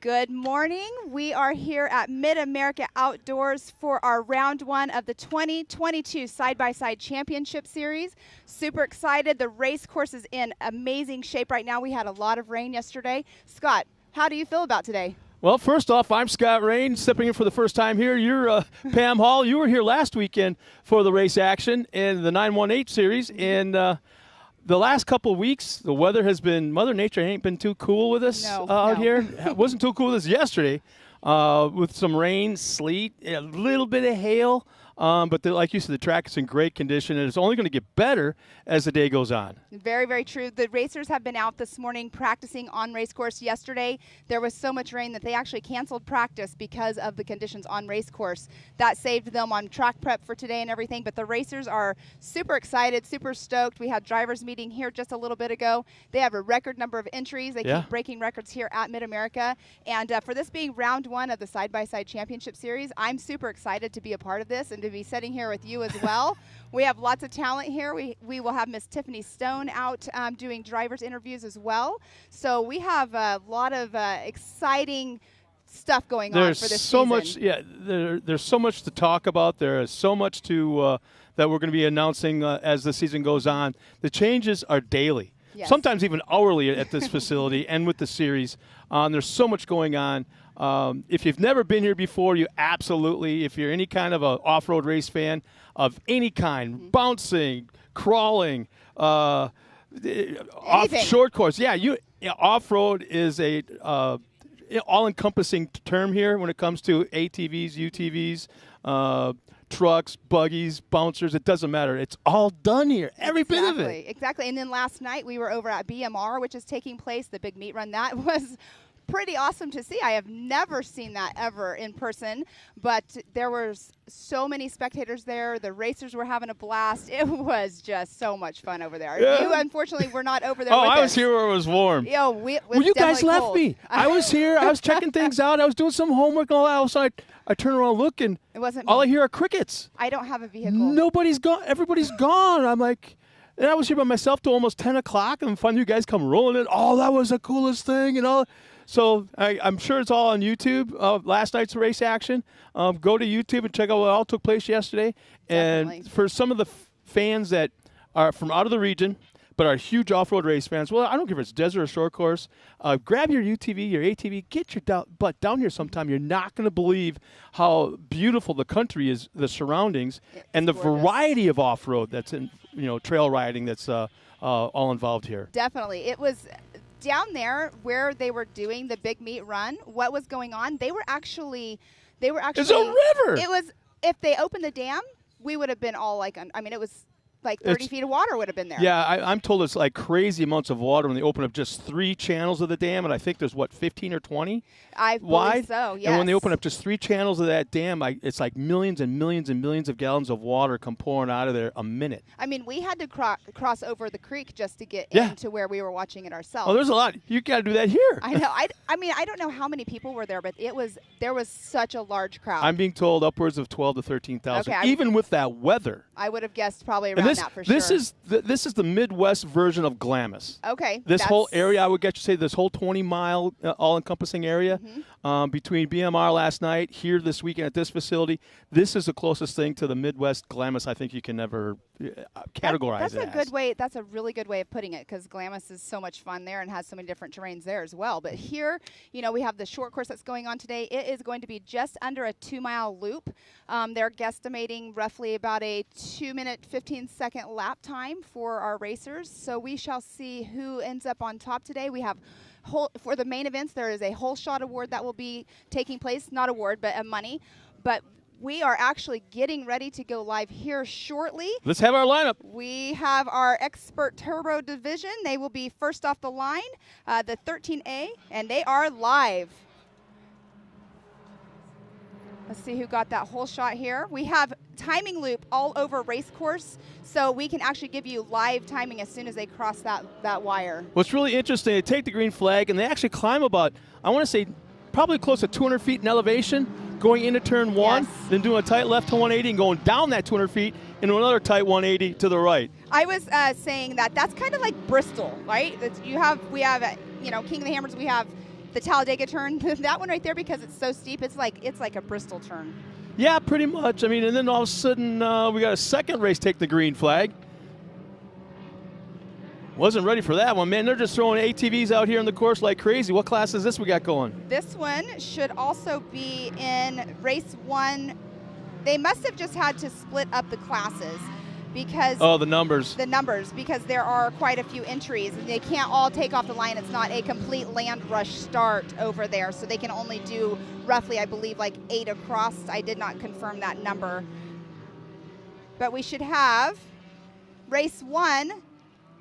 Good morning. We are here at Mid-America Outdoors for our round one of the 2022 Side-by-Side Championship Series. Super excited. The race course is in amazing shape right now. We had a lot of rain yesterday. Scott, how do you feel about today? Well, first off, I'm Scott Rain, stepping in for the first time here. You're Pam Hall. You were here last weekend for the race action in the 918 series. And the last couple of weeks, the weather has been, Mother Nature ain't been too cool with us out here. It wasn't too cool with us yesterday with some rain, sleet, a little bit of hail. But like you said, the track is in great condition, and it's only going to get better as the day goes on. Very, very true. The racers have been out this morning practicing on race course. Yesterday, there was so much rain that they actually canceled practice because of the conditions on race course. That saved them on track prep for today and everything, but the racers are super excited, super stoked. We had drivers meeting here just a little bit ago. They have a record number of entries. They keep breaking records here at Mid-America. And for this being round one of the Side-by-Side Championship Series, I'm super excited to be a part of this and to be sitting here with you as well. We have lots of talent here. We will have Miss Tiffany Stone out doing drivers interviews as well. So we have a lot of exciting stuff going on for this so season. much, there's so much to talk about. There is so much to that we're going to be announcing as the season goes on. The changes are daily, sometimes even hourly at this facility and with the series. There's so much going on. If you've never been here before, you absolutely, if you're any kind of an off-road race fan of any kind, bouncing, crawling, off short course. Off-road is a all-encompassing term here when it comes to ATVs, UTVs, trucks, buggies, bouncers. It doesn't matter. It's all done here. Every bit of it. Exactly. And then last night we were over at BMR, which is taking place, the big meet run. That was pretty awesome to see. I have never seen that ever in person, but there were so many spectators there. The racers were having a blast. It was just so much fun over there. Yeah. You, unfortunately, were not over there with I was here where it was warm. Well, you guys left me. I was here. I was checking things out. I was doing some homework and all that. So I turn around and look, and it wasn't all I hear are crickets. I don't have a vehicle. Nobody's gone. Everybody's gone. I'm like, and I was here by myself till almost 10 o'clock, and finally you guys come rolling in. Oh, that was the coolest thing, and all. So I'm sure it's all on YouTube, last night's race action. Go to YouTube and check out what all took place yesterday. Definitely. And for some of the fans that are from out of the region but are huge off-road race fans, well, I don't care if it's desert or short course, grab your UTV, your ATV, get your butt down here sometime. You're not going to believe how beautiful the country is, the surroundings, and the variety of off-road that's in, trail riding that's all involved here. Definitely. It was down there where they were doing the big meet run. What was going on? They were actually. It's a river. It was. If they opened the dam, we would have been all like. It was like 30 feet of water would have been there. Yeah, I'm told it's like crazy amounts of water when they open up just 3 channels of the dam, and I think there's 15 or 20 wide. So yes. And when they open up just 3 channels of that dam, it's like millions and millions and millions of gallons of water come pouring out of there a minute. I mean, we had to cross over the creek just to get into where we were watching it ourselves. Oh, there's a lot. You got to do that here. I know. I don't know how many people were there, but there was such a large crowd. I'm being told upwards of 12 to 13,000, even with that weather. I would have guessed probably around that for sure. This is the Midwest version of Glamis. Okay. This whole area, I would get you to say, this whole 20-mile all-encompassing area between BMR last night, here this weekend at this facility, this is the closest thing to the Midwest Glamis I think you can ever categorize it as. That's a really good way of putting it, because Glamis is so much fun there and has so many different terrains there as well. But here, we have the short course that's going on today. It is going to be just under a 2-mile loop. They're guesstimating roughly about a 2-minute, 15-second lap time for our racers. So we shall see who ends up on top today. We have for the main events, there is a whole shot award that will be taking place. Not award, but a money. But we are actually getting ready to go live here shortly. Let's have our lineup. We have our Expert Turbo Division. They will be first off the line, the 13A, and they are live. Let's see who got that whole shot here. We have timing loop all over race course, so we can actually give you live timing as soon as they cross that wire. What's really interesting, they take the green flag, and they actually climb about, I want to say, probably close to 200 feet in elevation, going into turn 1, then doing a tight left to 180 and going down that 200 feet into another tight 180 to the right. I was saying that's kind of like Bristol, right? We have King of the Hammers, we have the Talladega turn, that one right there, because it's so steep, it's like a Bristol turn. Yeah, pretty much. I mean, and then all of a sudden we got a second race take the green flag. Wasn't ready for that one, man. They're just throwing ATVs out here in the course like crazy. What class is this we got going? This one should also be in race 1. They must have just had to split up the classes because the numbers. The numbers, because there are quite a few entries, and they can't all take off the line. It's not a complete land rush start over there, so they can only do roughly, I believe, like 8 across. I did not confirm that number. But we should have race 1.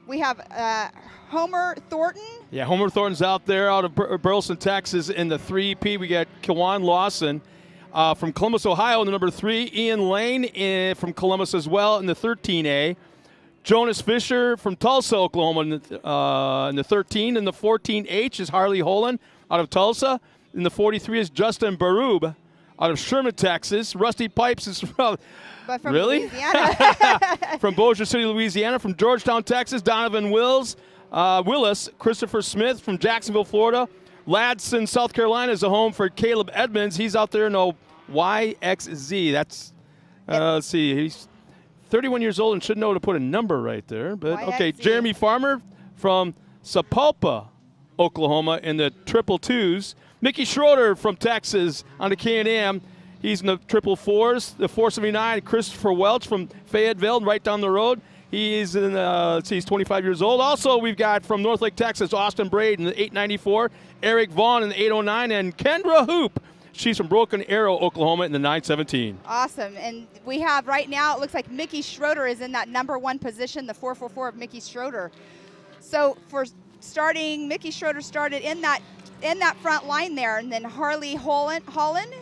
We have Homer Thornton. Yeah, Homer Thornton's out there out of Burleson, Texas in the 3P. We got Kiwan Lawson from Columbus, Ohio in the number 3. Ian Lane from Columbus as well in the 13A. Jonas Fisher from Tulsa, Oklahoma in the 13. In the 14H is Harley Holland out of Tulsa. In the 43 is Justin Barub out of Sherman, Texas. Rusty Pipes is from really? Louisiana. From Bossier City, Louisiana. From Georgetown, Texas, Donovan Willis. Christopher Smith from Jacksonville, Florida. Ladson, South Carolina is a home for Caleb Edmonds. He's out there in a YXZ. That's, let's see, he's 31 years old and should know to put a number right there. But, okay, Jeremy Farmer from Sapulpa, Oklahoma in the 222s. Mickey Schroeder from Texas on the K&M. He's in the 444s. The 479, Christopher Welch from Fayetteville, right down the road. He's in, he's 25 years old. Also, we've got from Northlake, Texas, Austin Braid in the 894, Eric Vaughn in the 809, and Kendra Hoop. She's from Broken Arrow, Oklahoma in the 917. Awesome. And we have right now, it looks like Mickey Schroeder is in that number 1 position, the 444 of Mickey Schroeder. So for starting, Mickey Schroeder started in that front line there, and then Harley Holland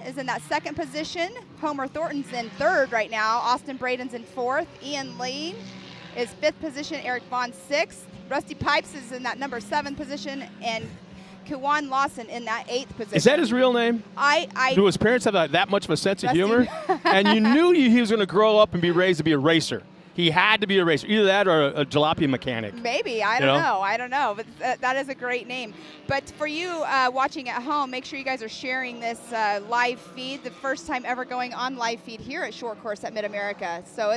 is in that 2nd position. Homer Thornton's in 3rd right now. Austin Braden's in 4th. Ian Lane is 5th position. Eric Vaughn 6th. Rusty Pipes is in that number 7 position, and Kiwan Lawson in that 8th position. Is that his real name? Do his parents have that much of a sense of humor? And you knew he was going to grow up and be raised to be a racer. He had to be a racer, either that or a jalopy mechanic. Maybe, I don't know, but that is a great name. But for you watching at home, make sure you guys are sharing this live feed, the first time ever going on live feed here at Short Course at Mid-America. So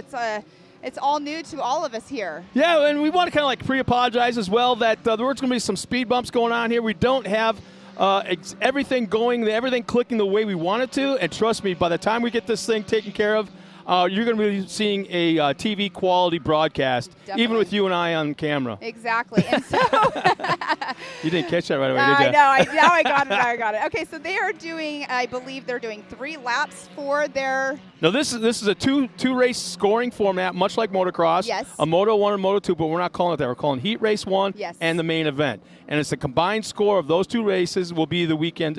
it's all new to all of us here. Yeah, and we want to kind of like pre-apologize as well that there's going to be some speed bumps going on here. We don't have everything clicking the way we want it to, and trust me, by the time we get this thing taken care of, you're going to be seeing a TV quality broadcast, Definitely. Even with you and I on camera. Exactly. And so you didn't catch that right away, did you? I know. Now I got it. Okay, so they are doing, I believe they're doing 3 laps for their... No, this is a two race scoring format, much like motocross. Yes. A Moto 1 and Moto 2, but we're not calling it that. We're calling Heat Race 1 yes. and the main event. And it's the combined score of those 2 races will be the weekend's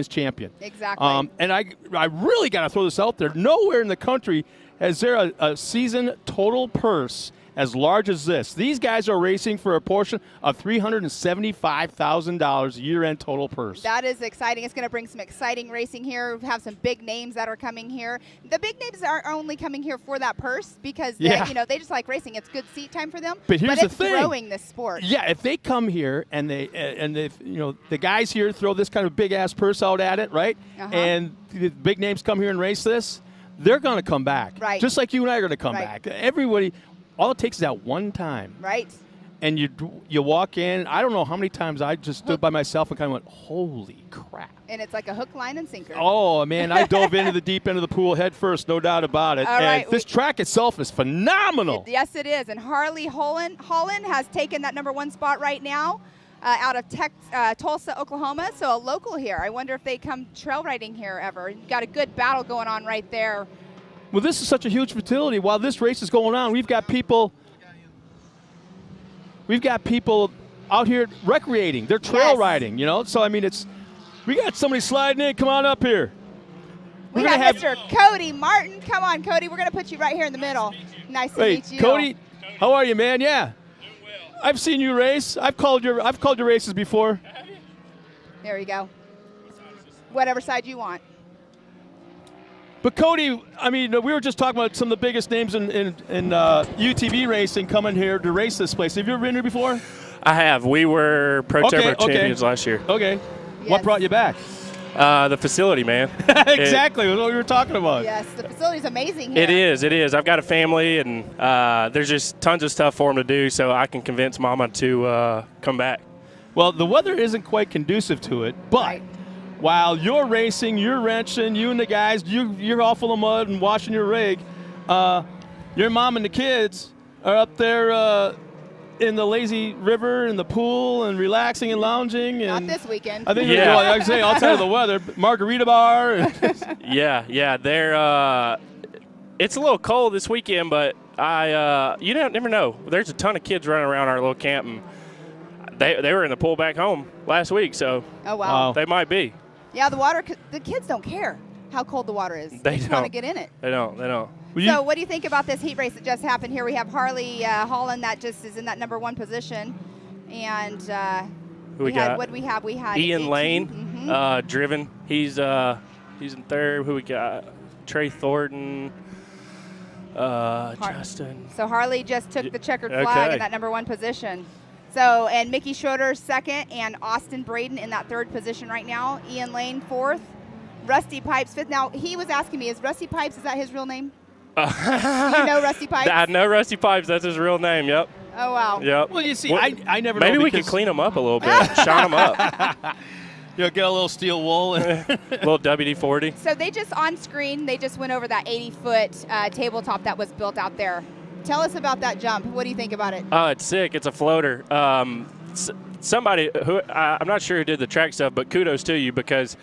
champion. Exactly. And I really got to throw this out there. Nowhere in the country is there a season total purse as large as this. These guys are racing for a portion of $375,000 year-end total purse. That is exciting. It's going to bring some exciting racing here. We have some big names that are coming here. The big names are only coming here for that purse because they just like racing. It's good seat time for them. But here's the thing. It's growing this sport. Yeah, if they come here and the guys here throw this kind of big-ass purse out at it, right? Uh-huh. And the big names come here and race this, they're going to come back. Right. Just like you and I are going to come back. Everybody... All it takes is that one time. Right. And you walk in. I don't know how many times I just stood by myself and kind of went, holy crap. And it's like a hook, line, and sinker. Oh, man, I dove into the deep end of the pool head first, no doubt about it. All right, this track itself is phenomenal. Yes, it is. And Harley Holland has taken that number 1 spot right now out of Tulsa, Oklahoma. So a local here. I wonder if they come trail riding here ever. You've got a good battle going on right there. Well, this is such a huge facility. While this race is going on, we've got people out here recreating. They're trail riding, So, I mean, we got somebody sliding in. Come on up here. We got Mr. Cody Martin. Come on, Cody. We're going to put you right here in the middle. Nice to meet you. Cody, how are you, man? Yeah. Doing well. I've seen you race. I've called your races before. There you go. Whatever side you want. But Cody, I mean, we were just talking about some of the biggest names in UTV racing coming here to race this place. Have you ever been here before? I have. We were Pro Turbo champions last year. Okay. Yes. What brought you back? The facility, man. Exactly. That's what we were talking about. Yes, the facility's amazing here. It is. I've got a family, and there's just tons of stuff for them to do, so I can convince Mama to come back. Well, the weather isn't quite conducive to it, but Right. while you're racing, you're wrenching, you and the guys, you're all full of mud and washing your rig, your mom and the kids are up there in the lazy river, in the pool, and relaxing and lounging. And Not this weekend. I think Yeah. like I say, outside of the weather, margarita bar. Yeah. They're it's a little cold this weekend, but you never know. There's a ton of kids running around our little camp, and they were in the pool back home last week, so Oh, wow. they might be. Yeah, the kids don't care how cold the water is. They just want to don't. get in it. They don't. So what do you think about this heat race that just happened here? We have Harley Holland that just is in that number 1 position. And Who we got? what do we have? We had Ian 18. Lane, Mhm. driven. He's in third. Who we got? Trey Thornton. Justin. So Harley just took the checkered flag Okay. in that number 1 position. So, and Mickey Schroeder's second, and Austin Braden in that 3rd position right now. Ian Lane 4th. Rusty Pipes 5th. Now, he was asking me, is Rusty Pipes, is that his real name? Do you know Rusty Pipes? I know Rusty Pipes. That's his real name. Yep. Oh, wow. Yep. Well, you see, Well, I never know. Maybe we can because, clean him up a little bit, shine him up. get a little steel wool. And Little WD-40. So they just on screen, they just went over that 80-foot tabletop that was built out there. Tell us about that jump. What do you think about it? It's sick. It's a floater. Somebody who I'm not sure who did the track stuff, but kudos to you, because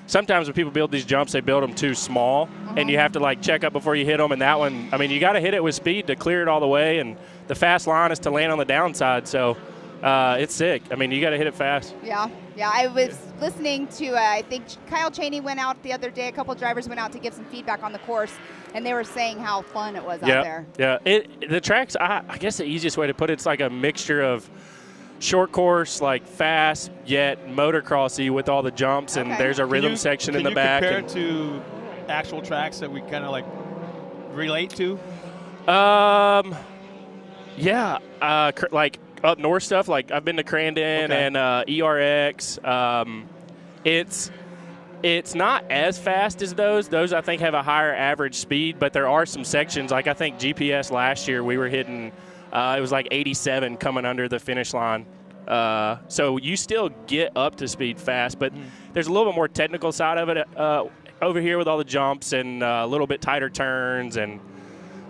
sometimes when people build these jumps, they build them too small, and you have to like check up before you hit them. And that one, I mean, you got to hit it with speed to clear it all the way, and the fast line is to land on the downside. So it's sick. I mean, you got to hit it fast. Yeah. I was listening to, I think Kyle Chaney went out the other day. A couple drivers went out to give some feedback on the course, and they were saying how fun it was out there. Yeah. The tracks, I guess the easiest way to put it's like a mixture of short course, like fast, yet motocrossy with all the jumps, and there's a rhythm section in the back. Can you compare it to actual tracks that we kind of like relate to? Yeah, like up north stuff. Like I've been to Crandon and ERX. It's not as fast as those. Those I think have a higher average speed, but there are some sections. Like I think GPS last year we were hitting. It was like 87 coming under the finish line. So you still get up to speed fast, but there's a little bit more technical side of it over here with all the jumps and a little bit tighter turns, and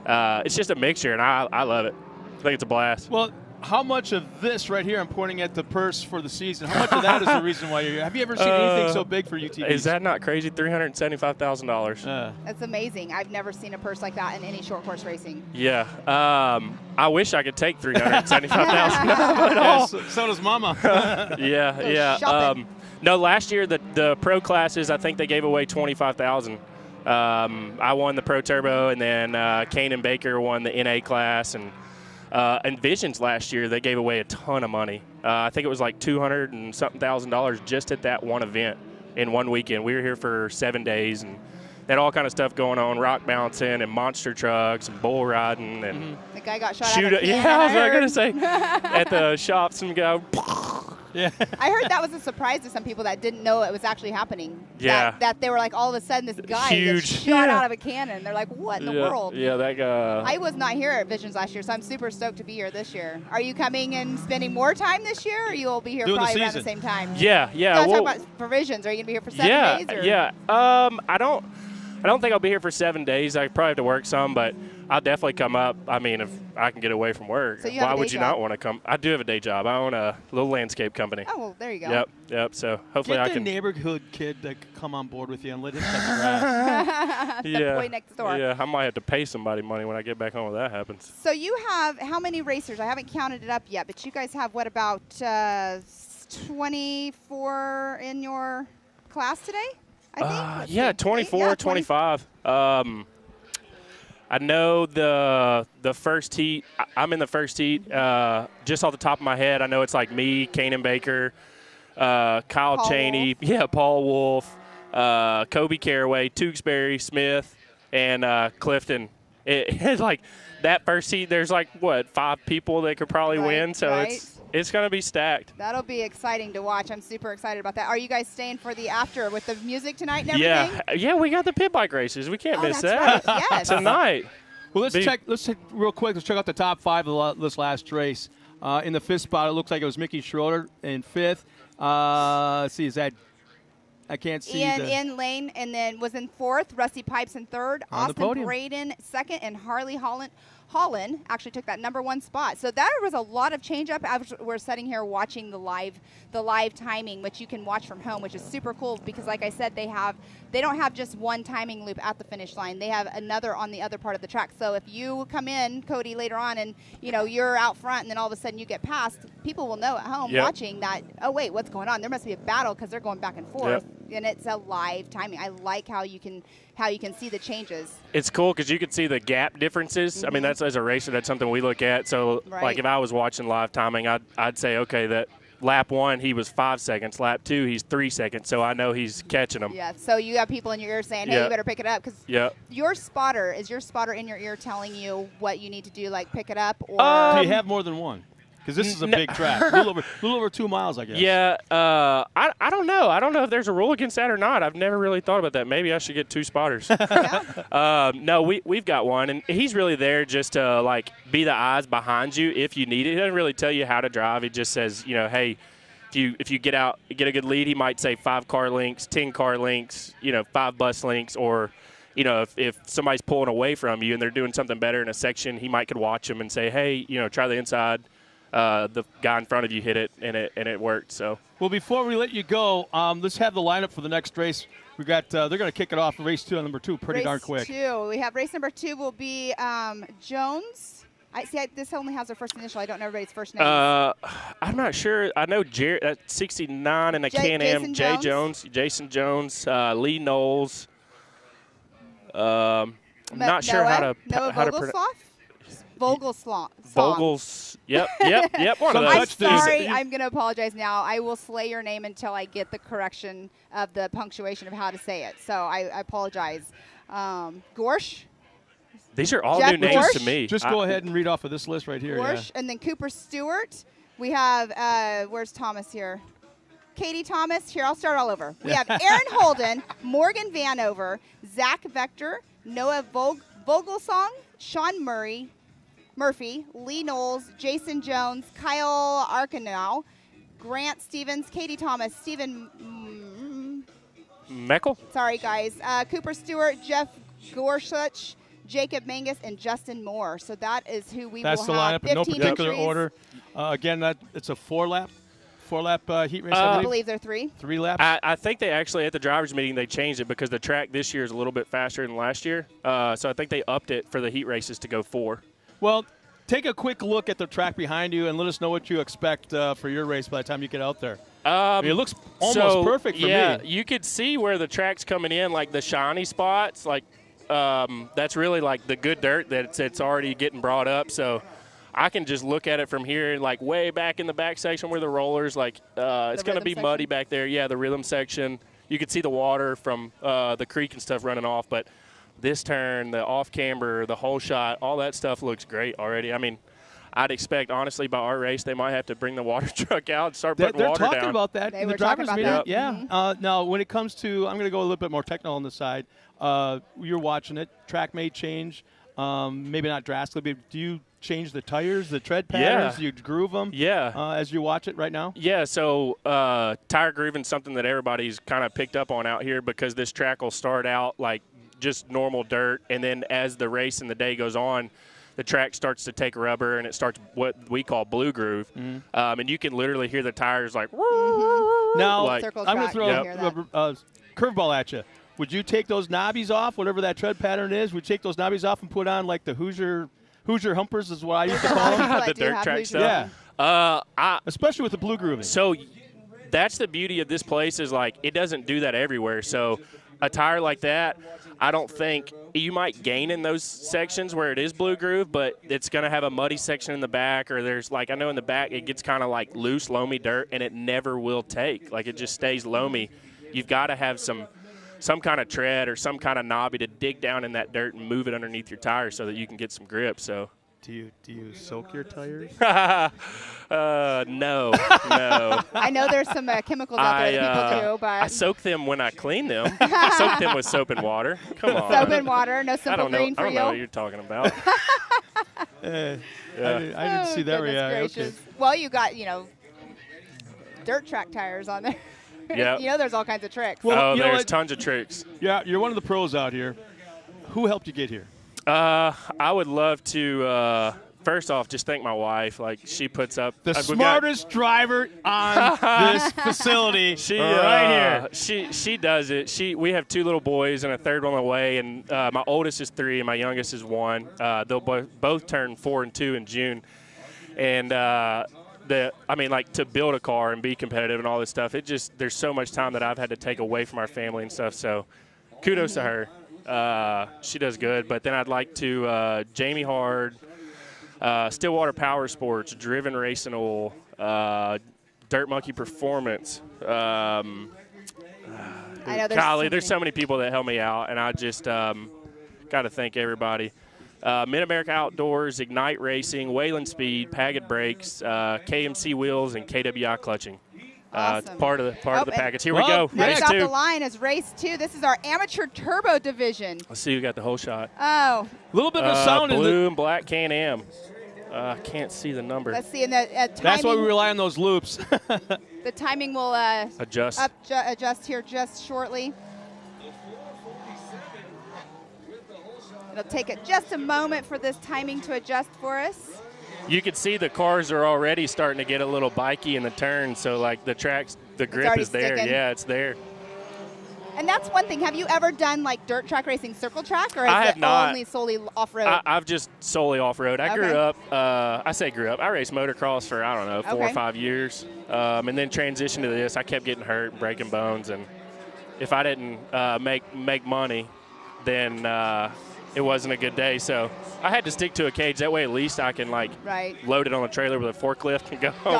it's just a mixture, and I love it. I think it's a blast. Well, how much of this right here, I'm pointing at the purse for the season, how much of that is the reason why you're here? Have you ever seen anything so big for UTVs? Is that not crazy? $375,000. That's amazing. I've never seen a purse like that in any short course racing. Yeah. I wish I could take $375,000. So does Mama. Yeah. No, last year the pro classes, I think they gave away $25,000. I won the Pro Turbo, and then Kane and Baker won the NA class, and Visions last year they gave away a ton of money. I think it was like $200 and something thousand just at that one event in one weekend. We were here for 7 days, and they had all kind of stuff going on, rock bouncing and monster trucks and bull riding and The guy got shot out of yeah, I was gonna say at the shop some guy. Yeah. I heard that was a surprise to some people that didn't know it was actually happening. Yeah. That they were like, all of a sudden, this guy Huge. gets shot out of a cannon. They're like, what in the world? Yeah, that guy. I was not here at Visions last year, so I'm super stoked to be here this year. Are you coming and spending more time this year, or you will be here Doing the probably around the season. same time? Yeah. No, I'm well, talking about for Visions. Are you going to be here for 7 days? Or? Yeah. I don't think I'll be here for 7 days. I probably have to work some, but I'll definitely come up. I mean, if I can get away from work, So you have why a would day you job? not want to come? I do have a day job. I own a little landscape company. Oh, well, there you go. Yep. So hopefully Get I the can. neighborhood kid to come on board with you and let him cut the grass. The Yeah. boy next door. Yeah, I might have to pay somebody money when I get back home when that happens. So you have how many racers? I haven't counted it up yet, but you guys have what, about 24 in your class today? I think. Let's Yeah, see. 24, Yeah, 25. I know the first heat. I'm in the first heat. Just off the top of my head, I know it's like me, Kanan Baker, Kyle Paul Chaney, Paul Wolf, Kobe Caraway, Tewksbury, Smith, and Clifton. It's like that first heat. There's like what 5 people that could probably win. So right. it's It's going to be stacked. That'll be exciting to watch. I'm super excited about that. Are you guys staying for the after with the music tonight and everything? Yeah, we got the pit bike races. We can't miss that's that. Right. Yes. Tonight. Well, let's check real quick. Let's check out the top 5 of this last race. In the 5th spot, it looks like it was Mickey Schroeder in 5th. Let's see, is that I can't see. Ian Lane, and then was in 4th. Rusty Pipes in 3rd. On Austin Braden 2nd, and Harley Holland actually took that number 1 spot. So there was a lot of change up as we're sitting here watching the live timing, which you can watch from home, which is super cool because, like I said, they don't have just one timing loop at the finish line. They have another on the other part of the track. So if you come in, Cody, later on, and you're out front, and then all of a sudden you get passed, people will know at home watching that. Oh wait, what's going on? There must be a battle because they're going back and forth, and it's a live timing. I like how you can see the changes. It's cool because you can see the gap differences. I mean, that's as a racer, that's something we look at. So, like if I was watching live timing, I'd say, okay, that lap 1 he was 5 seconds, lap 2 he's 3 seconds, so I know he's catching them. Yeah. So you have people in your ear saying, hey, you better pick it up because your spotter in your ear telling you what you need to do, like pick it up, or do you have more than one? Because this is a big track, a little over 2 miles, I guess. Yeah, I don't know. I don't know if there's a rule against that or not. I've never really thought about that. Maybe I should get 2 spotters. No, we've got one, and he's really there just to like be the eyes behind you if you need it. He doesn't really tell you how to drive. He just says, hey, if you get out, get a good lead, he might say 5 car lengths, 10 car lengths, 5 bus lengths, or if somebody's pulling away from you and they're doing something better in a section, he could watch them and say, hey, try the inside. The guy in front of you hit it, and it worked. So, well, before we let you go, let's have the lineup for the next race. We got they're going to kick it off race 2 on number 2 pretty darn quick. Race 2, we have race number 2 will be Jones. This only has their first initial. I don't know everybody's first name. I'm not sure. I know Jared at 69 in the Can-Am. Jason Jones, Lee Knowles. I'm not sure how to pronounce. Vogels. Yep. One of those. I'm sorry. I'm going to apologize now. I will slay your name until I get the correction of the punctuation of how to say it. So I apologize. Gorsh. These are all Jeff new names Gorsh? to me. Just go ahead and read off of this list right here. Gorsh, and then Cooper Stewart. We have, where's Thomas here? Katie Thomas. Here, I'll start all over. We have Aaron Holden, Morgan Vanover, Zach Vector, Noah Vogelsong, Sean Murphy, Lee Knowles, Jason Jones, Kyle Arkenau, Grant Stevens, Katie Thomas, Stephen Meckel. Sorry, guys. Cooper Stewart, Jeff Gorsuch, Jacob Mangus, and Justin Moore. So that is who we will have. That's the lineup in no particular entries. order. Again, it's a 4-lap heat race, I believe they're 3. 3 laps. I think they actually, at the drivers' meeting, they changed it because the track this year is a little bit faster than last year. So I think they upped it for the heat races to go 4. Well, take a quick look at the track behind you and let us know what you expect for your race by the time you get out there. It looks almost perfect for me. Yeah, you could see where the track's coming in, like the shiny spots. Like that's really like the good dirt that it's already getting brought up. So I can just look at it from here, like way back in the back section where the rollers, like it's going to be muddy back there. Yeah, the rhythm section. You could see the water from the creek and stuff running off, but this turn, the off camber, the whole shot, all that stuff looks great already. I mean, I'd expect, honestly, by our race, they might have to bring the water truck out and start putting water down. They're talking about that in the drivers' meeting. That. Yeah. Mm-hmm. Now, when it comes to, I'm going to go a little bit more technical on the side. You're watching it. Track may change, maybe not drastically, but do you change the tires, the tread patterns? Do you groove them? Yeah. As you watch it right now? Yeah, so tire grooving is something that everybody's kind of picked up on out here because this track will start out like just normal dirt, and then as the race and the day goes on, the track starts to take rubber and it starts what we call blue groove. And you can literally hear the tires like, now, like, I'm going to throw a curveball at you. Would you take those knobbies off, whatever that tread pattern is? Would you take those knobbies off and put on like the Hoosier humpers is what I used to call them? The dirt track stuff. Yeah. Especially with the blue grooving. So that's the beauty of this place is like it doesn't do that everywhere. So a tire like that, I don't think you might gain in those sections where it is blue groove, but it's going to have a muddy section in the back, or there's like I know in the back it gets kind of like loose, loamy dirt, and it never will take. Like it just stays loamy. You've got to have some kind of tread or some kind of knobby to dig down in that dirt and move it underneath your tires so that you can get some grip. So Do you soak your tires? No, no. I know there's some chemicals out there that people do, but I soak them when I clean them. I soak them with soap and water. Come on. Soap and water, no Simple Green for you. I don't know what you're talking about. I didn't see that reaction. Okay. Well, you got, dirt track tires on there. Yeah. There's all kinds of tricks. Well, there's tons of tricks. Yeah, you're one of the pros out here. Who helped you get here? I would love to, first off, just thank my wife. Like, she puts up the smartest driver on this facility right here. She does it. We have 2 little boys and a third one on the way, and my oldest is 3 and my youngest is 1. They'll both turn 4 and 2 in June. And to build a car and be competitive and all this stuff, there's so much time that I've had to take away from our family and stuff. So kudos to her. She does good. But then I'd like to Jamie Hard, Stillwater Power Sports, Driven Racing Oil, Dirt Monkey Performance. I know there's so many people that help me out, and I just got to thank everybody. Mid-America Outdoors, Ignite Racing, Wayland Speed, Paget Brakes, KMC Wheels, and KWI Clutching. Awesome. It's part of the package. Here we go. Next Race 2. off the line is race 2. This is our amateur turbo division. Let's see who got the whole shot. Oh. A little bit of a sound in the blue and black Can-Am. Can't see the number. Let's see. In the timing, that's why we rely on those loops. The timing will adjust here just shortly. It'll take it just a moment for this timing to adjust for us. You can see the cars are already starting to get a little bikey in the turn, so like the grip is there. Sticking. Yeah, it's there. And that's one thing. Have you ever done like dirt track racing, circle track, or I is have it not. only solely off-road? I've just solely off-road. I grew up, I raced motocross for, 4 or 5 years, and then transitioned to this. I kept getting hurt, breaking bones, and if I didn't make money, then it wasn't a good day. So I had to stick to a cage. That way at least I can load it on a trailer with a forklift and go home,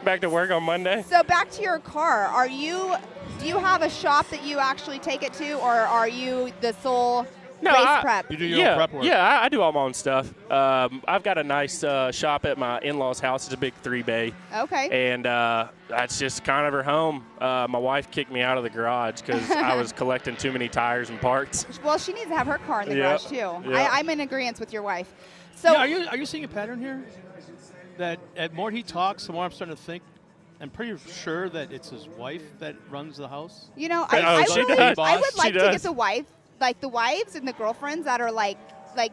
back to work on Monday. So back to your car. Do you have a shop that you actually take it to, or are you the sole race prep? You do your own prep work? Yeah, I do all my own stuff. I've got a nice shop at my in-laws' house. It's a big 3-bay. Okay. And that's just kind of her home. My wife kicked me out of the garage because I was collecting too many tires and parts. Well, she needs to have her car in the garage, too. Yep. I'm in agreement with your wife. So, are you seeing a pattern here? That the more he talks, the more I'm starting to think, I'm pretty sure that it's his wife that runs the house. I would like to get the wife, like the wives and the girlfriends that are like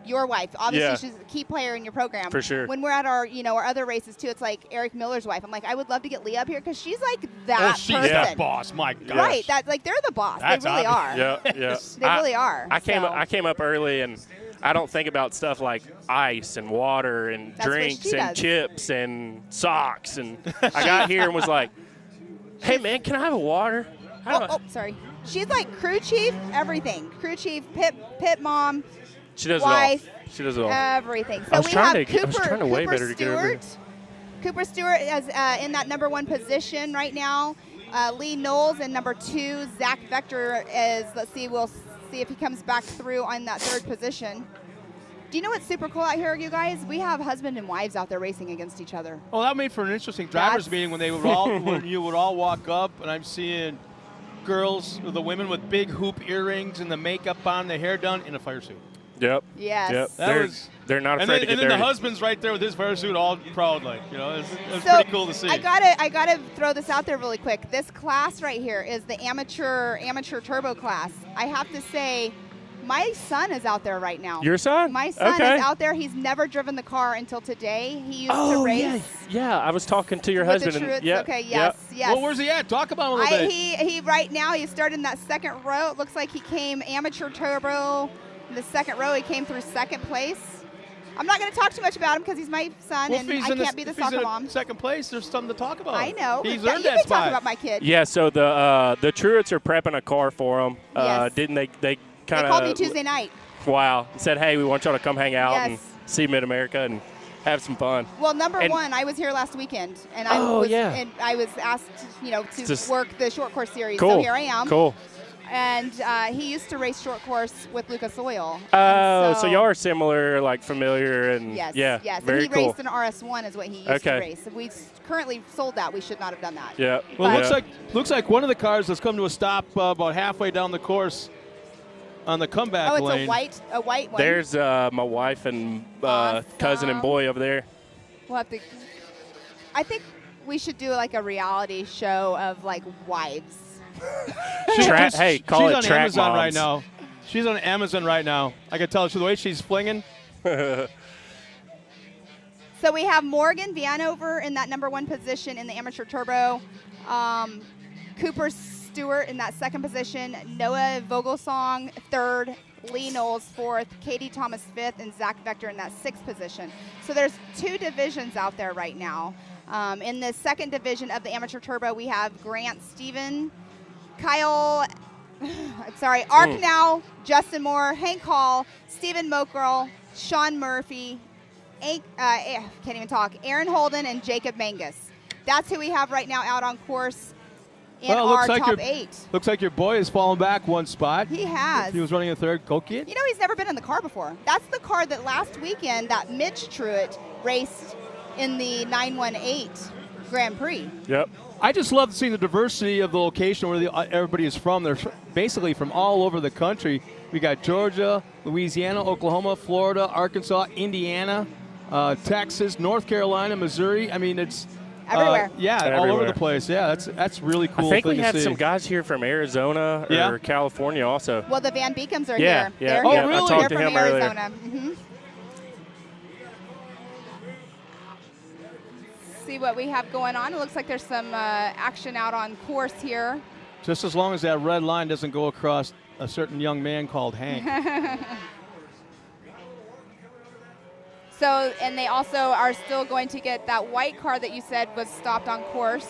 your wife. Obviously, she's a key player in your program. For sure. When we're at our other races too, it's like Eric Miller's wife. I'm like, I would love to get Leah up here because she's like that person. She's that boss. My God. Right. They're the boss. That's they really are. Yeah. They really are. I came up early and I don't think about stuff like ice and water and drinks and chips and socks. And I got here and was like, hey, man, can I have a water? Sorry. She's like crew chief, everything. Crew chief, pit mom, she does wife. It all. She does it all. Everything. So I was trying to way better to get over. Cooper Stewart is in that number 1 position right now. Lee Knowles in number 2. Zach Vector is, we'll see if he comes back through on that 3rd position. Do you know what's super cool out here, you guys? We have husband and wives out there racing against each other. Well, that made for an interesting drivers meeting when they would all when you would all walk up, and I'm seeing girls, the women with big hoop earrings and the makeup on, the hair done, in a fire suit. Yep. Yes. Yep. They're not afraid to get dirty. And then the husband's right there with his fire suit, all proud, it's pretty cool to see. I gotta throw this out there really quick. This class right here is the amateur turbo class. I have to say, my son is out there right now. Your son? My son is out there. He's never driven the car until today. He used to race. Yeah, I was talking to your husband. Yes. Well, where's he at? Talk about him a little bit. He right now, he started in that 2nd row. It looks like he came amateur turbo. In the 2nd row, he came through 2nd place. I'm not going to talk too much about him because he's my son, and I can't be the soccer mom. 2nd place, there's something to talk about. I know. He's earned that spot. You can talk about my kid. Yeah, so the Truitts are prepping a car for him. Yes. Didn't they kind of... They called me Tuesday night. Wow. Said, hey, we want y'all to come hang out and see Mid-America and have some fun. Well, number 1, I was here last weekend, and I was asked to work the short course series. Cool. So here I am. Cool. And he used to race short course with Lucas Oil. Oh, so y'all are similar, like familiar, and yes, yeah, yes. very and he cool. raced an RS1 is what he used to race. We currently sold that. We should not have done that. Yeah. Well, looks like one of the cars has come to a stop about halfway down the course on the comeback lane. Oh, it's a white one. There's my wife and cousin and boy over there. We'll have to. I think we should do like a reality show of like wives. Hey, call it on track Amazon moms. right now. She's on Amazon right now. I can tell the way she's flinging. So we have Morgan Vanover in that #1 position in the amateur turbo. Cooper Stewart in that 2nd position. Noah Vogelsong 3rd. Lee Knowles 4th. Katie Thomas 5th. And Zach Vector in that 6th position. So there's 2 divisions out there right now. In the 2nd division of the amateur turbo, we have Grant Steven, Arknow, Justin Moore, Hank Hall, Stephen Mokerl, Sean Murphy, Aaron Holden, and Jacob Mangus. That's who we have right now out on course in our top 8. Looks like your boy has fallen back 1 spot. He has. He was running a 3rd. Go kid. You know, he's never been in the car before. That's the car that last weekend that Mitch Truitt raced in the 918 Grand Prix. Yep. I just love seeing the diversity of the location where everybody is from. They're basically from all over the country. We got Georgia, Louisiana, Oklahoma, Florida, Arkansas, Indiana, Texas, North Carolina, Missouri. I mean, it's everywhere. All over the place. Yeah, that's really cool. I think we had some guys here from Arizona or California also. Well, the Van Beekums are here. Yeah. Oh, really? I talked They're to from him Arizona. earlier. See what we have going on. It looks like there's some action out on course here. Just as long as that red line doesn't go across a certain young man called Hank. So, and they also are still going to get that white car that you said was stopped on course.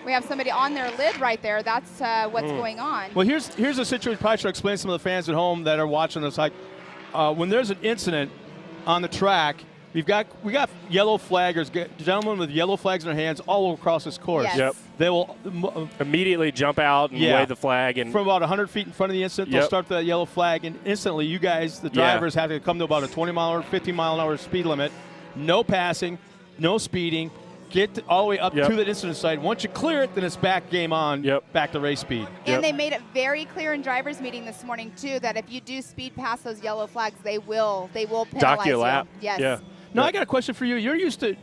We have somebody on their lid right there. That's what's going on. Well, here's a situation. Probably should explain to some of the fans at home that are watching this. Like, when there's an incident on the track, we got yellow flaggers, gentlemen with yellow flags in their hands all across this course. Yes. Yep. They will immediately jump out and wave the flag. And from about 100 feet in front of the incident, they'll start that yellow flag, and instantly you guys, the drivers, have to come to about a 20-mile-an-hour, 15-mile-an-hour speed limit. No passing, no speeding. Get all the way up to the incident site. Once you clear it, then it's back game on, back to race speed. And they made it very clear in drivers' meeting this morning, too, that if you do speed past those yellow flags, they will penalize dock you a lap. Yes. Yeah. Now, I got a question for you. You're used to,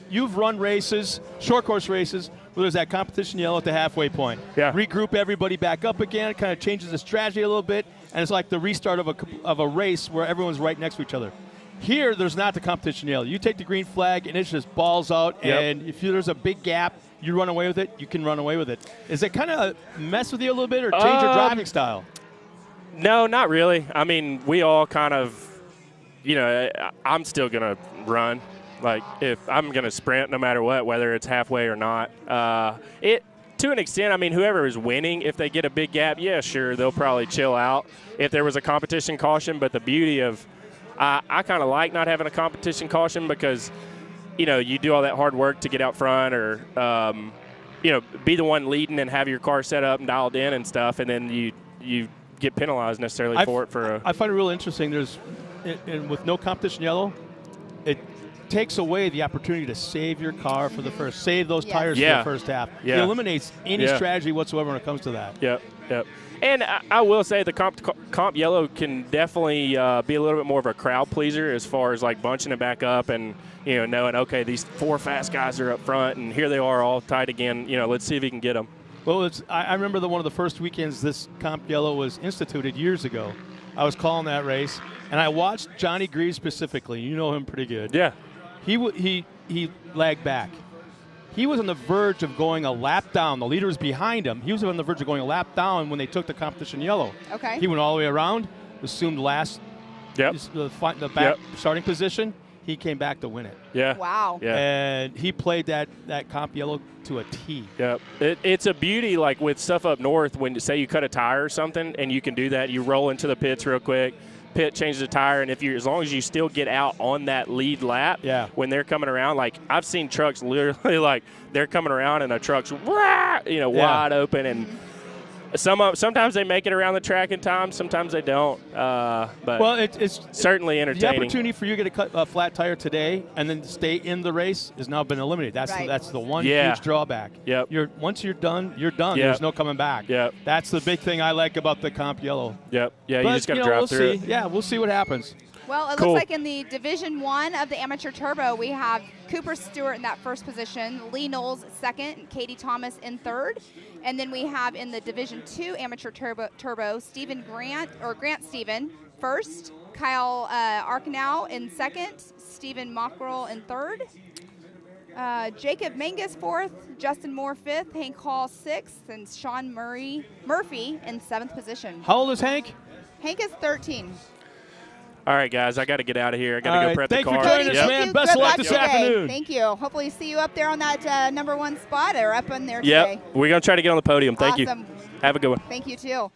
you've run races, short course races, where there's that competition yellow at the halfway point. Yeah. Regroup everybody back up again. It kind of changes the strategy a little bit, and it's like the restart of a race where everyone's right next to each other. Here, there's not the competition yellow. You take the green flag, and it's just balls out, and if there's a big gap, you run away with it, you can run away with it. Is it kind of mess with you a little bit or change your driving style? No, not really. I mean, we all kind of, I'm still going to run. Like, if I'm going to sprint no matter what, whether it's halfway or not. To an extent, whoever is winning, if they get a big gap, sure, they'll probably chill out if there was a competition caution. But the beauty of I kind of like not having a competition caution because, you do all that hard work to get out front or, be the one leading and have your car set up and dialed in and stuff, and then you get penalized necessarily I find it real interesting. With no competition yellow, it takes away the opportunity to save your car for the first, save those tires for the first half. It eliminates any strategy whatsoever when it comes to that. Yep. And I will say the comp yellow can definitely be a little bit more of a crowd pleaser as far as like bunching it back up and knowing, okay, these 4 fast guys are up front and here they are all tight again. Let's see if he can get them. Well, I remember one of the first weekends this comp yellow was instituted years ago. I was calling that race, and I watched Johnny Greaves specifically. You know him pretty good. Yeah. He lagged back. He was on the verge of going a lap down. The leader was behind him. He was on the verge of going a lap down when they took the competition yellow. Okay. He went all the way around, assumed last, the back starting position. He came back to win it. Yeah. Wow. Yeah. And he played that comp yellow to a T. Yeah. It's a beauty, like with stuff up north, when say you cut a tire or something, and you can do that. You roll into the pits real quick. Pit changes the tire, and as long as you still get out on that lead lap, when they're coming around, like I've seen trucks literally like they're coming around and a truck's wide open, and Sometimes they make it around the track in time. Sometimes they don't. But well, it's certainly entertaining. The opportunity for you to get a flat tire today and then stay in the race has now been eliminated. That's the one huge drawback. Yep. Once you're done, you're done. Yep. There's no coming back. Yep. That's the big thing I like about the Comp Yellow. Yep. Yeah, but, you just got to drive through it. Yeah, we'll see what happens. Well, it looks like in the Division 1 of the Amateur Turbo, we have Cooper Stewart in that first position, Lee Knowles second, and Katie Thomas in third. And then we have in the Division 2 Amateur Turbo Stephen Grant Stephen first, Kyle Arknow in second, Stephen Mockrell in third, Jacob Mangus fourth, Justin Moore fifth, Hank Hall sixth, and Sean Murphy in seventh position. How old is Hank? Hank is 13. All right, guys, I got to get out of here. I got to go prep the car. Thank you for joining us, man. Best of luck this afternoon. Thank you. Hopefully see you up there on that #1 spot or up on there today. Yep, we're going to try to get on the podium. Thank you. Have a good one. Thank you, too.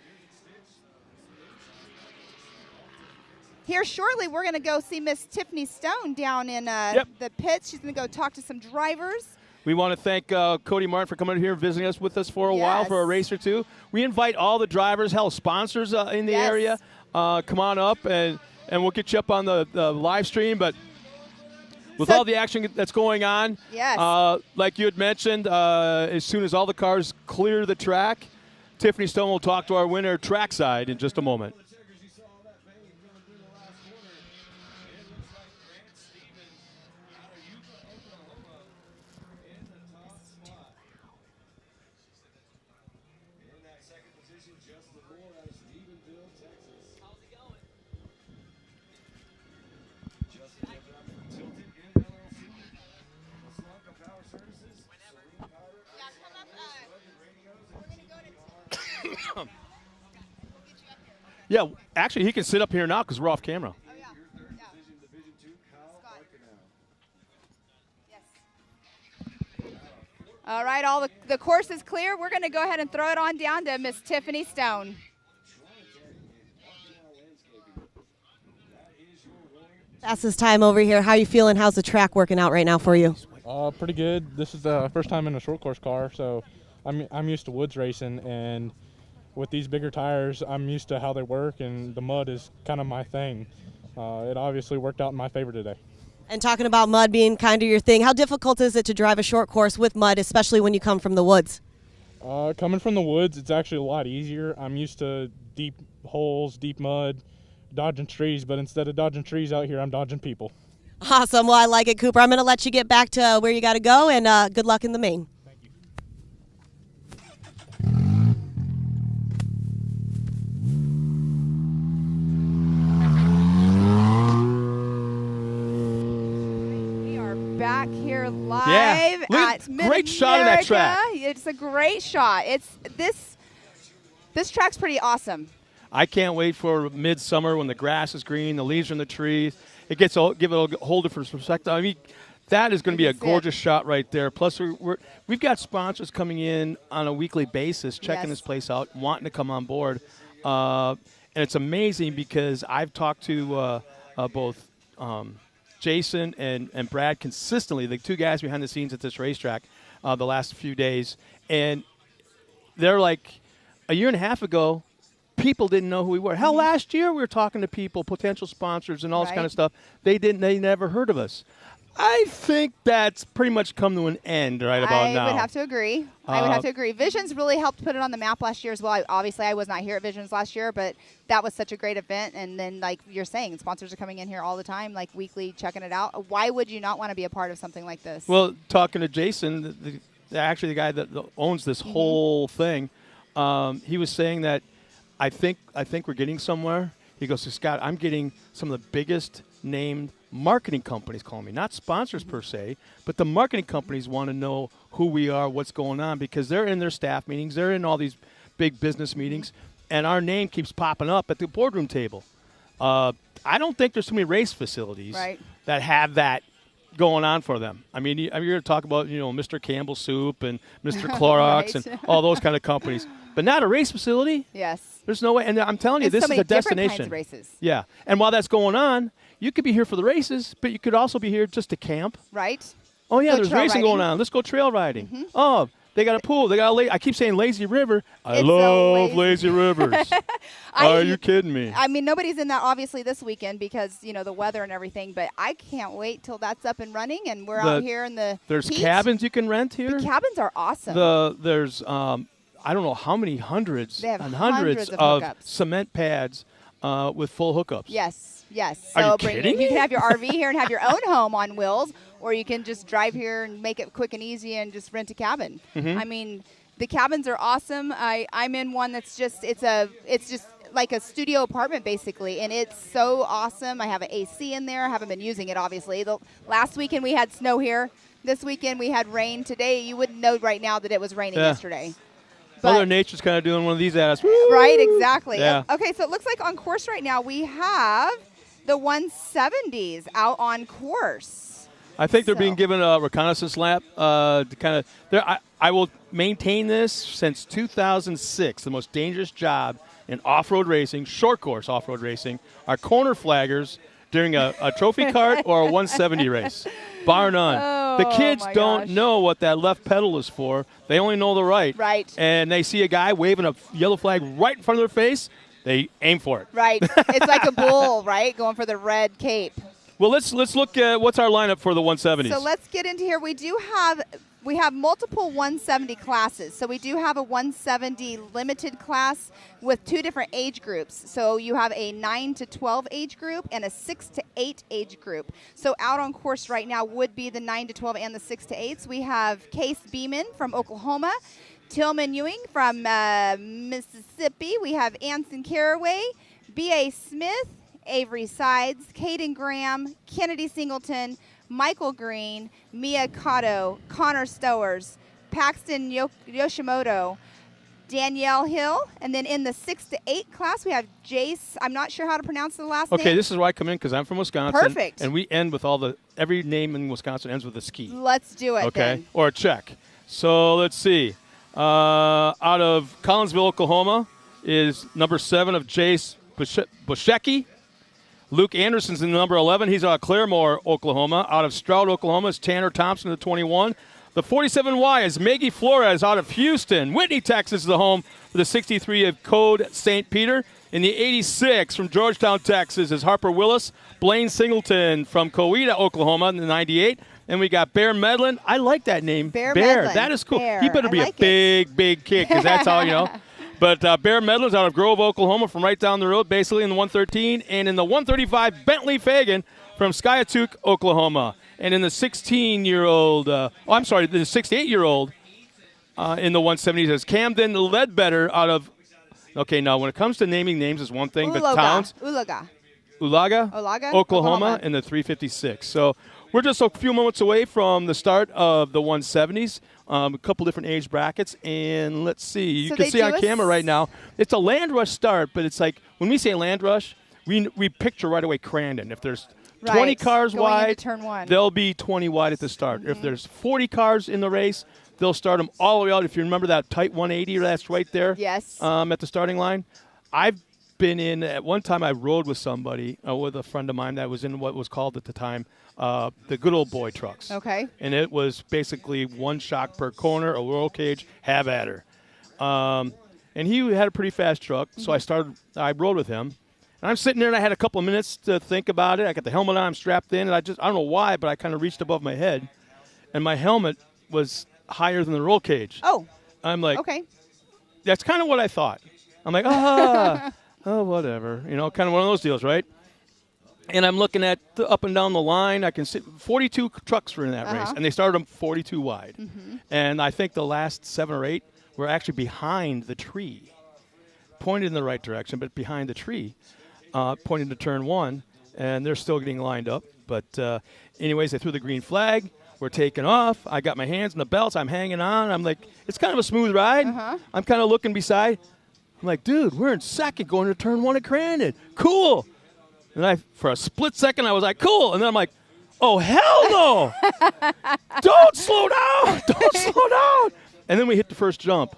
Here shortly, we're going to go see Miss Tiffany Stone down in the pits. She's going to go talk to some drivers. We want to thank Cody Martin for coming here and visiting us with us for a while for a race or two. We invite all the drivers, sponsors in the area. Come on up and we'll get you up on the live stream. But with all the action that's going on, like you had mentioned, as soon as all the cars clear the track, Tiffany Stone will talk to our winner trackside in just a moment. Yeah, actually, he can sit up here now because we're off camera. Oh, yeah. Yes. All right, all the course is clear. We're going to go ahead and throw it on down to Miss Tiffany Stone. Fastest time over here. How are you feeling? How's the track working out right now for you? Pretty good. This is the first time in a short course car, so I'm used to woods racing, and with these bigger tires, I'm used to how they work, and the mud is kind of my thing. It obviously worked out in my favor today. And talking about mud being kind of your thing, how difficult is it to drive a short course with mud, especially when you come from the woods? Coming from the woods, it's actually a lot easier. I'm used to deep holes, deep mud, dodging trees, but instead of dodging trees out here, I'm dodging people. Awesome. Well, I like it, Cooper. I'm going to let you get back to where you got to go, and good luck in the main. Thank you. Back here live at Mid-America. Great shot of that track. It's a great shot. This track's pretty awesome. I can't wait for midsummer when the grass is green, the leaves are in the trees. It gets give it a whole different perspective. I mean, that is going to be a gorgeous shot right there. Plus, we've got sponsors coming in on a weekly basis, checking this place out, wanting to come on board. And it's amazing because I've talked to both Jason and Brad consistently, the two guys behind the scenes at this racetrack the last few days. And they're like, a year and a half ago, people didn't know who we were. Hell, last year we were talking to people, potential sponsors and all this kind of stuff. They never heard of us. I think that's pretty much come to an end right about now. I would have to agree. Visions really helped put it on the map last year as well. Obviously, I was not here at Visions last year, but that was such a great event. And then, like you're saying, sponsors are coming in here all the time, like weekly, checking it out. Why would you not want to be a part of something like this? Well, talking to Jason, actually the guy that owns this whole thing, he was saying that I think we're getting somewhere. He goes, Scott, I'm getting some of the biggest named marketing companies calling me, not sponsors per se, but the marketing companies want to know who we are, what's going on, because they're in their staff meetings, they're in all these big business meetings, and our name keeps popping up at the boardroom table. I don't think there's too many race facilities that have that going on for them. I mean, you're going to talk about, Mr. Campbell Soup and Mr. Clorox and all those kind of companies, but not a race facility. Yes. There's no way. And I'm telling you, this is a destination. Kinds of races. Yeah. And while that's going on, you could be here for the races, but you could also be here just to camp. Right. Oh, yeah, go there's racing going on. Let's go trail riding. Oh, They got a pool. They got I keep saying lazy river. I It's love lazy rivers. Are you kidding me? I mean, nobody's in that obviously this weekend because, the weather and everything, but I can't wait till that's up and running and we're out here in the There's heat. cabins you can rent here. The cabins are awesome. There's I don't know how many hundreds They have and hundreds of hookups. cement pads with full hookups. Yes. Are So you kidding me? you can have your RV here and have your own home on wheels, or you can just drive here and make it quick and easy and just rent a cabin. Mm-hmm. I mean, the cabins are awesome. I'm in one that's just it's just like a studio apartment basically, and it's so awesome. I have an AC in there. I haven't been using it obviously. Last weekend we had snow here. This weekend we had rain. Today you wouldn't know right now that it was raining yesterday. Mother Nature's kind of doing one of these at us. Right, exactly. Yeah. Okay, so it looks like on course right now we have the 170s out on course. I think they're being given a reconnaissance lap to kind of. I will maintain this since 2006. The most dangerous job in off-road racing, short course off-road racing, are corner flaggers during a trophy cart or a 170 race, bar none. Oh, the kids my don't gosh. know what that left pedal is for. They only know the right. Right. And they see a guy waving a yellow flag right in front of their face. They aim for it. Right. It's like a bull, right? Going for the red cape. Well, let's look at what's our lineup for the 170s. So let's get into here. We have multiple 170 classes. So we do have a 170 limited class with 2 different age groups. So you have a 9 to 12 age group and a 6 to 8 age group. So out on course right now would be the 9 to 12 and the 6 to 8s. We have Case Beeman from Oklahoma, Tillman Ewing from Mississippi. We have Anson Carraway, B.A. Smith, Avery Sides, Caden Graham, Kennedy Singleton, Michael Green, Mia Cotto, Connor Stowers, Paxton Yoshimoto, Danielle Hill, and then in the 6 to 8 class we have Jace. I'm not sure how to pronounce the last name. Okay, this is where I come in because I'm from Wisconsin. Perfect. And we end with every name in Wisconsin ends with a ski. Let's do it. Okay, then. or a check. So let's see. Out of Collinsville, Oklahoma, is number 7 of Jace Bushecki. Luke Anderson's in number 11. He's out of Claremore, Oklahoma. Out of Stroud, Oklahoma, is Tanner Thompson, the 21. The 47Y is Maggie Flores out of Houston. Whitney, Texas is the home for the 63 of Code St. Peter. In the 86 from Georgetown, Texas is Harper Willis. Blaine Singleton from Coweta, Oklahoma in the 98. And we got Bear Medlin. I like that name. Bear Medlin. That is cool. Bear. He better be like a big kid because that's how, But Bear Medlin's out of Grove, Oklahoma, from right down the road, basically in the 113. And in the 135, Bentley Fagan from Skiatook, Oklahoma. And in the 16-year-old, the 68-year-old in the 170s is Camden Ledbetter out of, okay, now when it comes to naming names is one thing, but towns. Ulaga, Oklahoma, in the 356. So we're just a few moments away from the start of the 170s. A couple different age brackets, and let's see. You can see on camera right now. It's a land rush start, but it's like when we say land rush, we picture right away Crandon. If there's 20 cars wide, there'll be 20 wide at the start. Mm-hmm. If there's 40 cars in the race, they'll start them all the way out. If you remember that tight 180 that's right there, yes, at the starting line. I've been in at one time. I rode with somebody, with a friend of mine that was in what was called at the time the good old boy trucks. Okay. And it was basically one shock per corner, a roll cage, have at her. And he had a pretty fast truck, so I rode with him. And I'm sitting there, and I had a couple of minutes to think about it. I got the helmet on, I'm strapped in, and I don't know why, but I kind of reached above my head, and my helmet was higher than the roll cage. Oh. I'm like, okay. That's kind of what I thought. I'm like, oh, whatever. Kind of one of those deals, right? And I'm looking at up and down the line. I can see 42 trucks were in that race, and they started them 42 wide. Mm-hmm. And I think the last 7 or 8 were actually behind the tree, pointed in the right direction, but behind the tree, pointing to turn 1, and they're still getting lined up. But anyways, they threw the green flag. We're taking off. I got my hands in the belts. I'm hanging on. I'm like, it's kind of a smooth ride. I'm kind of looking beside. I'm like, dude, we're in second going to turn 1 at Crandon. Cool. And for a split second, I was like, cool. And then I'm like, oh, hell no. Don't slow down. Don't slow down. And then we hit the first jump.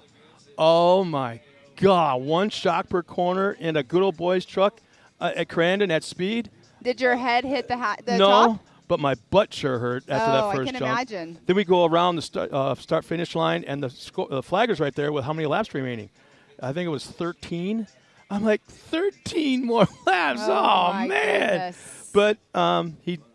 Oh, my God. 1 shock per corner in a good old boy's truck at Crandon at speed. Did your head hit the top? No, but my butt sure hurt after that first jump. I can imagine. Then we go around the start-finish line, and the flagger's right there with how many laps remaining. I think it was 13. I'm like, 13 more laps. Oh man. Goodness. But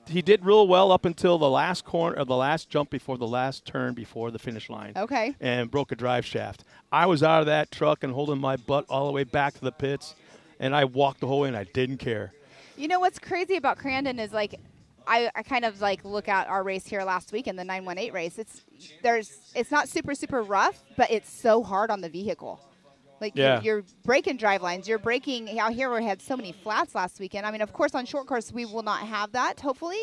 he did real well up until the last corner, or the last jump before the last turn before the finish line. Okay. And broke a drive shaft. I was out of that truck and holding my butt all the way back to the pits, and I walked the whole way, and I didn't care. You know what's crazy about Crandon is, like, I kind of, like, look at our race here last week in the 918 race. It's not super, super rough, but it's so hard on the vehicle. Like, you're breaking drive lines. You're breaking – out here we had so many flats last weekend. I mean, of course, on short course we will not have that, hopefully,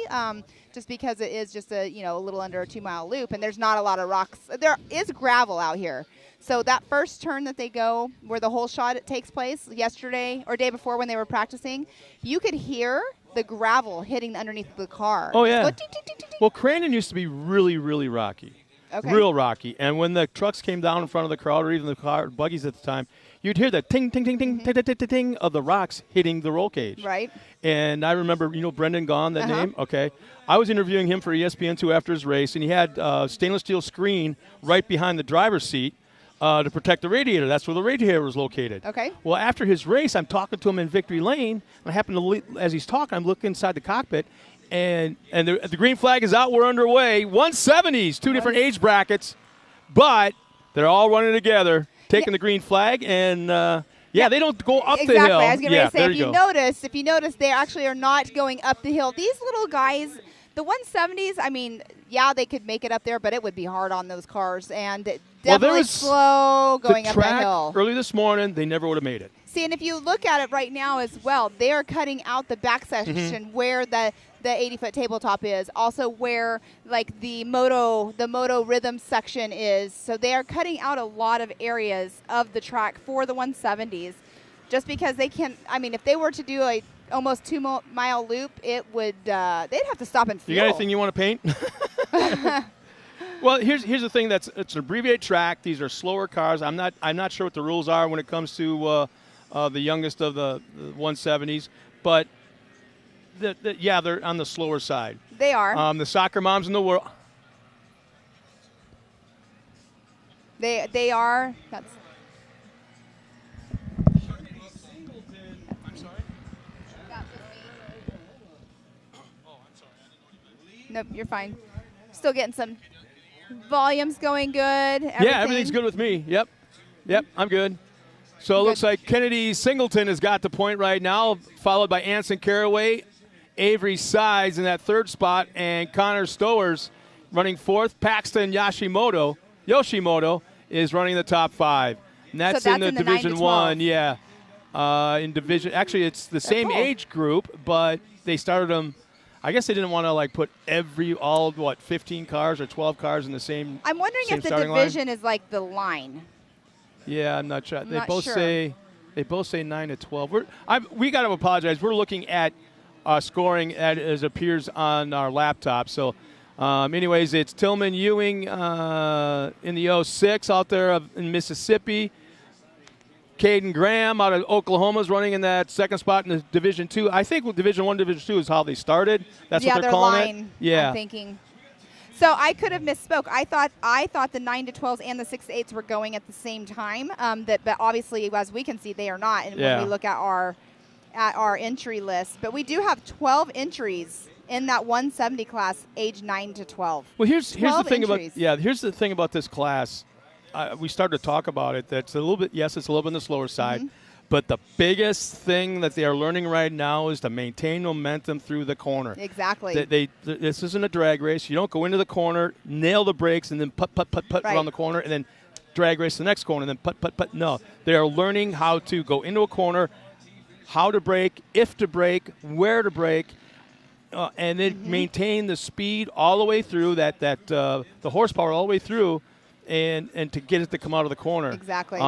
just because it is just a little under a 2-mile loop, and there's not a lot of rocks. There is gravel out here. So that first turn that they go where the whole shot takes place yesterday or day before when they were practicing, you could hear the gravel hitting underneath the car. Oh, yeah. Go, ding, ding, ding, ding. Well, Crandon used to be really, really rocky. Okay. Real rocky. And when the trucks came down in front of the crowd, or even the buggies at the time, you'd hear the ting, ting, ting, ting, ting, ting, ting, ting, ting of the rocks hitting the roll cage. Right. And I remember, Brendan Gaughan, that name? Okay. I was interviewing him for ESPN2 after his race, and he had a stainless steel screen right behind the driver's seat to protect the radiator. That's where the radiator was located. Okay. Well, after his race, I'm talking to him in Victory Lane, and I happen to, as he's talking, I'm looking inside the cockpit, and the green flag is out. We're underway. 170s, two different age brackets, but they're all running together, taking the green flag, and they don't go up the hill. Exactly. I was going to say, if you notice, they actually are not going up the hill. These little guys, the 170s, I mean, they could make it up there, but it would be hard on those cars, and definitely slow going up that hill. Early this morning, they never would have made it. See, and if you look at it right now as well, they are cutting out the back section where the 80-foot tabletop is, also where like the moto rhythm section is. So they are cutting out a lot of areas of the track for the 170s, just because they can. I mean, if they were to do a almost 2-mile loop, it would they'd have to stop and fuel. You got anything you want to paint? Well, here's the thing. It's an abbreviated track. These are slower cars. I'm not sure what the rules are when it comes to the youngest of the 170s, but they're on the slower side. They are. The soccer moms in the world. They are. That's. I'm sorry. Nope, you're fine. Still getting some volumes going good. Yeah, everything's good with me. Yep, I'm good. So it looks like Kennedy Singleton has got the point right now, followed by Anson Caraway, Avery Sides in that third spot, and Connor Stowers running fourth. Paxton Yoshimoto is running the top 5. And that's in the Division 1. Yeah. In Division – actually, it's the same age group, but they started them – I guess they didn't want to put 15 cars or 12 cars in the same. I'm wondering if the division is like the line. Yeah, I'm not sure. They both say 9 to 12. We got to apologize. We're looking at scoring as appears on our laptop. So, anyways, it's Tillman Ewing in the 06 out there in Mississippi. Caden Graham out of Oklahoma is running in that second spot in the Division 2. I think Division 1, Division 2 is how they started. That's what they're calling line, it. Yeah, I'm thinking. So I could have misspoke. I thought the 9 to 12s and the 6 to 8s were going at the same time. But obviously, as we can see, they are not. And when we look at our entry list, but we do have 12 entries in that 170 class, age 9 to 12. Well, here's the thing entries. here's the thing about this class. We started to talk about it. That's a little bit. Yes, it's a little bit on the slower side. But the biggest thing that they are learning right now is to maintain momentum through the corner. Exactly. This isn't a drag race. You don't go into the corner, nail the brakes, and then put around the corner, and then drag race the next corner, and then put. No, they are learning how to go into a corner, how to brake, if to brake, where to brake, and then maintain the speed all the way through the horsepower all the way through. And to get it to come out of the corner. Exactly.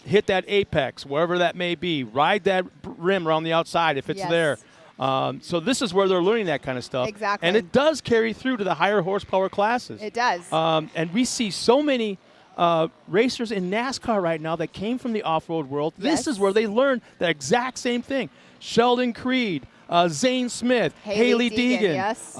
Hit that apex, wherever that may be. Ride that rim around the outside if it's there. So this is where they're learning that kind of stuff. Exactly. And it does carry through to the higher horsepower classes. It does. And we see so many racers in NASCAR right now that came from the off-road world. This is where they learn the exact same thing. Sheldon Creed, Zane Smith, Haley Deegan, yes.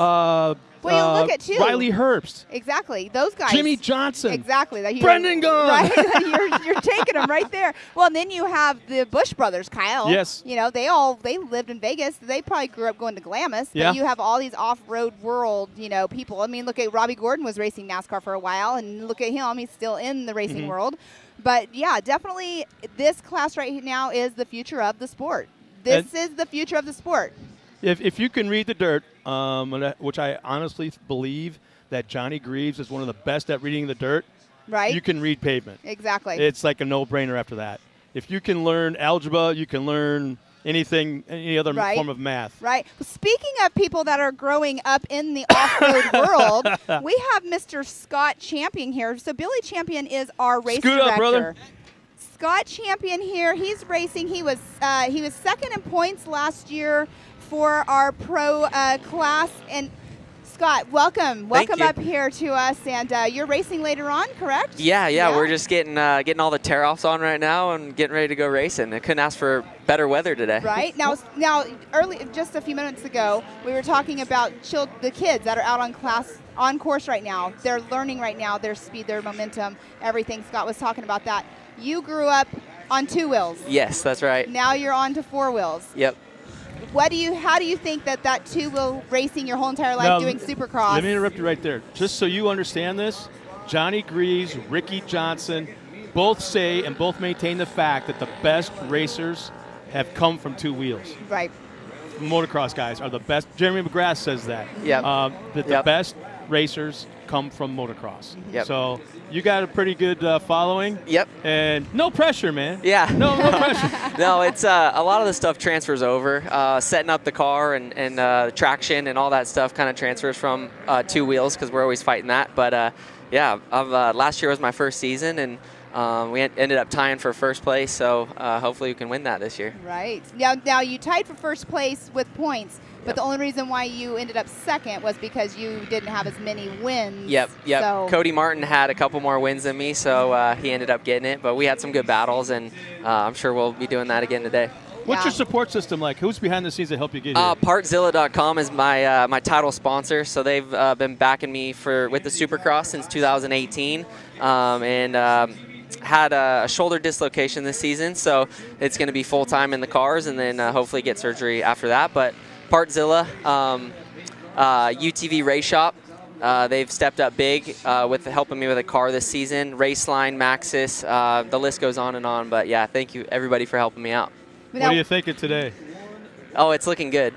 Well, you look at too. Riley Herbst. Exactly. Those guys. Jimmy Johnson. Exactly. Brendan Gunn. Right? you're taking them right there. Well, and then you have the Bush brothers, Kyle. Yes. You know, they lived in Vegas. They probably grew up going to Glamis. Yeah. But you have all these off-road world, people. I mean, look at Robbie Gordon was racing NASCAR for a while, and look at him. He's still in the racing world. But, yeah, definitely this class right now is the future of the sport. This is the future of the sport. If you can read the dirt, which I honestly believe that Johnny Greaves is one of the best at reading the dirt, right? You can read pavement. Exactly. It's like a no-brainer after that. If you can learn algebra, you can learn anything, any other form of math. Right. Well, speaking of people that are growing up in the off-road world, we have Mr. Scott Champion here. So Billy Champion is our race Scoot director. up, brother. Scott Champion here. He's racing. He was second in points last year for our pro class. And Scott, welcome up here to us. And you're racing later on, correct? Yeah. We're just getting all the tear-offs on right now and getting ready to go racing. I couldn't ask for better weather today. Right. Now, just a few minutes ago, we were talking about the kids that are out on course right now. They're learning right now their speed, their momentum, everything. Scott was talking about that. You grew up on 2 wheels. Yes, that's right. Now you're on to 4 wheels. Yep. How do you think that 2-wheel racing your whole entire life, doing Supercross? Let me interrupt you right there. Just so you understand this, Johnny Greaves, Ricky Johnson, both say and both maintain the fact that the best racers have come from 2 wheels. Right. Motocross guys are the best. Jeremy McGrath says that. Yeah. The best racers come from motocross. Yep. So you got a pretty good following. Yep. And no pressure, man. Yeah. No pressure. No, it's a lot of the stuff transfers over. Setting up the car and traction and all that stuff kind of transfers from 2 wheels because we're always fighting that. But last year was my first season and we ended up tying for first place. So hopefully we can win that this year. Right. Now you tied for first place with points. But the only reason why you ended up second was because you didn't have as many wins. Yep. So Cody Martin had a couple more wins than me, so he ended up getting it. But we had some good battles, and I'm sure we'll be doing that again today. What's your support system like? Who's behind the scenes to help you get here? Partzilla.com is my title sponsor, so they've been backing me with the Supercross since 2018, and had a shoulder dislocation this season, so it's going to be full-time in the cars, and then hopefully get surgery after that. But Partzilla, UTV Race Shop, they've stepped up big with helping me with a car this season. Raceline, Maxxis, the list goes on and on. But yeah, thank you everybody for helping me out. What are you thinking today? Oh, it's looking good.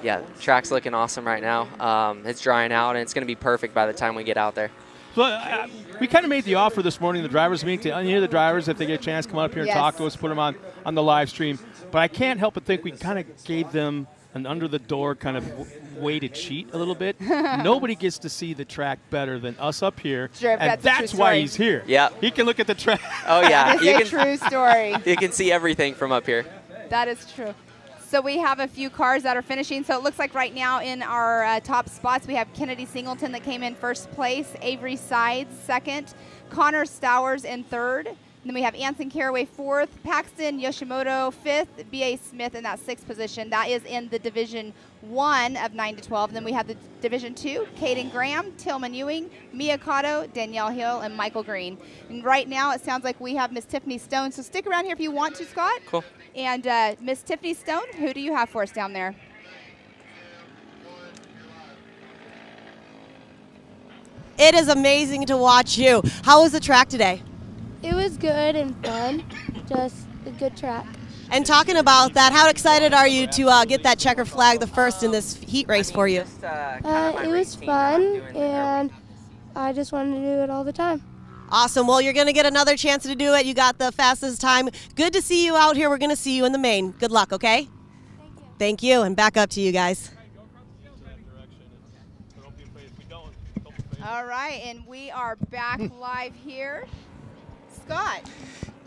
Yeah, the track's looking awesome right now. It's drying out, and it's going to be perfect by the time we get out there. So we kind of made the offer this morning, the drivers meeting, to any of the drivers, if they get a chance, come up here and talk to us, put them on the live stream. But I can't help but think we kind of gave them an under-the-door kind of way to cheat a little bit. Nobody gets to see the track better than us up here, and that's why he's here. Yeah, he can look at the track. Oh, yeah. It's a true story. You can see everything from up here. That is true. So we have a few cars that are finishing. So it looks like right now in our top spots, we have Kennedy Singleton that came in first place, Avery Sides second, Connor Stowers in third. And then we have Anson Caraway fourth, Paxton Yoshimoto fifth, B.A. Smith in that sixth position. That is in the Division 1 of 9 to 12. And then we have the Division 2, Caden Graham, Tillman Ewing, Mia Cotto, Danielle Hill, and Michael Green. And right now it sounds like we have Miss Tiffany Stone. So stick around here if you want to, Scott. Cool. And Miss Tiffany Stone, who do you have for us down there? It is amazing to watch you. How was the track today? It was good and fun, just a good track. And talking about that, how excited are you to get that checker flag, the first in this heat race for you? It was fun, and I just wanted to do it all the time. Awesome. Well, you're going to get another chance to do it. You got the fastest time. Good to see you out here. We're going to see you in the main. Good luck, okay? Thank you. Thank you, and back up to you guys. All right, and we are back live here. Scott.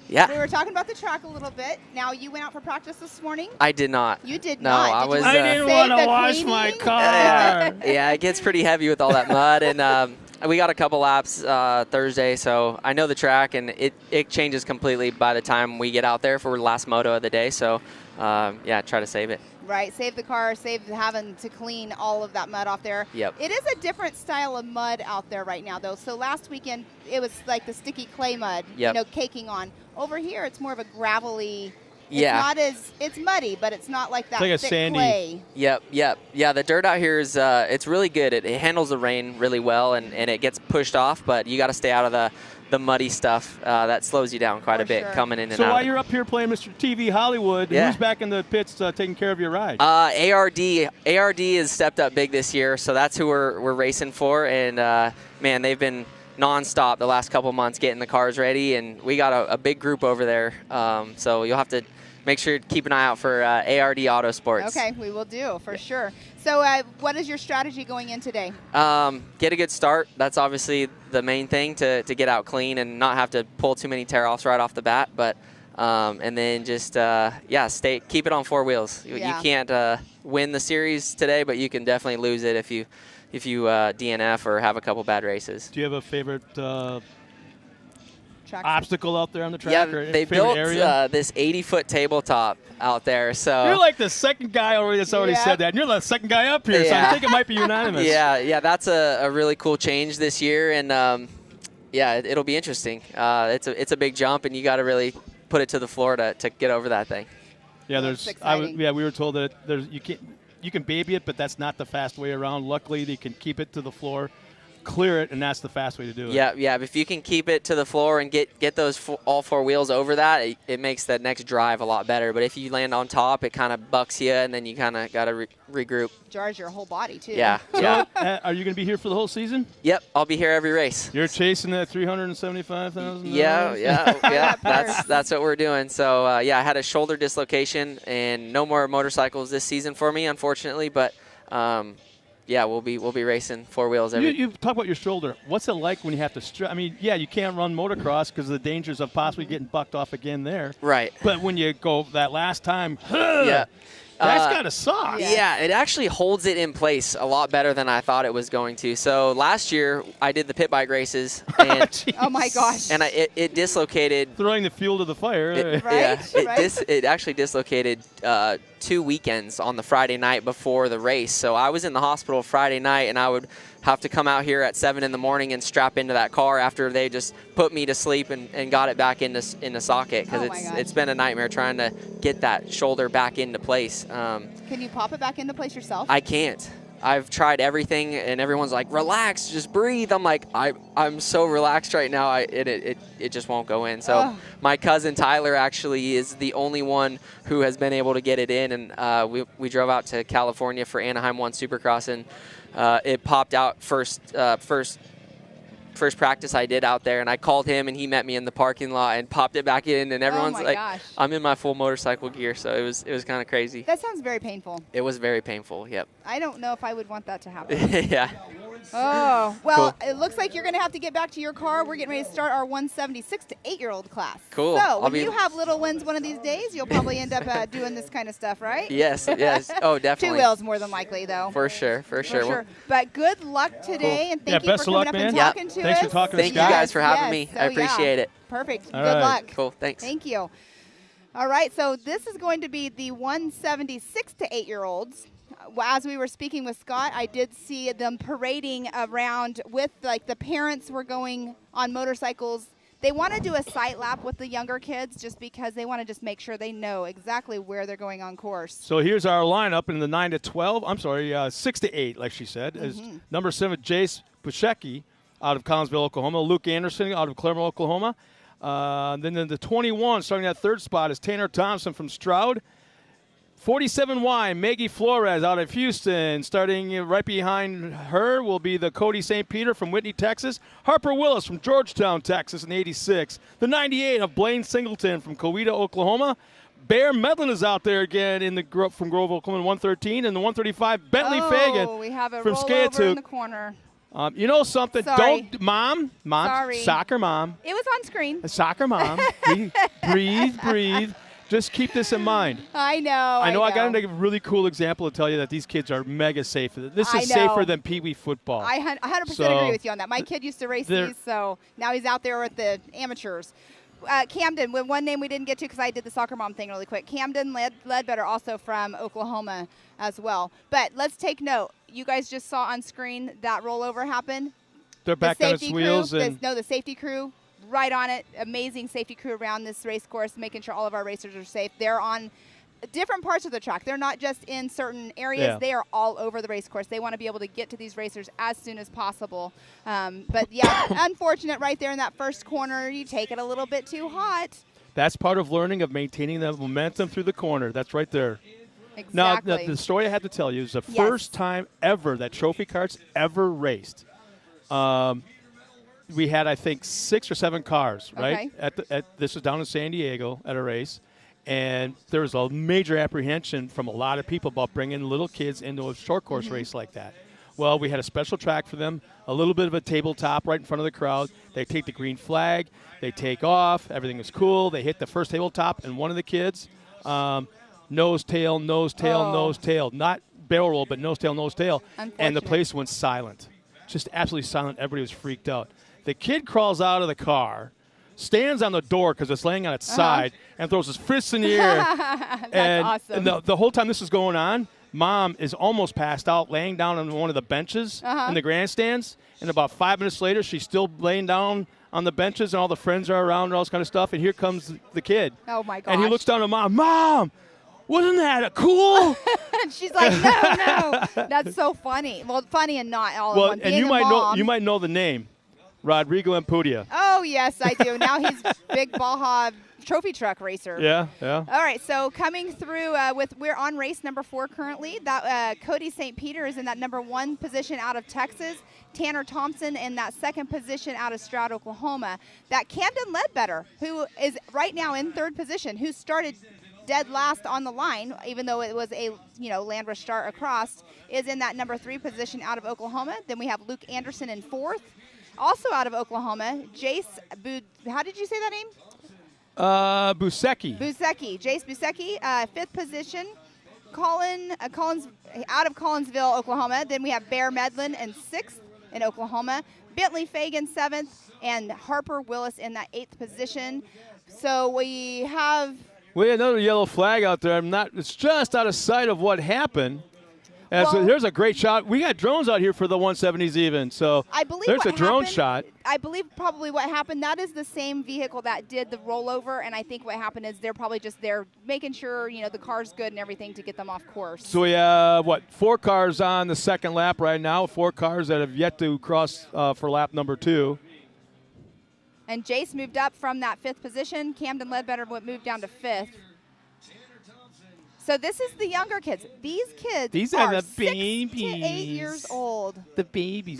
Yeah. We were talking about the track a little bit. Now, you went out for practice this morning? I did not. You did no, not. I was. I didn't want to wash my car. Yeah, it gets pretty heavy with all that mud, and we got a couple laps Thursday, so I know the track, and it changes completely by the time we get out there for the last moto of the day. So, yeah, try to save it. Right, save the car, save having to clean all of that mud off there. Yep. It is a different style of mud out there right now, though. So last weekend, it was like the sticky clay mud, Yep. caking on. Over here, it's more of a gravelly. Yeah. It's muddy, but it's not like that like a thick sandy. clay. Yep. Yeah, the dirt out here is it's really good. It handles the rain really well, and it gets pushed off, but you got to stay out of the muddy stuff. That slows you down quite a bit coming in and So out. while you're up here playing Mr. TV Hollywood, who's back in the pits taking care of your ride? ARD has stepped up big this year, so that's who we're racing for. And man, they've been nonstop the last couple months getting the cars ready, and we got a big group over there. So you'll have to make sure to keep an eye out for ARD Autosports. Okay, we will do for sure. So what is your strategy going in today? Get a good start. That's obviously the main thing, to get out clean and not have to pull too many tear-offs right off the bat. But and then just keep it on 4 wheels. You can't win the series today, but you can definitely lose it if you DNF or have a couple bad races. Do you have a favorite obstacle out there on the track? Yeah, or they built this 80-foot tabletop out there. So you're like the second guy already that's already said that, and you're the second guy up here. So I think it might be unanimous. Yeah, that's a really cool change this year, and it'll be interesting. It's a big jump, and you got to really put it to the floor to get over that thing. Yeah, we were told that you can baby it, but that's not the fast way around. Luckily, they can keep it to the floor, clear it, and that's the fast way to do it. Yeah. If you can keep it to the floor and get those all 4 wheels over that, it makes the next drive a lot better. But if you land on top, it kind of bucks you, and then you kind of got to regroup. Jars your whole body, too. Yeah. Are you going to be here for the whole season? Yep, I'll be here every race. You're chasing that $375,000? Yeah. That's what we're doing. So, I had a shoulder dislocation, and no more motorcycles this season for me, unfortunately. But, we'll be racing 4 wheels every. You talk about your shoulder. What's it like when you have to you can't run motocross because of the dangers of possibly getting bucked off again there. Right. But when you go that last time, that's got to suck. Yeah, it actually holds it in place a lot better than I thought it was going to. So last year I did the pit bike races, and oh my gosh! And it dislocated. Throwing the fuel to the fire. It actually dislocated 2 weekends on the Friday night before the race. So I was in the hospital Friday night, and I would have to come out here at 7 in the morning and strap into that car after they just put me to sleep and got it back into socket, because it's been a nightmare trying to get that shoulder back into place. Can you pop it back into place yourself? I can't. I've tried everything, and everyone's like, relax, just breathe. I'm like, I'm so relaxed right now, it just won't go in. So my cousin Tyler actually is the only one who has been able to get it in, and we drove out to California for Anaheim 1 Supercross, and it popped out first practice I did out there, and I called him, and he met me in the parking lot and popped it back in, and everyone's like, gosh. I'm in my full motorcycle gear, so it was kind of crazy. That sounds very painful. It was very painful, yep. I don't know if I would want that to happen. Yeah. Oh, well, cool. It looks like you're going to have to get back to your car. We're getting ready to start our 176 to 8-year-old class. Cool. So when you have little ones one of these days, you'll probably end up doing this kind of stuff, right? Yes. Oh, definitely. 2 wheels more than likely, though. For sure. But good luck today, and thank you for coming up and talking to us. Thanks for talking to us. Thank you guys for having me. I appreciate it. Perfect. All good right. luck. Cool. Thanks. Thank you. All right, so this is going to be the 176 to 8-year-olds. As we were speaking with Scott, I did see them parading around with, the parents were going on motorcycles. They want to do a sight lap with the younger kids just because they want to just make sure they know exactly where they're going on course. So here's our lineup in the 9 to 12. I'm sorry, 6 to 8, like she said. Is number 7, Jace Pushecki out of Collinsville, Oklahoma. Luke Anderson out of Claremont, Oklahoma. Then in the 21, starting that 3rd spot, is Tanner Thompson from Stroud. 47Y, Maggie Flores out of Houston. Starting right behind her will be the Cody St. Peter from Whitney, Texas. Harper Willis from Georgetown, Texas in 86. The 98 of Blaine Singleton from Coweta, Oklahoma. Bear Medlin is out there again from Grove, Oklahoma, 113. And the 135, Bentley Fagan we have a from rollover in the corner. You know something? Sorry. Mom, Sorry. Soccer mom. It was on screen. Soccer mom. Breathe. Just keep this in mind. I know. I got a really cool example to tell you that these kids are mega safe. This is safer than Pee Wee football. I 100% agree with you on that. My kid used to race these, so now he's out there with the amateurs. Camden, one name we didn't get to because I did the soccer mom thing really quick. Camden Ledbetter, also from Oklahoma as well. But let's take note. You guys just saw on screen that rollover happen. They're back on its wheels. The safety crew right on it. Amazing safety crew around this race course, making sure all of our racers are safe. They're on different parts of the track. They're not just in certain areas. Yeah. They are all over the race course. They want to be able to get to these racers as soon as possible. But, yeah, unfortunate right there in that first corner. You take it a little bit too hot. That's part of learning, of maintaining the momentum through the corner. That's right there. Exactly. Now, the story I have to tell you is the first time ever that trophy carts ever raced. We had, I think, 6 or 7 cars, right? Okay. This was down in San Diego at a race. And there was a major apprehension from a lot of people about bringing little kids into a short course race like that. Well, we had a special track for them, a little bit of a tabletop right in front of the crowd. They take the green flag. They take off. Everything is cool. They hit the first tabletop, and one of the kids, nose, tail. Not barrel roll, but nose, tail. And the place went silent. Just absolutely silent. Everybody was freaked out. The kid crawls out of the car, stands on the door because it's laying on its side, and throws his fists in the air. That's awesome. And the whole time this is going on, Mom is almost passed out, laying down on one of the benches in the grandstands. And about 5 minutes later, she's still laying down on the benches, and all the friends are around and all this kind of stuff. And here comes the kid. Oh, my gosh. And he looks down at Mom. Mom, wasn't that cool? And she's like, no. That's so funny. Well, funny and not all in one. And you might know the name. Rodrigo Ampudia. Oh, yes, I do. Now he's big Baja trophy truck racer. Yeah. All right, so coming through we're on race number 4 currently. That Cody St. Peter is in that number 1 position out of Texas. Tanner Thompson in that 2nd position out of Stroud, Oklahoma. That Camden Ledbetter, who is right now in 3rd position, who started dead last on the line, even though it was a land rush start across, is in that number 3 position out of Oklahoma. Then we have Luke Anderson in 4th. Also out of Oklahoma, Jace how did you say that name? Busecki. Jace Busecki, 5th position. Collins out of Collinsville, Oklahoma. Then we have Bear Medlin in 6th in Oklahoma. Bentley Fagan 7th, and Harper Willis in that 8th position. So we have another yellow flag out there. It's just out of sight of what happened. So here's a great shot. We got drones out here for the 170s even. So I believe there's a drone shot. I believe probably what happened, that is the same vehicle that did the rollover, and I think what happened is they're probably just there making sure, the car's good and everything to get them off course. So we have, 4 cars on the 2nd lap right now, 4 cars that have yet to cross for lap number 2. And Jace moved up from that 5th position. Camden Ledbetter moved down to 5th. So this is the younger kids. These are the 6 to 8 years old. The babies.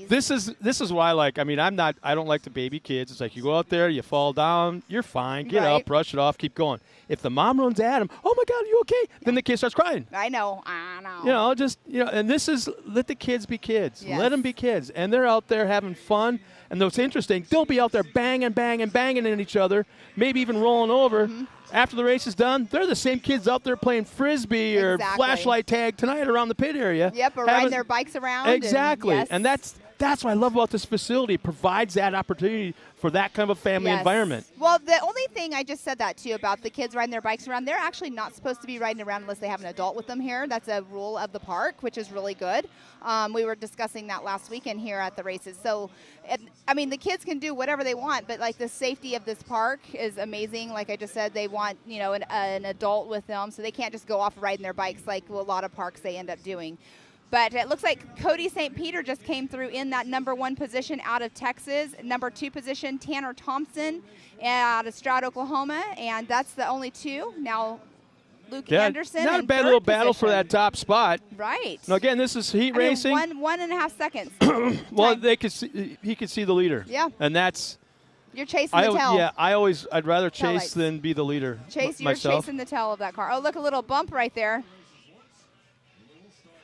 This is why I like. I mean, I don't like the baby kids. It's like you go out there, you fall down, you're fine. Get up, brush it off, keep going. If the mom runs at him, oh my God, are you okay? Then the kid starts crying. I know. And this is let the kids be kids. Yes. Let them be kids, and they're out there having fun. And what's interesting, don't be out there banging at each other, maybe even rolling over. After the race is done, they're the same kids out there playing Frisbee or flashlight tag tonight around the pit area. Yep, or riding their bikes around. Exactly. And that's what I love about this facility. It provides that opportunity for that kind of a family environment. Well, the only thing I just said that, too, about the kids riding their bikes around, they're actually not supposed to be riding around unless they have an adult with them here. That's a rule of the park, which is really good. We were discussing that last weekend here at the races. So, the kids can do whatever they want, but, the safety of this park is amazing. Like I just said, they want, an adult with them, so they can't just go off riding their bikes like a lot of parks they end up doing. But it looks like Cody St. Peter just came through in that number 1 position out of Texas. Number 2 position, Tanner Thompson out of Stroud, Oklahoma. And that's the only 2. Now, Luke Anderson. Not a bad little battle for that top spot. Right. Now, again, this is heat racing. 1.5 seconds. Well, he could see the leader. Yeah. And that's. You're chasing the tail. Yeah, I'd rather chase than be the leader. You're chasing the tail of that car. Oh, look, a little bump right there.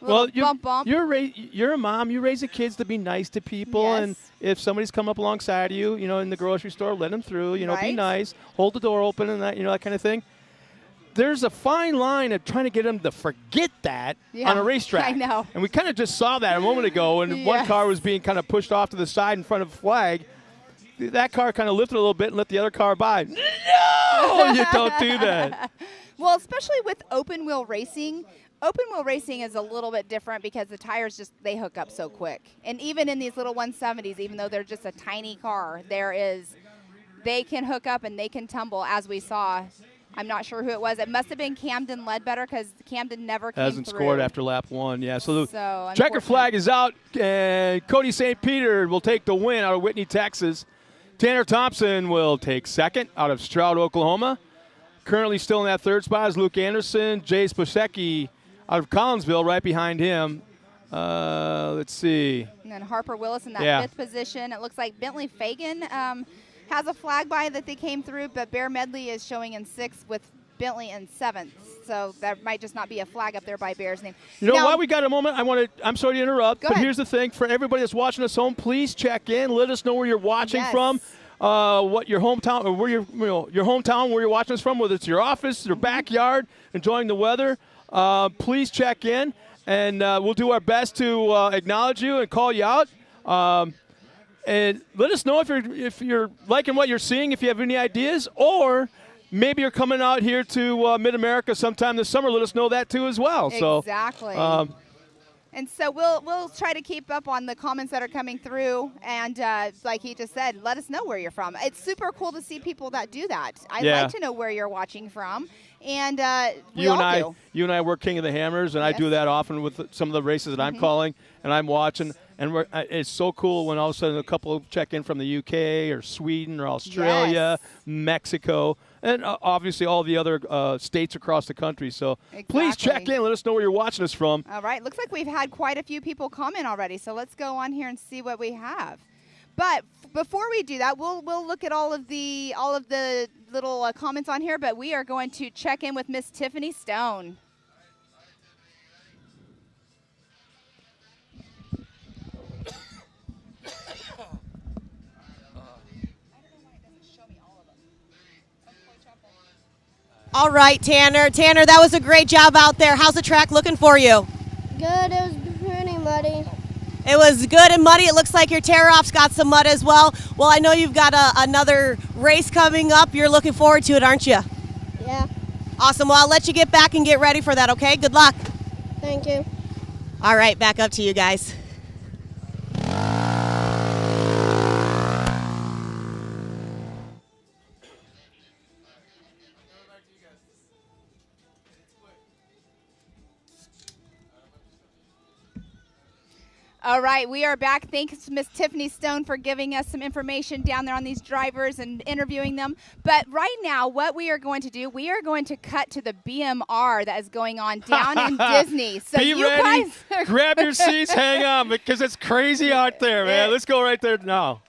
Bump. You're a mom. You raise the kids to be nice to people, and if somebody's come up alongside you, in the grocery store, let them through. Be nice, hold the door open, and that kind of thing. There's a fine line of trying to get them to forget that on a racetrack. I know. And we kind of just saw that a moment ago, and one car was being kind of pushed off to the side in front of a flag. that car kind of lifted a little bit and let the other car by. No, you don't do that. Well, especially with open wheel racing. Open wheel racing is a little bit different because the tires they hook up so quick. And even in these little 170s, even though they're just a tiny car, they can hook up and they can tumble, as we saw. I'm not sure who it was. It must have been Camden Ledbetter because Camden never came Hasn't through. scored after lap 1. Yeah, so the checker flag is out, and Cody St. Peter will take the win out of Whitney, Texas. Tanner Thompson will take second out of Stroud, Oklahoma. Currently still in that third spot is Luke Anderson. Jace Posecki out of Collinsville right behind him. Let's see. And then Harper Willis in that fifth position. It looks like Bentley Fagan has a flag by that they came through, but Bear Medley is showing in 6th with Bentley in 7th. So that might just not be a flag up there by Bear's name. You know, while we got a moment, I'm sorry to interrupt, but here's the thing. For everybody that's watching us home, please check in. Let us know where you're watching from, what your hometown, or where your hometown, where you're watching us from, whether it's your office, your backyard, enjoying the weather. Please check in, and we'll do our best to acknowledge you and call you out. And let us know if you're liking what you're seeing, if you have any ideas, or maybe you're coming out here to Mid-America sometime this summer. Let us know that too as well. Exactly. And so we'll try to keep up on the comments that are coming through. And like he just said, let us know where you're from. It's super cool to see people that do that. I'd like to know where you're watching from. And you and I work King of the Hammers, and I do that often with some of the races that I'm calling, and I'm watching. And it's so cool when all of a sudden a couple check in from the UK or Sweden or Australia, Mexico, and obviously all the other states across the country. So please check in. Let us know where you're watching us from. All right. Looks like we've had quite a few people comment already. So let's go on here and see what we have. But before we do that, we'll look at all of the little comments on here. But we are going to check in with Miss Tiffany Stone. All right, Tanner. Tanner, that was a great job out there. How's the track looking for you? Good. It was pretty muddy. It was good and muddy. It looks like your tear-off's got some mud as well. Well, I know you've got another race coming up. You're looking forward to it, aren't you? Yeah. Awesome. Well, I'll let you get back and get ready for that, okay? Good luck. Thank you. All right, back up to you guys. All right, we are back. Thanks, Miss Tiffany Stone, for giving us some information down there on these drivers and interviewing them. But right now, what we are going to do, we are going to cut to the BMR that is going on down in Disney. So Be ready. Grab your seats, hang on, because it's crazy out there, man. Let's go right there now.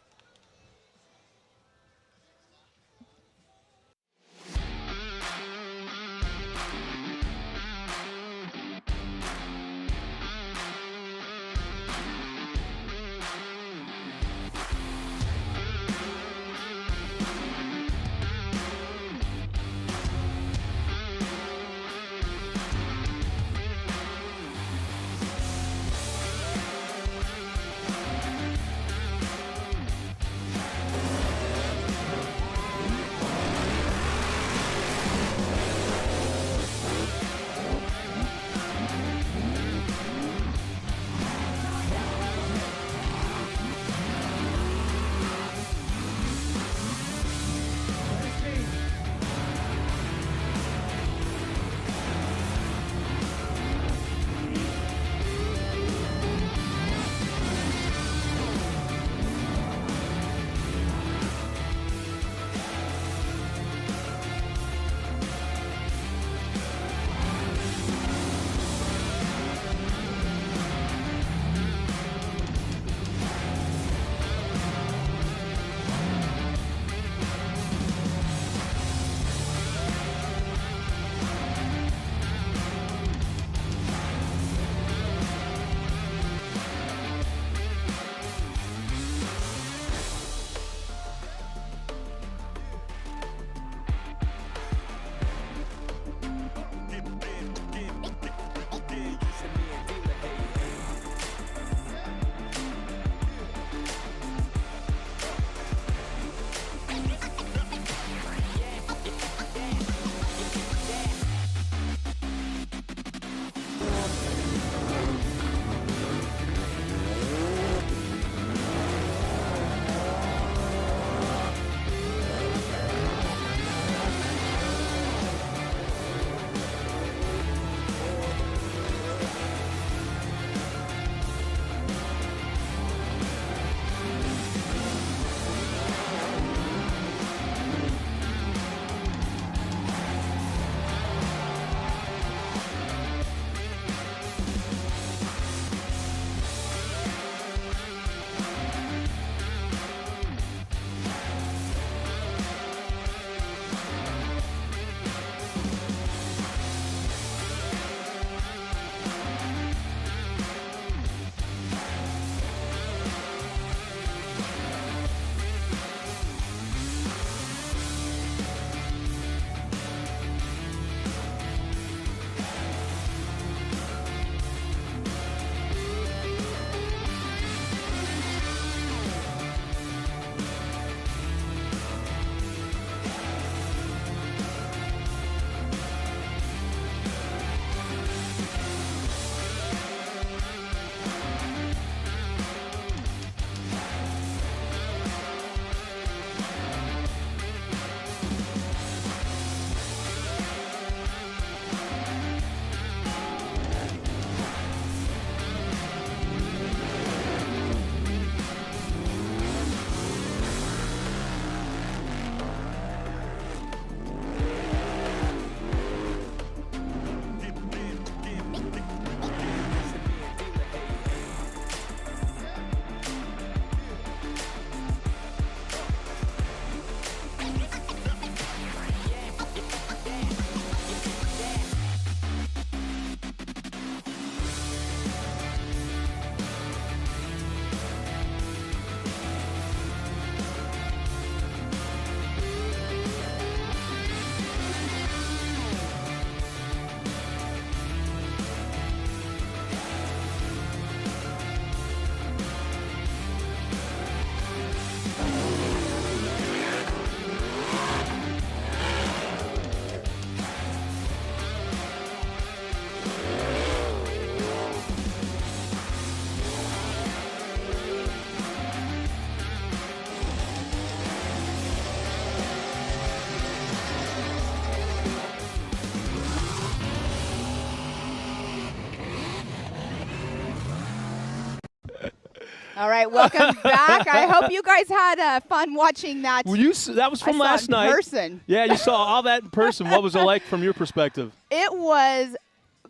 All right, welcome back. I hope you guys had fun watching that. That was from last night. In person. Yeah, you saw all that in person. What was it like from your perspective? It was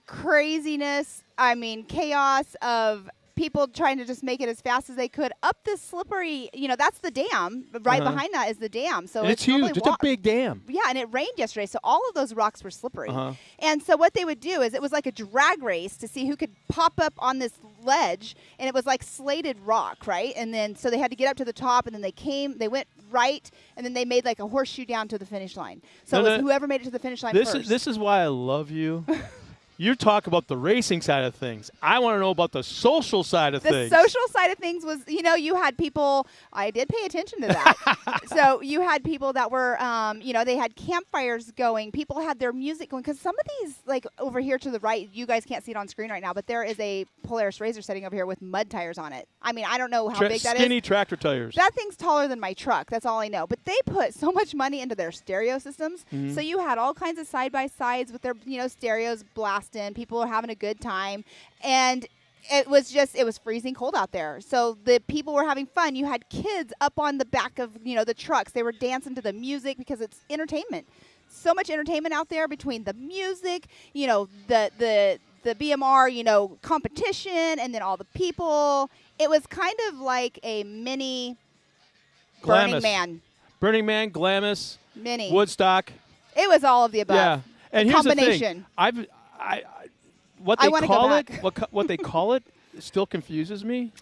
craziness. I mean, chaos of people trying to just make it as fast as they could up this slippery, that's the dam. Right behind that is the dam. So it's huge. It's a big dam. Yeah, and it rained yesterday, so all of those rocks were slippery. And so what they would do is it was like a drag race to see who could pop up on this ledge, and it was like slated rock, right? And then so they had to get up to the top, and then they went right, and then they made like a horseshoe down to the finish line. So it was whoever made it to the finish line first. This is why I love you. You talk about the racing side of things. I want to know about the social side of things. The social side of things was, you had people, I did pay attention to that. So you had people that were, they had campfires going. People had their music going. Because some of these, like over here to the right, you guys can't see it on screen right now, but there is a Polaris RZR sitting over here with mud tires on it. I mean, I don't know how big that is. Skinny tractor tires. That thing's taller than my truck. That's all I know. But they put so much money into their stereo systems. So you had all kinds of side-by-sides with their, stereos blasting. People were having a good time. And it was freezing cold out there. So the people were having fun. You had kids up on the back of, the trucks. They were dancing to the music because it's entertainment. So much entertainment out there between the music, the BMR, competition, and then all the people. It was kind of like a mini Burning Man. Burning Man, Glamis, Mini. Woodstock. It was all of the above. Yeah. And here's the thing. What they call it still confuses me.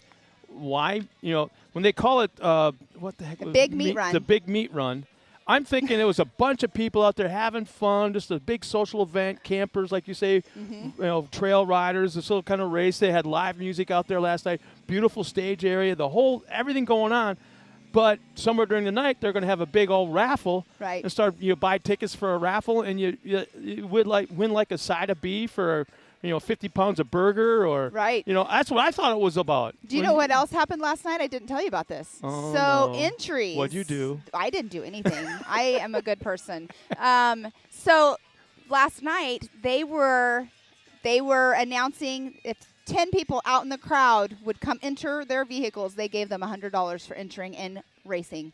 Why, when they call it what the heck? The big meat run. The big meat run. I'm thinking it was a bunch of people out there having fun, just a big social event, campers, like you say, trail riders, this little kind of race. They had live music out there last night, beautiful stage area, everything going on. But somewhere during the night, they're going to have a big old raffle, right? And start buy tickets for a raffle, and you would win like a side of beef or 50 pounds of burger or right. That's what I thought it was about. Do you know what else happened last night? I didn't tell you about this. Oh, so no. entries. What'd you do? I didn't do anything. I am a good person. So last night they were announcing if 10 people out in the crowd would come enter their vehicles, they gave them $100 for entering in racing.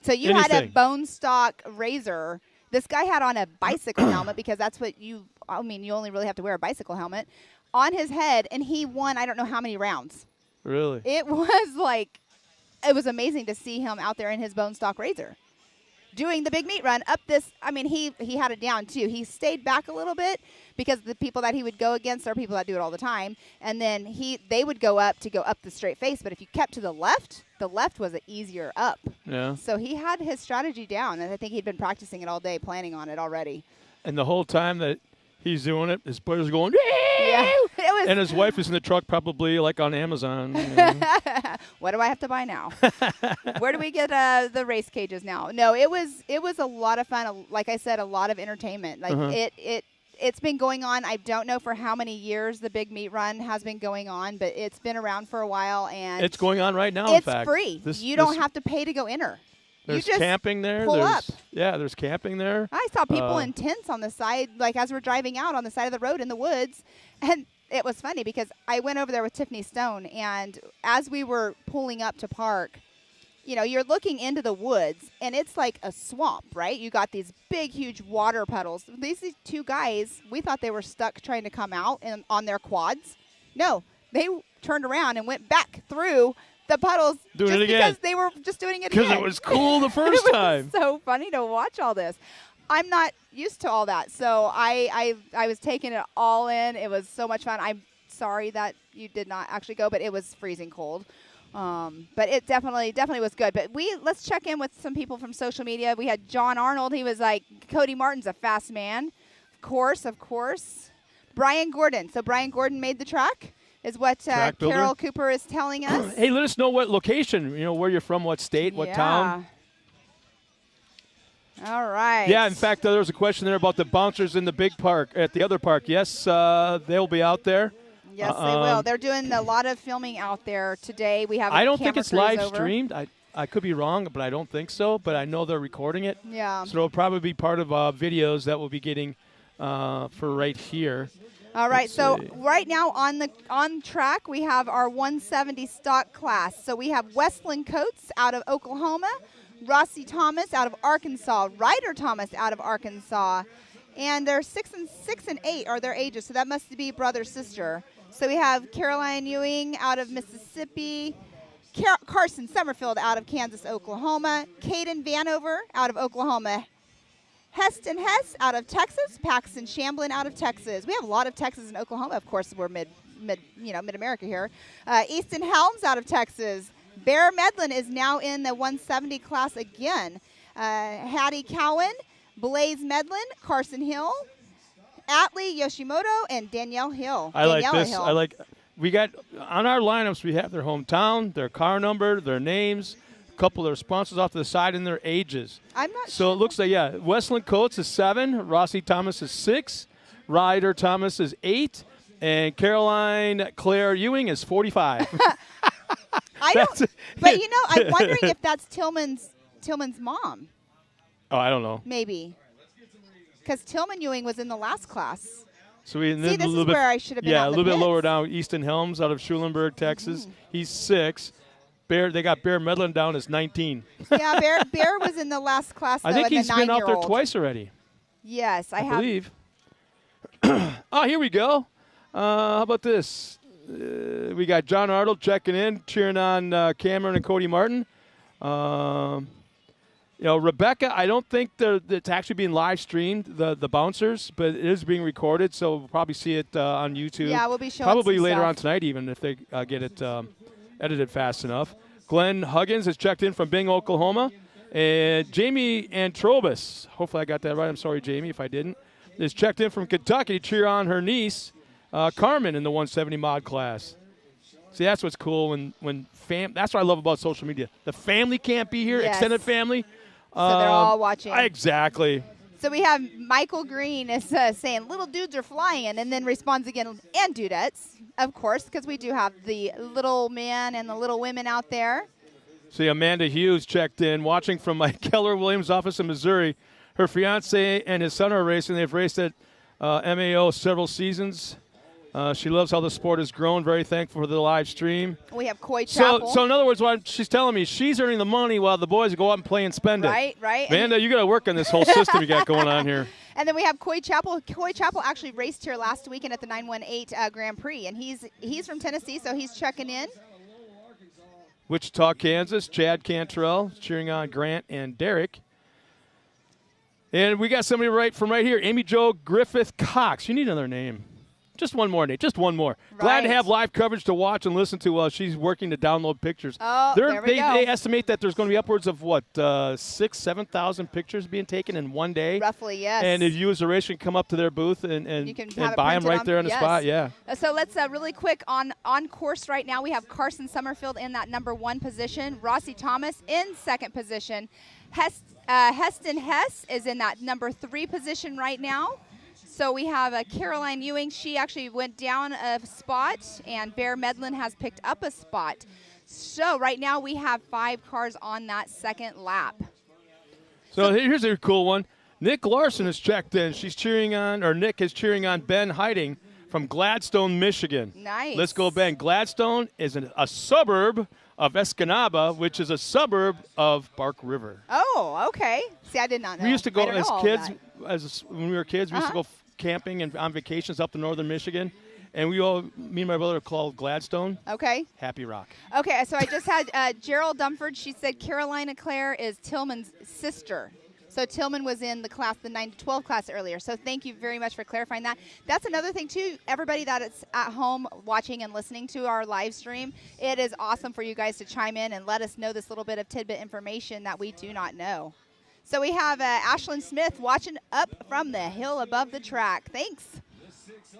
So you had a bone stock RZR. This guy had on a bicycle helmet because that's what you only really have to wear a bicycle helmet on his head, and he won I don't know how many rounds. Really? It was amazing to see him out there in his bone stock RZR doing the big meat run up this. I mean, he had it down too. He stayed back a little bit because the people that he would go against are people that do it all the time. And then they would go up the straight face. But if you kept to the left was an easier up. Yeah. So he had his strategy down, and I think he'd been practicing it all day, planning on it already. And the whole time that he's doing it, his players are going, yeah. And his wife is in the truck probably like on Amazon. What do I have to buy now? Where do we get the race cages now? No, it was a lot of fun. Like I said, a lot of entertainment. Like it's been going on. I don't know for how many years the big meat run has been going on, but it's been around for a while, and it's going on right now. It's in fact, free. You don't have to pay to go enter. There's camping there. There's camping there. I saw people in tents on the side, like as we're driving out on the side of the road in the woods, and it was funny because I went over there with Tiffany Stone, and as we were pulling up to park, you're looking into the woods, and it's like a swamp, right? You got these big, huge water puddles. These two guys, we thought they were stuck trying to come out on their quads. No, they turned around and went back through the puddles doing it again because they were just doing it again. Because it was cool the first time. It was so funny to watch all this. I'm not used to all that, so I was taking it all in. It was so much fun. I'm sorry that you did not actually go, but it was freezing cold. But it definitely was good. But let's check in with some people from social media. We had John Arnold. He was like, Cody Martin's a fast man. Of course. Brian Gordon. So Brian Gordon made the track. Is what Carol Cooper is telling us. Hey, let us know what location, where you're from, what state, what town. All right. Yeah, in fact, there was a question there about the bouncers in the big park, at the other park. Yes, they'll be out there. Yes, they will. They're doing a lot of filming out there today. We have. I don't think it's live streamed. I could be wrong, but I don't think so. But I know they're recording it. Yeah. So it'll probably be part of videos that we'll be getting for right here. All right, so right now on track, we have our 170 stock class. So we have Westland Coates out of Oklahoma, Rossi Thomas out of Arkansas, Ryder Thomas out of Arkansas, and they're 6 and 8 are their ages, so that must be brother-sister. So we have Caroline Ewing out of Mississippi, Carson Summerfield out of Kansas, Oklahoma, Caden Vanover out of Oklahoma, Heston Hess out of Texas, Paxton Shamblin out of Texas. We have a lot of Texas and Oklahoma. Of course, we're mid-America here. Easton Helms out of Texas. Bear Medlin is now in the 170 class again. Hattie Cowan, Blaze Medlin, Carson Hill, Atlee Yoshimoto, and Danielle Hill. I like this. We got on our lineups, we have their hometown, their car number, their names, a couple of their sponsors off to the side, and their ages. I'm not So it looks like, Westland Coates is 7, Rossi Thomas is 6, Ryder Thomas is 8, and Caroline Claire Ewing is 45. But I'm wondering if that's Tillman's mom. Oh, I don't know. Maybe. Because Tillman Ewing was in the last class. So this is where I should have been. Yeah, a little bit lower down. Easton Helms out of Schulenburg, Texas. He's 6. They got Bear Medlin down as 19. Yeah, Bear was in the last class, though, I think he's been out there twice. twice already. Yes, I believe. Oh, here we go. How about this? We got John Arnold checking in, cheering on Cameron and Cody Martin. Rebecca, I don't think it's actually being live streamed, the bouncers, but it is being recorded, so we'll probably see it on YouTube. Yeah, we'll be showing probably some later stuff on tonight, even if they get it edited fast enough. Glenn Huggins has checked in from Bing, Oklahoma, and Jamie Antrobus, hopefully I got that right. I'm sorry, Jamie, if I didn't. Is checked in from Kentucky to cheer on her niece, Carmen, in the 170 mod class. See, that's what's cool that's what I love about social media. The family can't be here, extended family. So they're all watching. Exactly. So we have Michael Green is saying little dudes are flying, and then responds again, and dudettes, of course, because we do have the little men and the little women out there. See, Amanda Hughes checked in, watching from Mike Keller Williams' office in Missouri. Her fiance and his son are racing. They've raced at MAO several seasons. She loves how the sport has grown. Very thankful for the live stream. We have Coy Chapel. So in other words, what she's telling me, she's earning the money while the boys go out and play and spend it. Right. Amanda, you got to work on this whole system you got going on here. And then we have Coy Chapel. Coy Chapel actually raced here last weekend at the 918 Grand Prix, and he's from Tennessee, so he's checking in. Wichita, Kansas, Chad Cantrell cheering on Grant and Derek. And we got somebody right here, Amy Jo Griffith Cox. You need another name. Just one more, Nate. Just one more. Right. Glad to have live coverage to watch and listen to while she's working to download pictures. Oh, there we go. They estimate that there's going to be upwards of, 7,000 pictures being taken in one day? Roughly, yes. And if you as a racer can come up to their booth and buy them right there on the spot, yeah. So let's really quick on course right now. We have Carson Summerfield in that number 1 position. Rossi Thomas in 2nd position. Heston Hess is in that number 3 position right now. So we have Caroline Ewing. She actually went down a spot, and Bear Medlin has picked up a spot. So right now we have 5 cars on that second lap. So here's a cool one. Nick Larson has checked in. Nick is cheering on Ben Heiding from Gladstone, Michigan. Nice. Let's go, Ben. Gladstone is a suburb of Escanaba, which is a suburb of Bark River. Oh, okay. See, I did not know. We used to go as kids, when we were kids, we used to go camping and on vacations up to northern Michigan, and me and my brother called Gladstone. Okay. Happy Rock. Okay, so I just had Gerald Dumford. She said Carolina Claire is Tillman's sister. So Tillman was in the 9 to 12 class earlier. So thank you very much for clarifying that. That's another thing, too. Everybody that is at home watching and listening to our live stream, it is awesome for you guys to chime in and let us know this little bit of tidbit information that we do not know. So we have Ashlyn Smith watching up from the hill above the track. Thanks.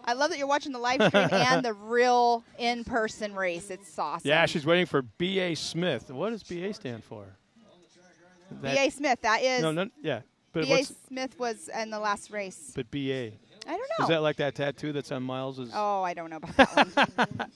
I love that you're watching the live stream and the real in-person race. It's awesome. Yeah, she's waiting for B.A. Smith. What does B.A. stand for? B.A. Smith, that is. Yeah. B.A. Smith was in the last race. But B.A. I don't know. Is that like that tattoo that's on Miles'? Oh, I don't know about that one.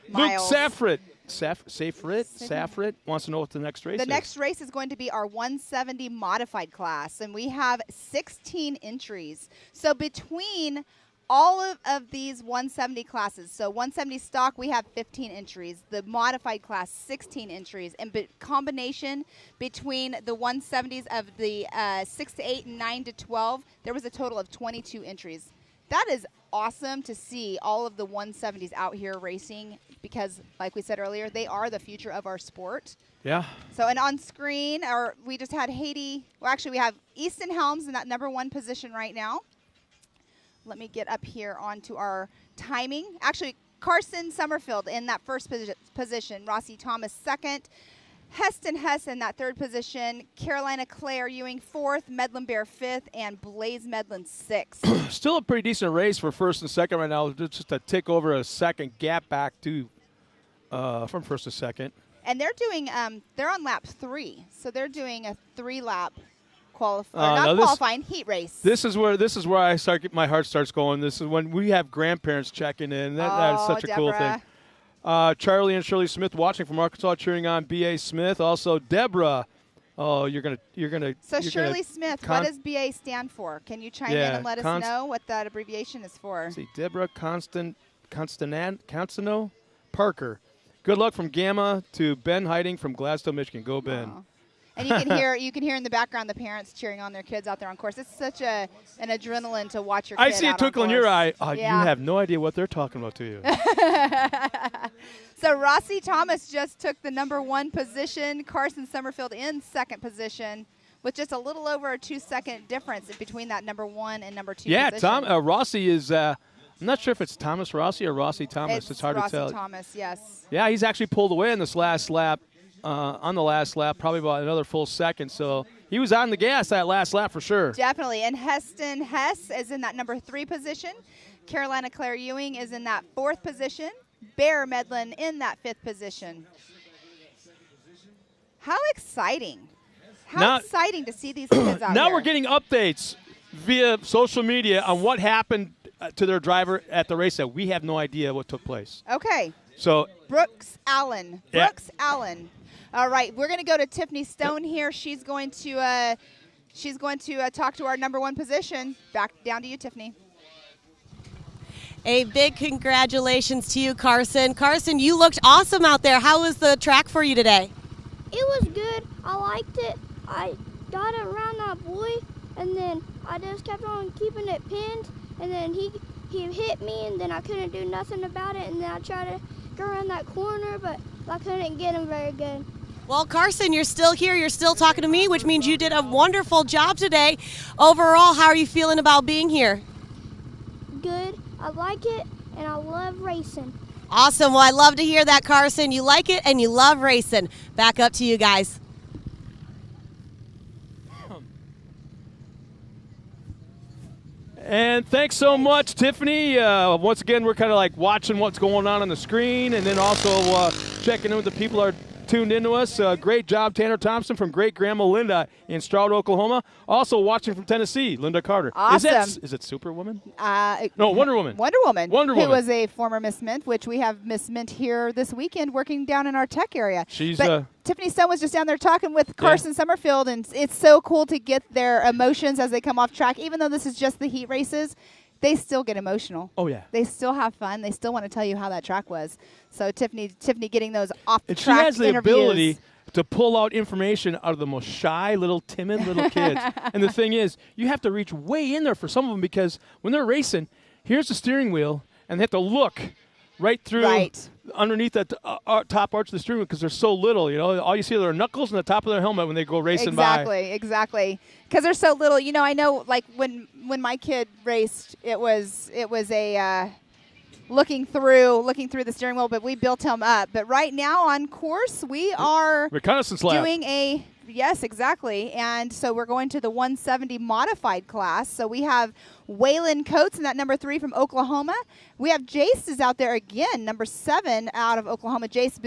Luke Safrit. Safrit wants to know what the next race is. The next race is going to be our 170 modified class, and we have 16 entries. So between all of these 170 classes, so 170 stock, we have 15 entries. The modified class, 16 entries. And combination between the 170s of the 6 to 8 and 9 to 12, there was a total of 22 entries. That is awesome to see all of the 170s out here racing because, like we said earlier, they are the future of our sport. Yeah. So, and on screen, we just had Haiti. Well, actually, we have Easton Helms in that number 1 position right now. Let me get up here onto our timing. Actually, Carson Summerfield in that first position. Rossi Thomas second. Heston Hess in that 3rd position. Carolina Claire Ewing 4th. Medlin Bear 5th. And Blaze Medlin 6th. Still a pretty decent race for 1st and 2nd right now. Just a tick over a second gap back to from 1st to 2nd. And they're doing, they're on lap 3. So they're doing a 3-lap heat race. This is where my heart starts going. This is when we have grandparents checking in. That is such a cool thing. Charlie and Shirley Smith watching from Arkansas, cheering on B.A. Smith. Also Deborah. Oh, you're gonna. So Shirley Smith, what does B.A. stand for? Can you chime in and let us know what that abbreviation is for? Let's see, Deborah Constantino Parker. Good luck from Gamma to Ben Hiding from Gladstone, Michigan. Go Ben. Aww. And you can hear in the background the parents cheering on their kids out there on course. It's such an adrenaline to watch your kid I see a twinkle in your eye. Oh, yeah. You have no idea what they're talking about to you. So Rossi Thomas just took the number 1 position. Carson Summerfield in 2nd position with just a little over a 2-second difference between that number 1 and number 2 yeah, position. Rossi is I'm not sure if it's Thomas Rossi or Rossi Thomas. It's hard Rossi to tell. Thomas, yes. Yeah, he's actually pulled away in this last lap. On the last lap, probably about another full second. So he was on the gas that last lap for sure. Definitely. And Heston Hess is in that number 3 position. Carolina Claire Ewing is in that 4th position. Bear Medlin in that 5th position. How exciting. How exciting to see these kids out Now here. we're getting updates via social media on what happened to their driver at the race that we have no idea what took place. Okay. So Brooks Allen. Allen. All right, we're going to go to Tiffany Stone here. She's going to talk to our number 1 position. Back down to you, Tiffany. A big congratulations to you, Carson. Carson, you looked awesome out there. How was the track for you today? It was good. I liked it. I got it around that boy, and then I just kept on keeping it pinned, and then he hit me, and then I couldn't do nothing about it, and then I tried to go around that corner, but I couldn't get him very good. Well, Carson, you're still here. You're still talking to me, which means you did a wonderful job today. Overall, how are you feeling about being here? Good. I like it, and I love racing. Awesome. Well, I love to hear that, Carson. You like it, and you love racing. Back up to you guys. And thanks so much, Tiffany. Once again, we're kind of like watching what's going on the screen, and then also checking in with the people are tuned into us. Great job, Tanner Thompson from great grandma Linda in Stroud, Oklahoma. Also watching from Tennessee, Linda Carter. Awesome. Is it Superwoman? No, Wonder Woman. Wonder Woman. Who was a former Miss Mint, which we have Miss Mint here this weekend working down in our tech area. But Tiffany Stone was just down there talking with Carson Summerfield, and it's so cool to get their emotions as they come off track. Even though this is just the heat races, they still get emotional. Oh, yeah. They still have fun. They still want to tell you how that track was. So Tiffany getting those off-track she has the interviews. ability to pull out information out of the most shy, timid little kids. And the thing is, you have to reach way in there for some of them because when they're racing, here's the steering wheel, and they have to look right through underneath that top arch of the steering wheel because they're so little. You know, all you see are their knuckles and the top of their helmet when they go racing by. Exactly. Because they're so little. You know, I know, like when my kid raced, it was a looking through the steering wheel, but we built him up. But right now on course, we are reconnaissance lap. doing a yes, exactly. And so we're going to the 170 modified class. So we have Waylon Coates in that number 3 from Oklahoma. We have Jace is out there again, number 7 out of Oklahoma. Jace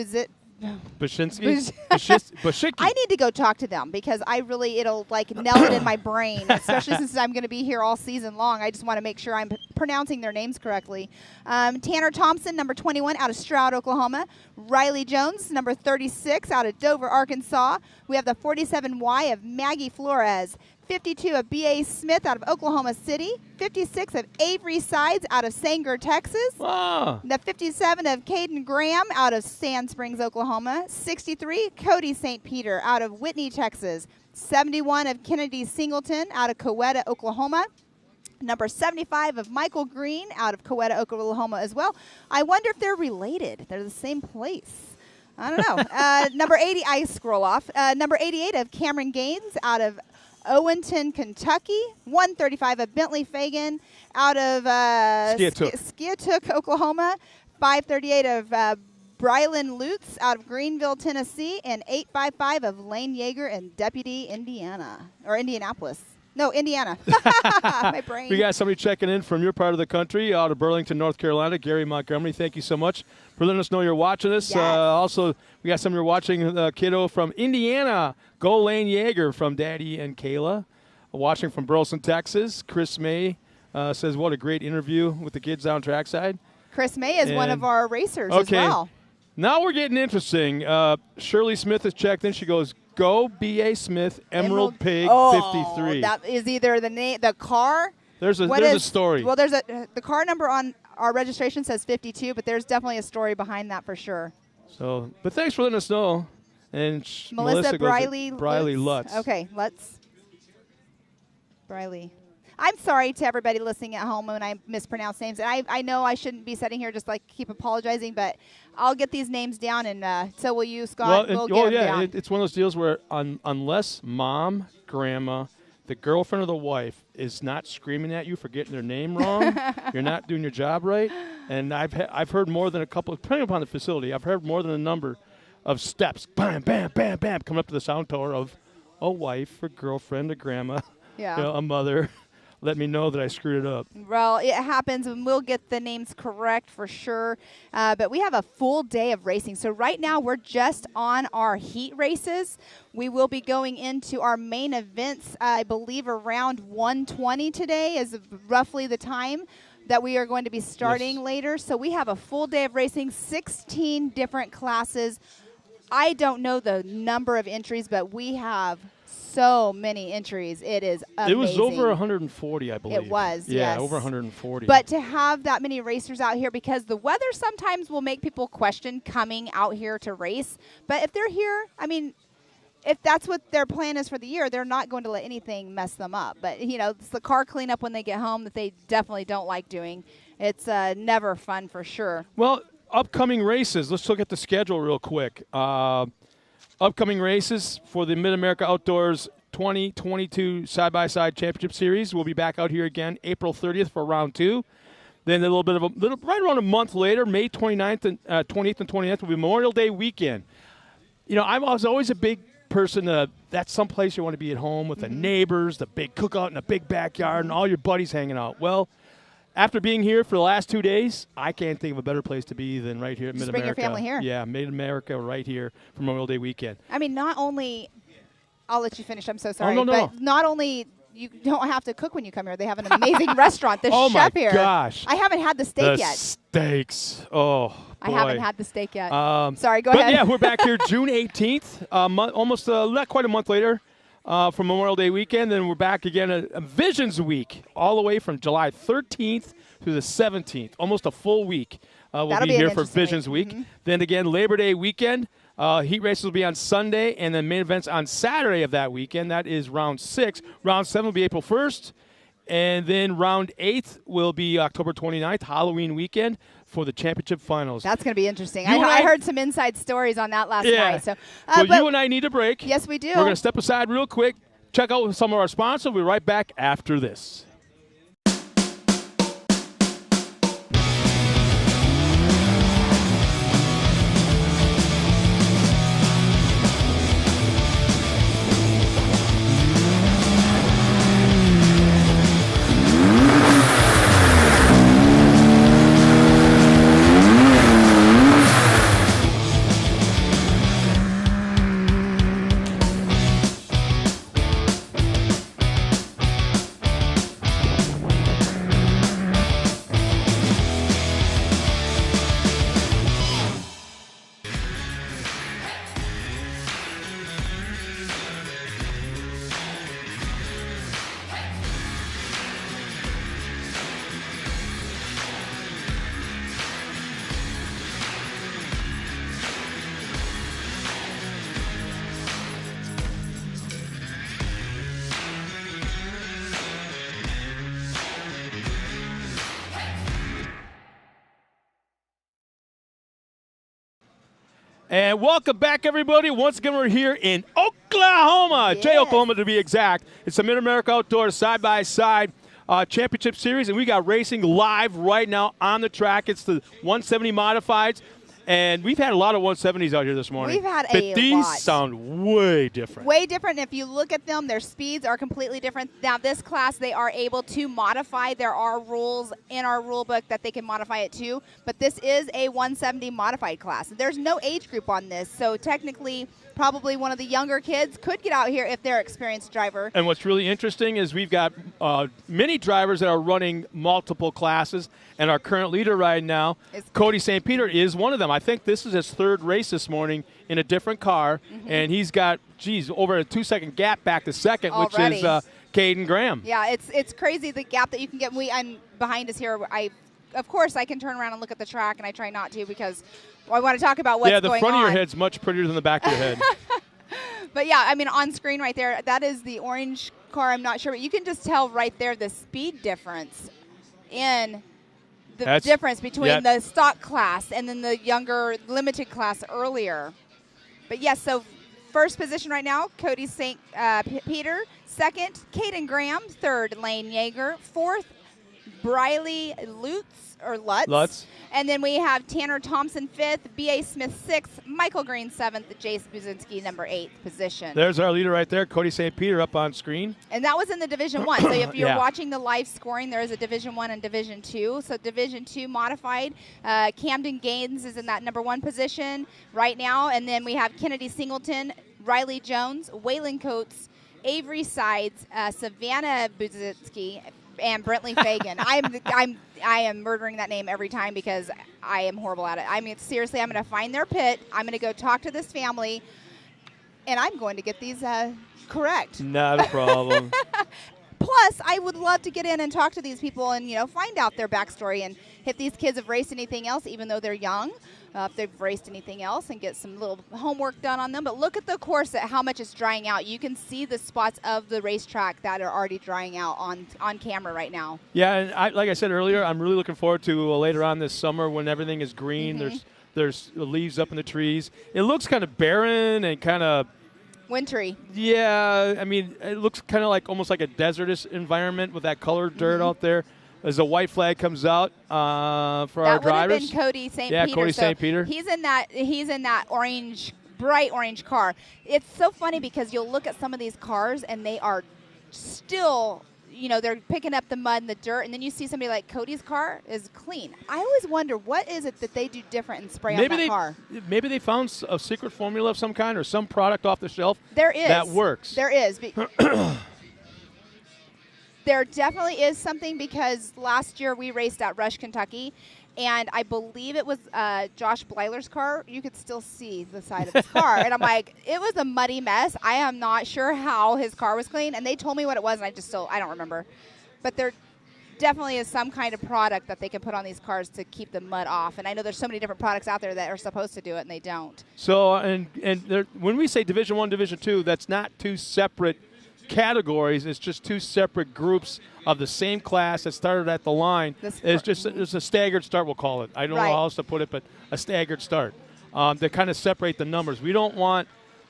Bashicki. I need to go talk to them because it'll like nail it in my brain, especially since I'm going to be here all season long. I just want to make sure I'm pronouncing their names correctly. Tanner Thompson, number 21 out of Stroud, Oklahoma. Riley Jones, number 36 out of Dover, Arkansas. We have the 47Y of Maggie Flores. 52 of B.A. Smith out of Oklahoma City. 56 of Avery Sides out of Sanger, Texas. Wow. The 57 of Caden Graham out of Sand Springs, Oklahoma. 63, Cody St. Peter out of Whitney, Texas. 71 of Kennedy Singleton out of Coweta, Oklahoma. Number 75 of Michael Green out of Coweta, Oklahoma as well. I wonder if they're related. They're the same place. I don't know. Number 80, I scroll off. Number 88 of Cameron Gaines out of Owenton, Kentucky. 135 of Bentley Fagan out of Skiatook, Oklahoma. 538 of Brylan Lutz out of Greenville, Tennessee. And 855 of Lane Yeager in Deputy, Indianapolis. No, Indiana. My brain. We got somebody checking in from your part of the country, out of Burlington, North Carolina. Gary Montgomery, thank you so much for letting us know you're watching us. Yes. Also, we got somebody watching, kiddo from Indiana. Go Lane Yeager from Daddy and Kayla. Watching from Burleson, Texas. Chris May says, what a great interview with the kids down trackside. Chris May is one of our racers as well. Now we're getting interesting. Shirley Smith has checked in. She goes, go B.A. Smith, Emerald Pig 53. That is either the car. There's a story. Well, the car number on our registration says 52, but there's definitely a story behind that for sure. So, but thanks for letting us know. And Melissa Briley Lutz. Okay, Briley. I'm sorry to everybody listening at home when I mispronounce names. And I know I shouldn't be sitting here just keep apologizing, but I'll get these names down, and so will you, Scott. We'll get them down. It's one of those deals where unless mom, grandma, the girlfriend or the wife is not screaming at you for getting their name wrong, you're not doing your job right. And I've heard more than a couple, depending upon the facility, I've heard more than a number of steps, bam, bam, bam, bam, coming up to the sound tower of a wife, a girlfriend, a grandma, a mother. Let me know that I screwed it up. Well, it happens, and we'll get the names correct for sure. But we have a full day of racing. So right now we're just on our heat races. We will be going into our main events, I believe, around 1:20 today is roughly the time that we are going to be starting later. So we have a full day of racing, 16 different classes. I don't know the number of entries, but we have so many entries. It is amazing. It was over 140, I believe. It was, yes. Yeah, over 140. But to have that many racers out here, because the weather sometimes will make people question coming out here to race. But if they're here, I mean, if that's what their plan is for the year, they're not going to let anything mess them up. But, it's the car cleanup when they get home that they definitely don't like doing. It's never fun for sure. Well, upcoming races. Let's look at the schedule real quick. Upcoming races for the Mid-America Outdoors 2022 Side-by-Side Championship Series. We'll be back out here again April 30th for round 2. Then right around a month later, May 29th and 28th and 29th will be Memorial Day weekend. I was always a big person that's someplace you want to be at home with the neighbors, the big cookout in the big backyard, and all your buddies hanging out. Well, after being here for the last 2 days, I can't think of a better place to be than right here at Mid-America. Bring your family here. Yeah, Mid-America right here for Memorial Day weekend. I mean, not only – I'll let you finish. I'm so sorry. Oh, no. But not only you don't have to cook when you come here. They have an amazing restaurant. The chef here. Oh, my gosh. I haven't had the steak yet. Steaks. Oh, boy. I haven't had the steak yet. Sorry, go ahead. But, yeah, we're back here June 18th, almost not quite a month later. For Memorial Day weekend. Then we're back again at Visions Week, all the way from July 13th through the 17th, almost a full week. We'll be here for Visions Week. Mm-hmm. Then again, Labor Day weekend. Heat races will be on Sunday, and then main events on Saturday of that weekend. That is round 6. Round 7 will be April 1st. And then round 8 will be October 29th, Halloween weekend, for the championship finals. That's going to be interesting. I heard some inside stories on that last night. So, well, you and I need a break. Yes, we do. We're going to step aside real quick, check out some of our sponsors. We'll be right back after this. And welcome back, everybody. Once again, we're here in Oklahoma, Yes. Oklahoma to be exact. It's the Mid-America Outdoors Side-by-Side Championship Series, and we got racing live right now on the track. It's the 170 Modifieds, and we've had a lot of 170s out here this morning. We've had but a these lot. sound way different. Way different. If you look at them, their speeds are completely different. Now, this class, they are able to modify. There are rules in our rule book that they can modify it to, but this is a 170 modified class. There's no age group on this, so technically probably one of the younger kids could get out here if they're an experienced driver. And what's really interesting is we've got many drivers that are running multiple classes, and our current leader right now, Cody St. Peter, is one of them. I think this is his third race this morning in a different car, and he's got, over a 2-second gap back to second, Already. which is Caden Graham. Yeah, it's crazy the gap that you can get. I'm behind us here. Of course, I can turn around and look at the track, and I try not to because I want to talk about what's going on. Yeah, the front of your head's much prettier than the back of your head. But yeah, I mean, on screen right there, that is the orange car. I'm not sure, but you can just tell right there the speed difference in the difference between the stock class and then the younger limited class earlier. But yes, so first position right now, Cody St. Peter. Second, Caden Graham. Third, Lane Yeager. Fourth, Briley Lutz. And then we have Tanner Thompson 5th, B.A. Smith 6th, Michael Green 7th, Jace Buzinski number 8th position. There's our leader right there, Cody St. Peter, up on screen. And that was in the Division 1. So if you're watching the live scoring, there is a Division 1 and Division 2. So Division 2 modified. Camden Gaines is in that number 1 position right now. And then we have Kennedy Singleton, Riley Jones, Waylon Coates, Avery Sides, Savannah Buzinski, and Brentley Fagan. I am murdering that name every time because I am horrible at it. I mean, seriously, I'm going to find their pit. I'm going to go talk to this family, and I'm going to get these correct. Not a problem. Plus, I would love to get in and talk to these people and, find out their backstory and if these kids have raced anything else, even though they're young, if they've raced anything else, and get some little homework done on them. But look at the course, at how much it's drying out. You can see the spots of the racetrack that are already drying out on camera right now. Yeah, and like I said earlier, I'm really looking forward to later on this summer when everything is green. There's leaves up in the trees. It looks kind of barren and kind of wintry. Yeah, I mean, it looks kind of like almost like a desertous environment with that colored dirt out there. As the white flag comes out for our drivers. That would have been Cody St. Peter. Yeah, Cody St. Peter. He's in that orange, bright orange car. It's so funny because you'll look at some of these cars and they are still, they're picking up the mud and the dirt, and then you see somebody like Cody's car is clean. I always wonder, what is it that they do different and spray on that car? Maybe they found a secret formula of some kind or some product off the shelf there is. that works. There is. There definitely is something, because last year we raced at Rush, Kentucky, and I believe it was Josh Bleiler's car. You could still see the side of his car. And I'm like, it was a muddy mess. I am not sure how his car was clean. And they told me what it was, and I don't remember. But there definitely is some kind of product that they can put on these cars to keep the mud off. And I know there's so many different products out there that are supposed to do it, and they don't. So, and when we say Division 1, Division 2, that's not two separate categories. It's just two separate groups of the same class that started at the line. It's a staggered start, we'll call it. I don't know how else to put it, but a staggered start. To kind of separate the numbers. We don't want,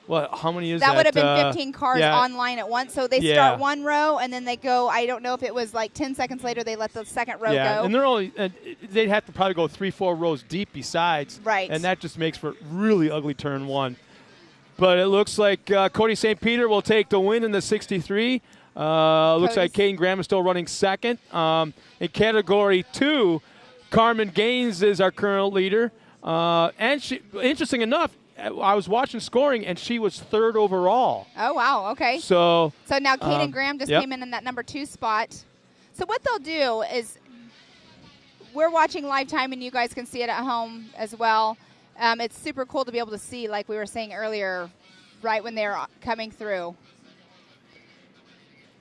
how many is that? That would have been 15 cars online at once. So they start one row, and then they go, I don't know if it was like 10 seconds later they let the second row go. And they'd have to probably go 3-4 rows deep besides. Right. And that just makes for really ugly turn one. But it looks like Cody St. Peter will take the win in the 63. Looks like Caden Graham is still running second. In Category 2, Carmen Gaines is our current leader. And she, interesting enough, I was watching scoring, and she was third overall. Oh, wow. Okay. So now Caden Graham just came in that number 2 spot. So what they'll do is, we're watching live time, and you guys can see it at home as well. It's super cool to be able to see, like we were saying earlier, right when they're coming through.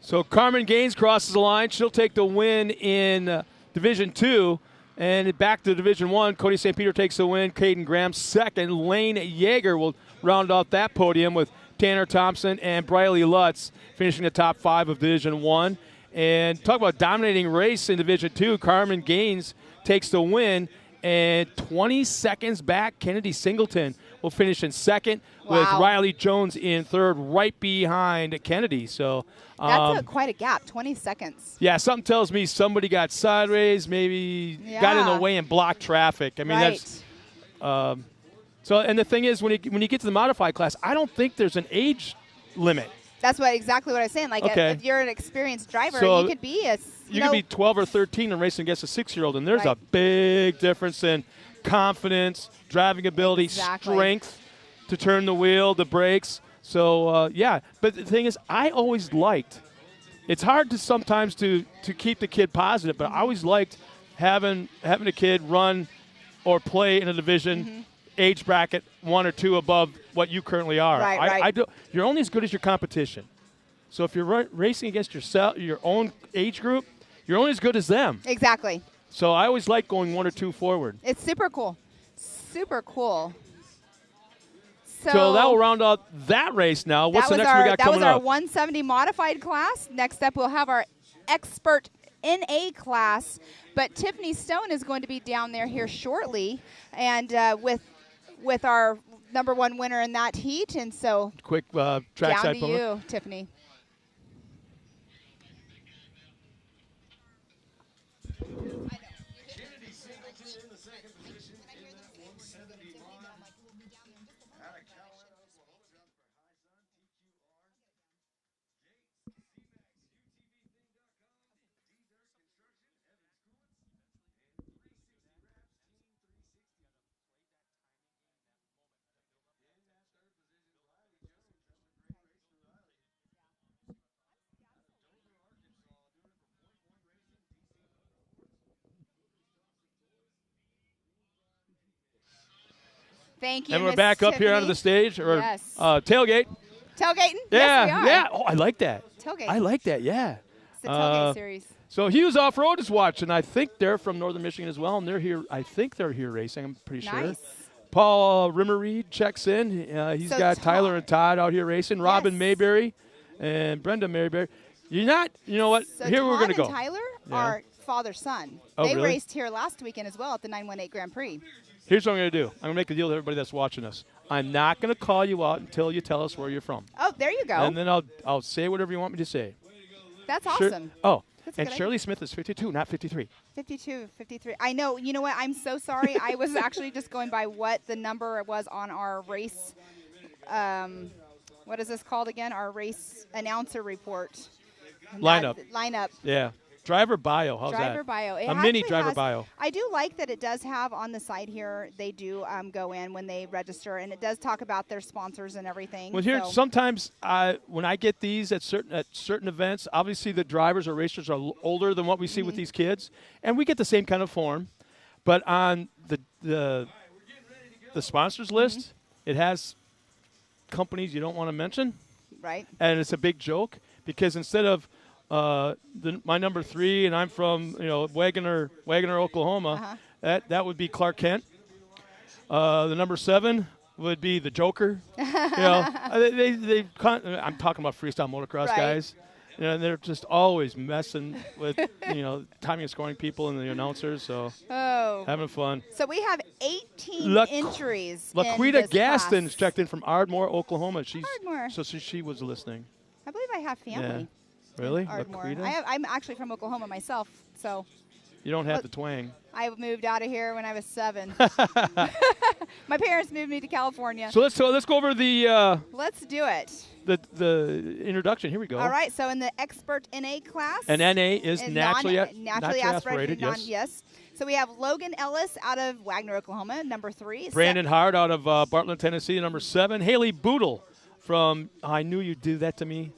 So Carmen Gaines crosses the line. She'll take the win in Division 2. And back to Division 1, Cody St. Peter takes the win. Caden Graham second. Lane Yeager will round out that podium with Tanner Thompson and Briley Lutz finishing the top 5 of Division 1. And talk about dominating race in Division 2. Carmen Gaines takes the win. And 20 seconds back, Kennedy Singleton will finish in second, with Riley Jones in third, right behind Kennedy. So that's quite a gap, 20 seconds. Yeah, something tells me somebody got sideways, maybe got in the way and blocked traffic. I mean, that's so. And the thing is, when you get to the modified class, I don't think there's an age limit. That's exactly what I was saying. Like, if you're an experienced driver, you could be you could be 12 or 13 and racing against a 6-year-old, and there's a big difference in confidence, driving ability, strength to turn the wheel, the brakes. So but the thing is, I always liked. It's hard to sometimes to keep the kid positive, but I always liked having a kid run or play in a division. Age bracket 1 or 2 above what you currently are. You're only as good as your competition. So if you're racing against your own age group, you're only as good as them. Exactly. So I always like going 1 or 2 forward. It's super cool. Super cool. So that will round out that race now. What's the next we got coming up? That was our 170 modified class. Next up, we'll have our expert NA class. But Tiffany Stone is going to be down there here shortly, and with our #1 winner in that heat. And so quick trackside down to you, Tiffany. Thank you, and we're back up here onto the stage, or tailgate. Tailgating? Yeah, yes, we are. yeah. Oh, I like that. Tailgate. I like that. Yeah. It's the tailgate series. So Hughes Off-Road is watching. I think they're from Northern Michigan as well, and they're here. I think they're here racing. I'm pretty sure. Paul Rimmereed checks in. He's got Tyler and Todd out here racing. Robin Mayberry and Brenda Mayberry. You're not. You know what? So here we're going to go. Todd and Tyler are father-son. Oh, they really? raced here last weekend as well at the 918 Grand Prix. Here's what I'm going to do. I'm going to make a deal with everybody that's watching us. I'm not going to call you out until you tell us where you're from. Oh, there you go. And then I'll say whatever you want me to say. That's awesome. And Shirley Smith is 52, not 53. 52, 53. I know. You know what? I'm so sorry. I was actually just going by what the number was on our race. What is this called again? Our race announcer report. Lineup. Lineup. Yeah. Driver bio. How's that? Driver bio. A mini driver bio. I do like that it does have on the side here, they do go in when they register, and it does talk about their sponsors and everything. Well, here, sometimes when I get these at certain events, obviously the drivers or racers are older than what we see with these kids, and we get the same kind of form. But on the sponsors list, it has companies you don't want to mention. Right. And it's a big joke because instead of my number 3, and I'm from Wagoner, Oklahoma. That would be Clark Kent. The number 7 would be the Joker. I'm talking about freestyle motocross guys. They're just always messing with timing and scoring people and the announcers. So having fun. So we have 18 entries. Laquita Gaston's checked in from Ardmore, Oklahoma. Ardmore. So she was listening. I believe I have family. Yeah. Really? I'm actually from Oklahoma myself, so. You don't have the twang. I moved out of here when I was 7. My parents moved me to California. So let's go over the. Let's do it. The introduction. Here we go. All right. So in the expert NA class. And NA is naturally aspirated. Yes. So we have Logan Ellis out of Wagner, Oklahoma, number 3. Brandon Hart out of Bartlett, Tennessee, number 7. Haley Boodle. I knew you'd do that to me.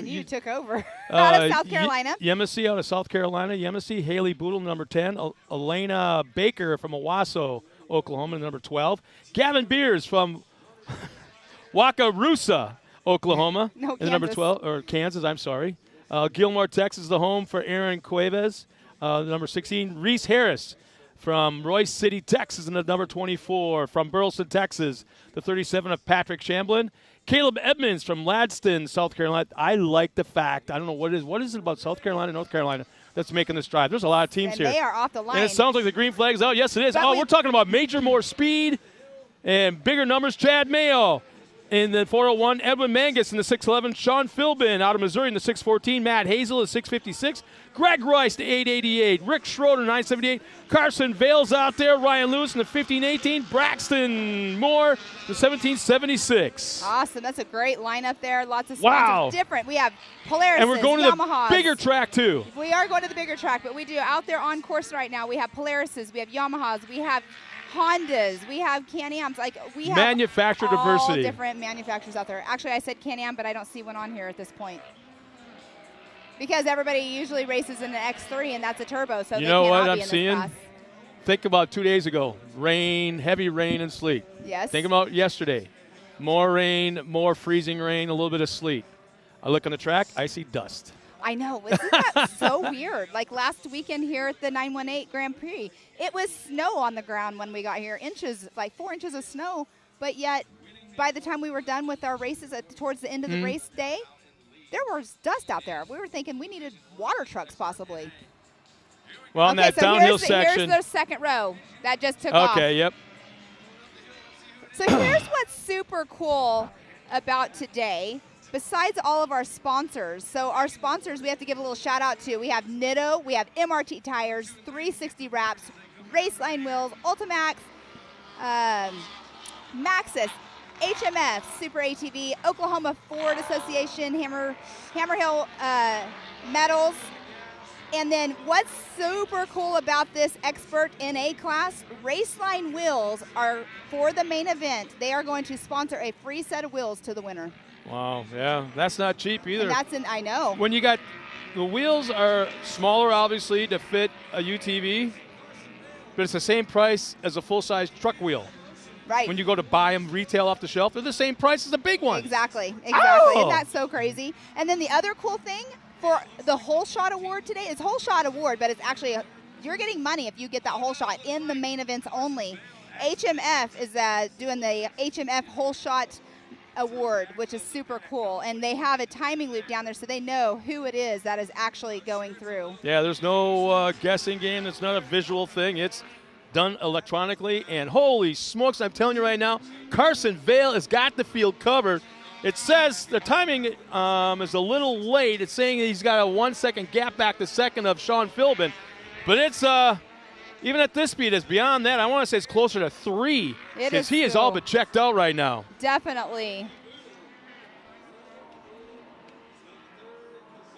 You took over. Out of South Carolina. Yemisi out of South Carolina. Yemisi. Haley Boodle, number 10. Elena Baker from Owasso, Oklahoma, number 12. Gavin Beers from Wakarusa, Oklahoma, number 12. Or Kansas, I'm sorry. Gilmore, Texas, the home for Aaron Cuevas, number 16. Reese Harris from Royce City, Texas, and the number 24. From Burleson, Texas, the 37 of Patrick Shamblin. Caleb Edmonds from Ladston, South Carolina. I like the fact, I don't know what is it about South Carolina, North Carolina that's making this drive. There's a lot of teams here. They are off the line. And it sounds like the green flag's out. Yes, it is. We're talking about more speed And bigger numbers, Chad Mayo. In the 401, Edwin Mangus in the 611. Sean Philbin out of Missouri in the 614. Matt Hazel at 656. Greg Royce, the 888. Rick Schroeder, 978. Carson Vales out there. Ryan Lewis in the 1518. Braxton Moore, the 1776. Awesome. That's a great lineup there. Lots of sponsors. Different. We have Polaris, and we're going to Yamahas. The bigger track, too. We are going to the bigger track, but we do out there on course right now. We have Polarises. We have Yamahas. We have Hondas, we have Can-Ams, like we have manufacturer diversity. Different manufacturers out there. Actually, I said Can-Am, but I don't see one on here at this point because everybody usually races in an X3, and that's a turbo, so you they know can't what all I'm be in seeing? this class. Think about 2 days ago, rain, heavy rain and sleet. Yes. Think about yesterday, more rain, more freezing rain, a little bit of sleet. I look on the track, I see dust. I know. Isn't that so weird? Like last weekend here at the 918 Grand Prix, it was snow on the ground when we got here, inches, like 4 inches of snow. But yet, by the time we were done with our races towards the end of the race day, there was dust out there. We were thinking we needed water trucks possibly. Well, in that downhill section. Here's the second row that just took off. Okay, yep. So here's what's super cool about today. Besides all of our sponsors, so our sponsors we have to give a little shout out to. We have Nitto, we have MRT Tires, 360 Wraps, Raceline Wheels, Ultimax, Maxxis, HMF, Super ATV, Oklahoma Ford Association, Hammerhill Metals. And then what's super cool about this Expert NA class, Raceline Wheels are for the main event. They are going to sponsor a free set of wheels to the winner. Wow, yeah, that's not cheap either. And I know. When you got, the wheels are smaller, obviously, to fit a UTV, but it's the same price as a full-size truck wheel. Right. When you go to buy them retail off the shelf, they're the same price as a big one. Exactly. Oh! Isn't that so crazy? And then the other cool thing for the Whole Shot Award today, it's Whole Shot Award, but it's actually, you're getting money if you get that whole shot in the main events only. HMF is doing the HMF Whole Shot Award, which is super cool, and they have a timing loop down there so they know who it is that is actually going through. Yeah, there's no guessing game. It's not a visual thing. It's done electronically, and holy smokes, I'm telling you right now, Carson Vale has got the field covered. It says the timing is a little late. It's saying he's got a 1 second gap back to second of Sean Philbin, but it's even at this speed, it's beyond that. I want to say it's closer to 3 because he is all but checked out right now. Definitely.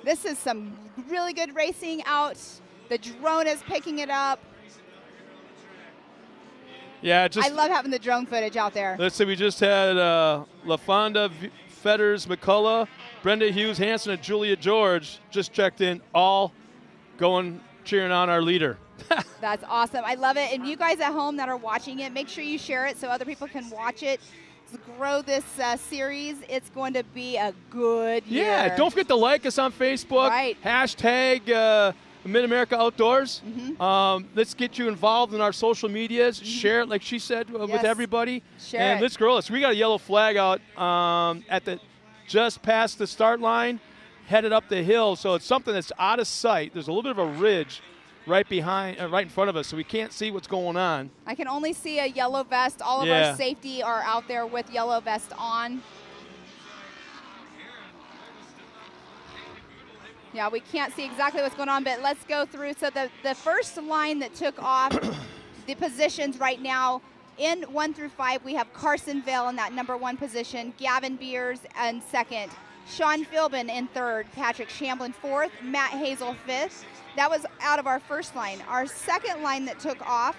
This is some really good racing out. The drone is picking it up. Yeah, I love having the drone footage out there. Let's see, we just had LaFonda, Fetters, McCullough, Brenda Hughes, Hanson, and Julia George just checked in, all going cheering on our leader. That's awesome. I love it. And you guys at home that are watching it, make sure you share it so other people can watch it. Let's grow this series. It's going to be a good year. Yeah, don't forget to like us on Facebook. Right. Hashtag Mid-America Outdoors. Let's get you involved in our social medias. Share it, like she said, with everybody. Share it. Let's grow this. We got a yellow flag out at the just past the start line, headed up the hill. So it's something that's out of sight. There's a little bit of a ridge right behind, right in front of us, so we can't see what's going on. I can only see a yellow vest. All of our safety are out there with yellow vest on. Yeah, we can't see exactly what's going on, but let's go through. So the first line that took off, the positions right now, in 1 through 5, we have Carson Vale in that #1 position, Gavin Beers in second, Sean Philbin in third, Patrick Shamblin fourth, Matt Hazel fifth. That was out of our first line. Our second line that took off,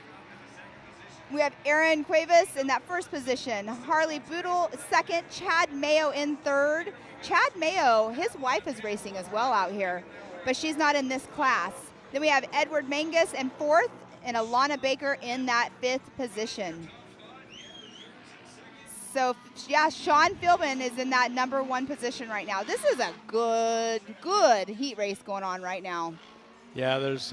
we have Aaron Cuevas in that first position, Harley Boodle second, Chad Mayo in third. Chad Mayo, his wife is racing as well out here, but she's not in this class. Then we have Edward Mangus in fourth and Alana Baker in that fifth position. So, yeah, Sean Philbin is in that #1 position right now. This is a good heat race going on right now. Yeah, there's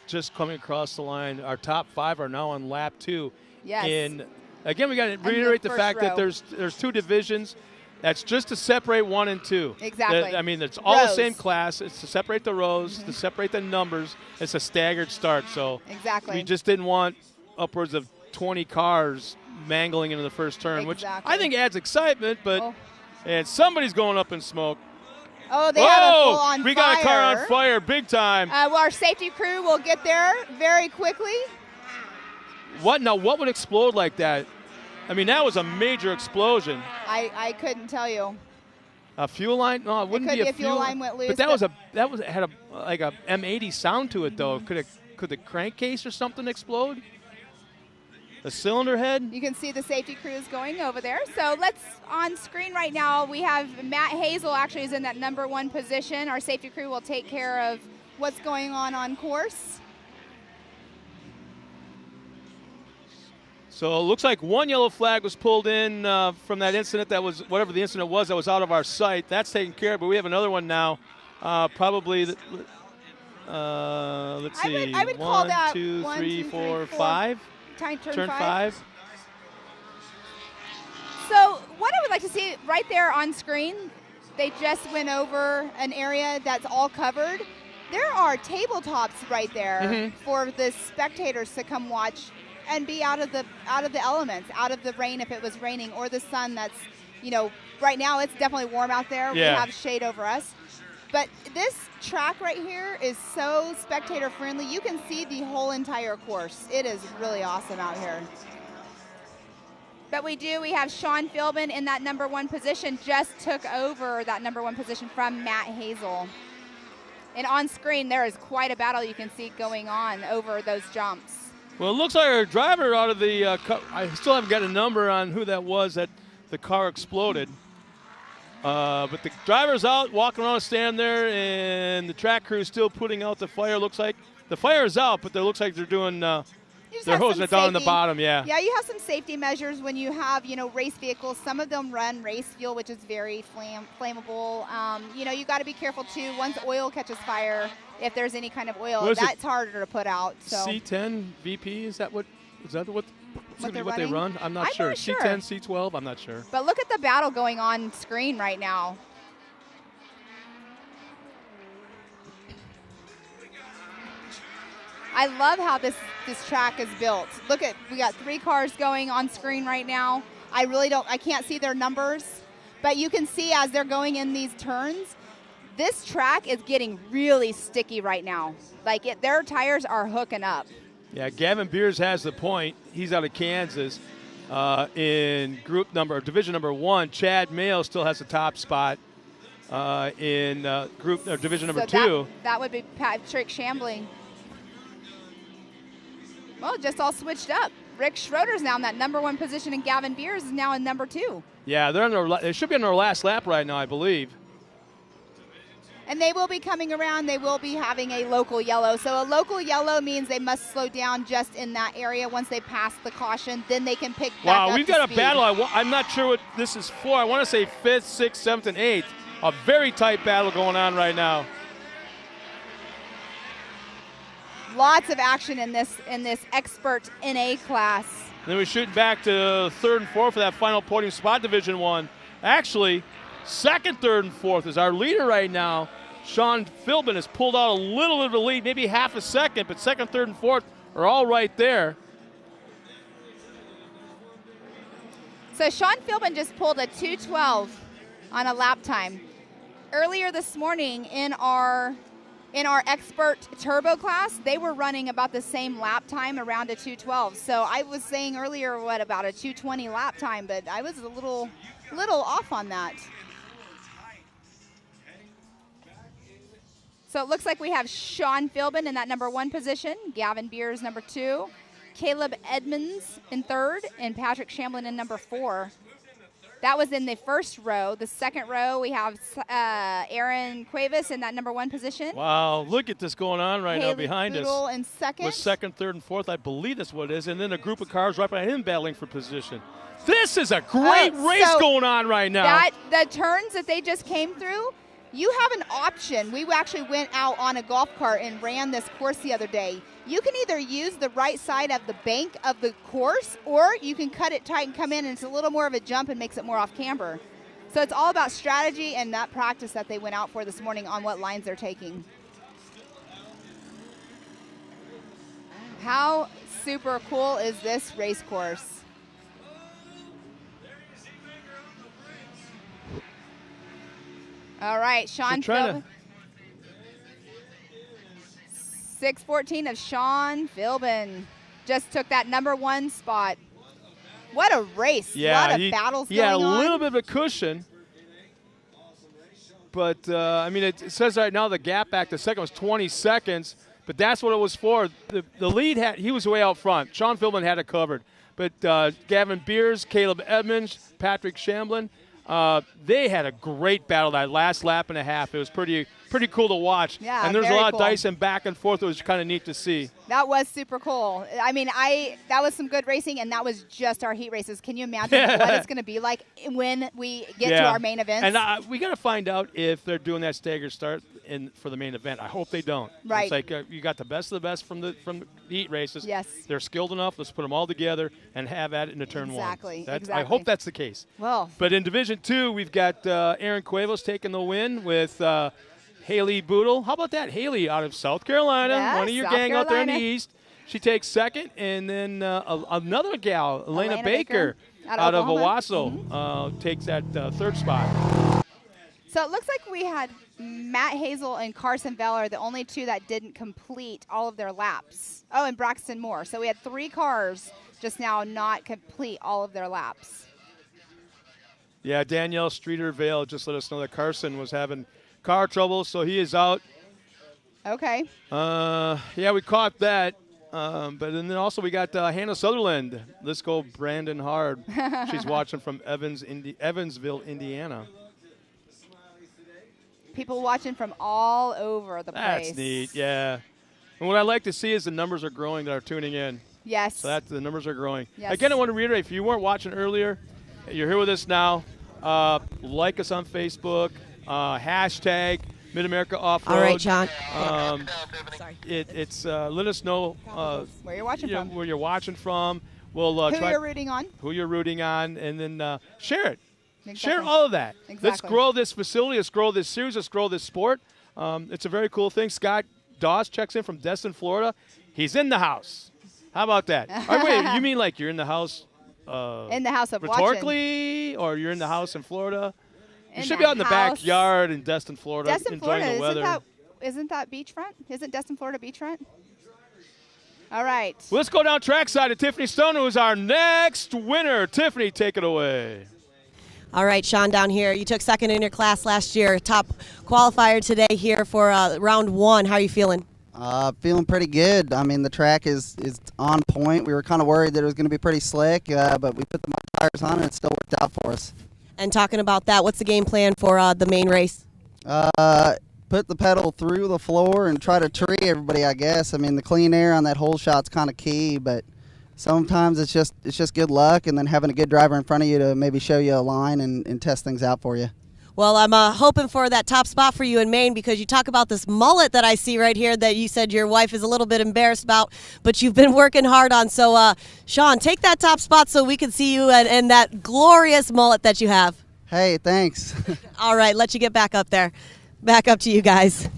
just coming across the line. Our top 5 are now on lap 2. Yes. And again, we got to reiterate the fact that there's 2 divisions. That's just to separate 1 and 2. Exactly. I mean, it's all the same class. It's to separate the rows, to separate the numbers. It's a staggered start. So exactly. we just didn't want upwards of 20 cars mangling into the first turn, which Exactly. I think adds excitement, but and somebody's going up in smoke. Oh, they have a full on we fire. got a car on fire big time. Well, our safety crew will get there very quickly. What would explode like that? I mean, that was a major explosion. I couldn't tell you. A fuel line? No, it wouldn't be a fuel line went loose. But it had like a M80 sound to it though. Could the crankcase or something explode? The cylinder head? You can see the safety crews going over there. So let's, on screen right now, we have Matt Hazel actually is in that #1 position. Our safety crew will take care of what's going on course. So it looks like one yellow flag was pulled in from that incident that was, whatever the incident was, that was out of our sight. That's taken care of, but we have another one now. Probably, let's see. I would call that 1, 2, 1, 3, 2, 4, 3, 5. Turn 5. 5. So what I would like to see right there on screen, they just went over an area that's all covered. There are tabletops right there for the spectators to come watch and be out of the elements, out of the rain if it was raining, or the sun that's, right now it's definitely warm out there. Yeah. We have shade over us. But this track right here is so spectator friendly. You can see the whole entire course. It is really awesome out here. But we have Sean Philbin in that #1 position, just took over that #1 position from Matt Hazel. And on screen, there is quite a battle you can see going on over those jumps. Well, it looks like our driver out of the I still haven't got a number on who that was that the car exploded. But the driver's out, walking around, standing there, and the track crew is still putting out the fire. Looks like the fire is out, but it looks like they're doing, they're hosing it down in the bottom, yeah. Yeah, you have some safety measures when you have, race vehicles. Some of them run race fuel, which is very flammable. You got to be careful, too. Once oil catches fire, if there's any kind of oil, that's harder to put out. So. C10 VP, is that what they run? I'm not sure. Not sure. C10, C12, I'm not sure. But look at the battle going on screen right now. I love how this track is built. We got 3 cars going on screen right now. I can't see their numbers, but you can see as they're going in these turns, this track is getting really sticky right now. Their tires are hooking up. Yeah, Gavin Beers has the point. He's out of Kansas. In division number 1, Chad Mayo still has the top spot in division number 2. That would be Patrick Chambly. Well, just all switched up. Rick Schroeder's now in that #1 position, and Gavin Beers is now in #2. Yeah, they should be on their last lap right now, I believe. And they will be coming around. They will be having a local yellow. So a local yellow means they must slow down just in that area. Once they pass the caution, then they can pick back up. Wow, we've got a battle. I'm not sure what this is for. I want to say 5th, 6th, 7th, and 8th. A very tight battle going on right now. Lots of action in this expert NA class. And then we shoot back to 3rd and 4th for that final podium spot, Division 1. Actually, 2nd, 3rd, and 4th is our leader right now. Sean Philbin has pulled out a little bit of a lead, maybe half a second, but 2nd, 3rd, and 4th are all right there. So Sean Philbin just pulled a 2:12 on a lap time. Earlier this morning in our expert turbo class, they were running about the same lap time, around a 2:12. So I was saying earlier, about a 2:20 lap time, but I was a little off on that. So it looks like we have Sean Philbin in that #1 position, Gavin Beers #2, Caleb Edmonds in 3rd, and Patrick Shamblin in #4. That was in the first row. The second row, we have Aaron Cuevas in that #1 position. Wow, look at this going on right now behind Boodle us. in 2nd. With 2nd, 3rd, and 4th, I believe that's what it is. And then a group of cars right behind him battling for position. This is a great race going on right now. The turns that they just came through, you have an option. We actually went out on a golf cart and ran this course the other day. You can either use the right side of the bank of the course, or you can cut it tight and come in, and it's a little more of a jump and makes it more off camber. So it's all about strategy and that practice that they went out for this morning on what lines they're taking. How super cool is this race course? All right, Sean Philbin. 6:14 of Sean Philbin just took that #1 spot. What a race. Yeah, a lot of battles going on. on. Yeah, a little bit of a cushion. But, I mean, it says right now the gap back to second was 20 seconds, but that's what it was for. The lead, he was way out front. Sean Philbin had it covered. But Gavin Beers, Caleb Edmonds, Patrick Shamblin, they had a great battle that last lap and a half. It was pretty cool to watch. Yeah, and there's a lot cool. of dice and back and forth. It was kind of neat to see. That was super cool. I mean, that was some good racing, and that was just our heat races. Can you imagine what it's going to be like when we get to our main events? And we got to find out if they're doing that staggered start for the main event. I hope they don't. Right. It's like you got the best of the best from the heat races. Yes. They're skilled enough. Let's put them all together and have at it in the turn one. Exactly. I hope that's the case. Well. But in Division 2, we've got Aaron Cuevas taking the win with Haley Boodle. How about that? Haley out of South Carolina, one of your gang out there in the East. She takes second, and then another gal, Elena Baker, out of Owasso, takes that third spot. So it looks like we had Matt Hazel and Carson Veller, the only two that didn't complete all of their laps. Oh, and Braxton Moore. So we had 3 cars just now not complete all of their laps. Yeah, Danielle Streeter-Vale just let us know that Carson was having car trouble, so he is out. Okay. Yeah, we caught that. But then also we got Hannah Sutherland. Let's go Brandon Hard. She's watching from Evansville, Indiana. People watching from all over the place. That's neat, yeah. And what I like to see is the numbers are growing that are tuning in. Yes. So the numbers are growing. Yes. Again, I want to reiterate, if you weren't watching earlier, you're here with us now. Like us on Facebook. Hashtag Mid-America Off-Road. All right, John. Sorry. Let us know where you're watching from. Where you're watching from. We'll who you're rooting on. Who you're rooting on, and then share it. Exactly. Share all of that. Exactly. Let's grow this facility. Let's grow this series. Let's grow this sport. It's a very cool thing. Scott Doss checks in from Destin, Florida. He's in the house. How about that? Wait, you mean like you're in the house? In the house of rhetorically, watching. Or you're in the house in Florida? You should in be out in the house. backyard in Destin, Florida, Destin, enjoying Florida, the weather. Isn't that beachfront? Isn't Destin, Florida beachfront? All right. Well, let's go down trackside to Tiffany Stone, who is our next winner. Tiffany, take it away. All right, Sean, down here. You took second in your class last year. Top qualifier today here for round 1. How are you feeling? Feeling pretty good. I mean, the track is on point. We were kind of worried that it was going to be pretty slick, but we put the mud tires on and it still worked out for us. And talking about that, what's the game plan for the main race? Put the pedal through the floor and try to tree everybody, I guess. I mean, the clean air on that whole shot's kind of key, but sometimes it's just good luck and then having a good driver in front of you to maybe show you a line and test things out for you. Well, I'm hoping for that top spot for you in Maine because you talk about this mullet that I see right here that you said your wife is a little bit embarrassed about, but you've been working hard on. So, Sean, take that top spot so we can see you and that glorious mullet that you have. Hey, thanks. All right, let you get back up there. Back up to you guys.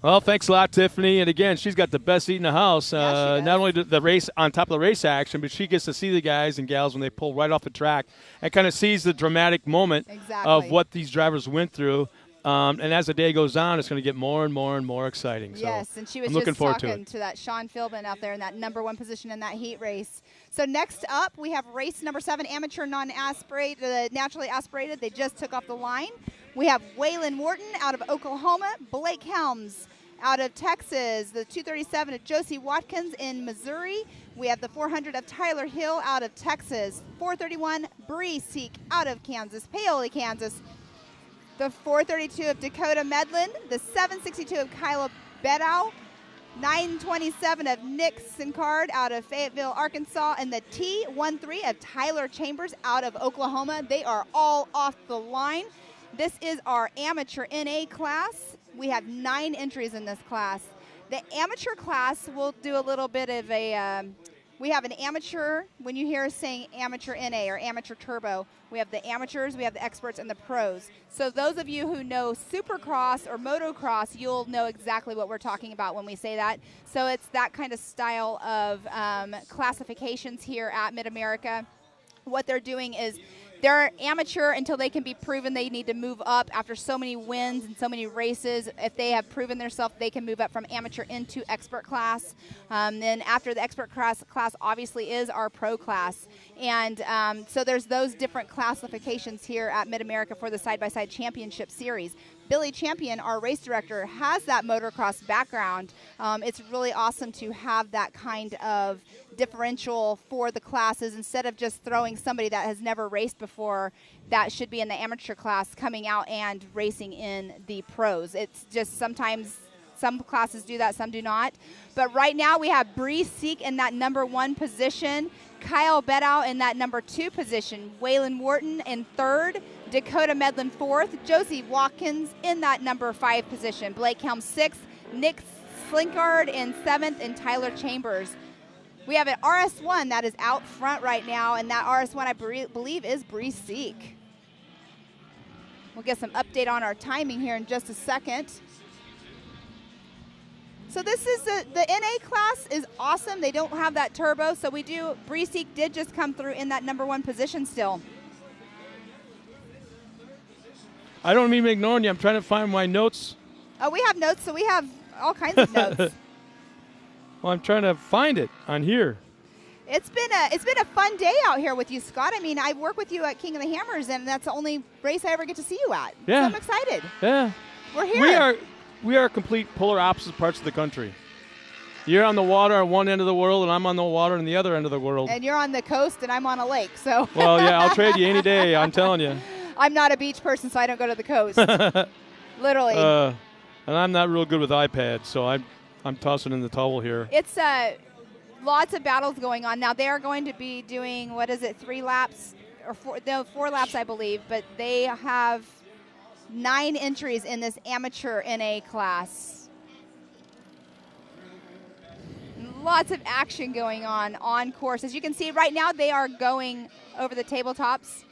Well, thanks a lot, Tiffany. And again, she's got the best seat in the house. Not only the race on top of the race action, but she gets to see the guys and gals when they pull right off the track and kind of sees the dramatic moment of what these drivers went through. And as the day goes on, it's going to get more and more and more exciting. Yes, so and she was just talking to that Sean Philbin out there in that #1 position in that heat race. So next up, we have race number 7, amateur non-aspirated, naturally aspirated. They just took off the line. We have Waylon Wharton out of Oklahoma, Blake Helms out of Texas, the 237 of Josie Watkins in Missouri. We have the 400 of Tyler Hill out of Texas, 431 Bree Seek out of Kansas, Paoli, Kansas, the 432 of Dakota Medlin, the 762 of Kyla Bedow, 927 of Nick Sincard out of Fayetteville, Arkansas, and the T13 of Tyler Chambers out of Oklahoma. They are all off the line. This is our amateur NA class. We have 9 entries in this class. The amateur class will do a little bit of a, we have an amateur, when you hear us saying amateur NA or amateur turbo, we have the amateurs, we have the experts, and the pros. So those of you who know supercross or motocross, you'll know exactly what we're talking about when we say that. So it's that kind of style of classifications here at Mid-America. what they're doing is they're amateur until they can be proven. They need to move up after so many wins and so many races. If they have proven themselves, they can move up from amateur into expert class. Then after the expert class obviously is our pro class. And so there's those different classifications here at Mid-America for the side-by-side championship series. Billy Champion, our race director, has that motocross background. It's really awesome to have that kind of differential for the classes instead of just throwing somebody that has never raced before that should be in the amateur class coming out and racing in the pros. It's just sometimes some classes do that, some do not. But right now we have Bree Seek in that #1 position, Kyle Beddow in that #2 position, Waylon Wharton in 3rd, Dakota Medlin 4th, Josie Watkins in that #5 position, Blake Helm 6th, Nick Slinkard in 7th, and Tyler Chambers. We have an RS1 that is out front right now, and that RS1 I believe is Bree Seek. We'll get some update on our timing here in just a second. So this is the NA class is awesome. They don't have that turbo, so Bree Seek did just come through in that #1 position still. I don't mean to ignore you. I'm trying to find my notes. Oh, we have notes, so we have all kinds of notes. Well, I'm trying to find it on here. It's been a fun day out here with you, Scott. I mean, I work with you at King of the Hammers, and that's the only race I ever get to see you at. Yeah. So I'm excited. Yeah. We're here. We are complete polar opposite parts of the country. You're on the water on one end of the world, and I'm on the water on the other end of the world. And you're on the coast, and I'm on a lake. So. Well, yeah, I'll trade you any day. I'm telling you. I'm not a beach person, so I don't go to the coast. Literally. And I'm not real good with iPads, so I'm tossing in the towel here. It's lots of battles going on. Now, they are going to be doing, 3 laps? Or 4 laps, I believe. But they have 9 entries in this amateur NA class. Lots of action going on course. As you can see, right now they are going over the tabletops.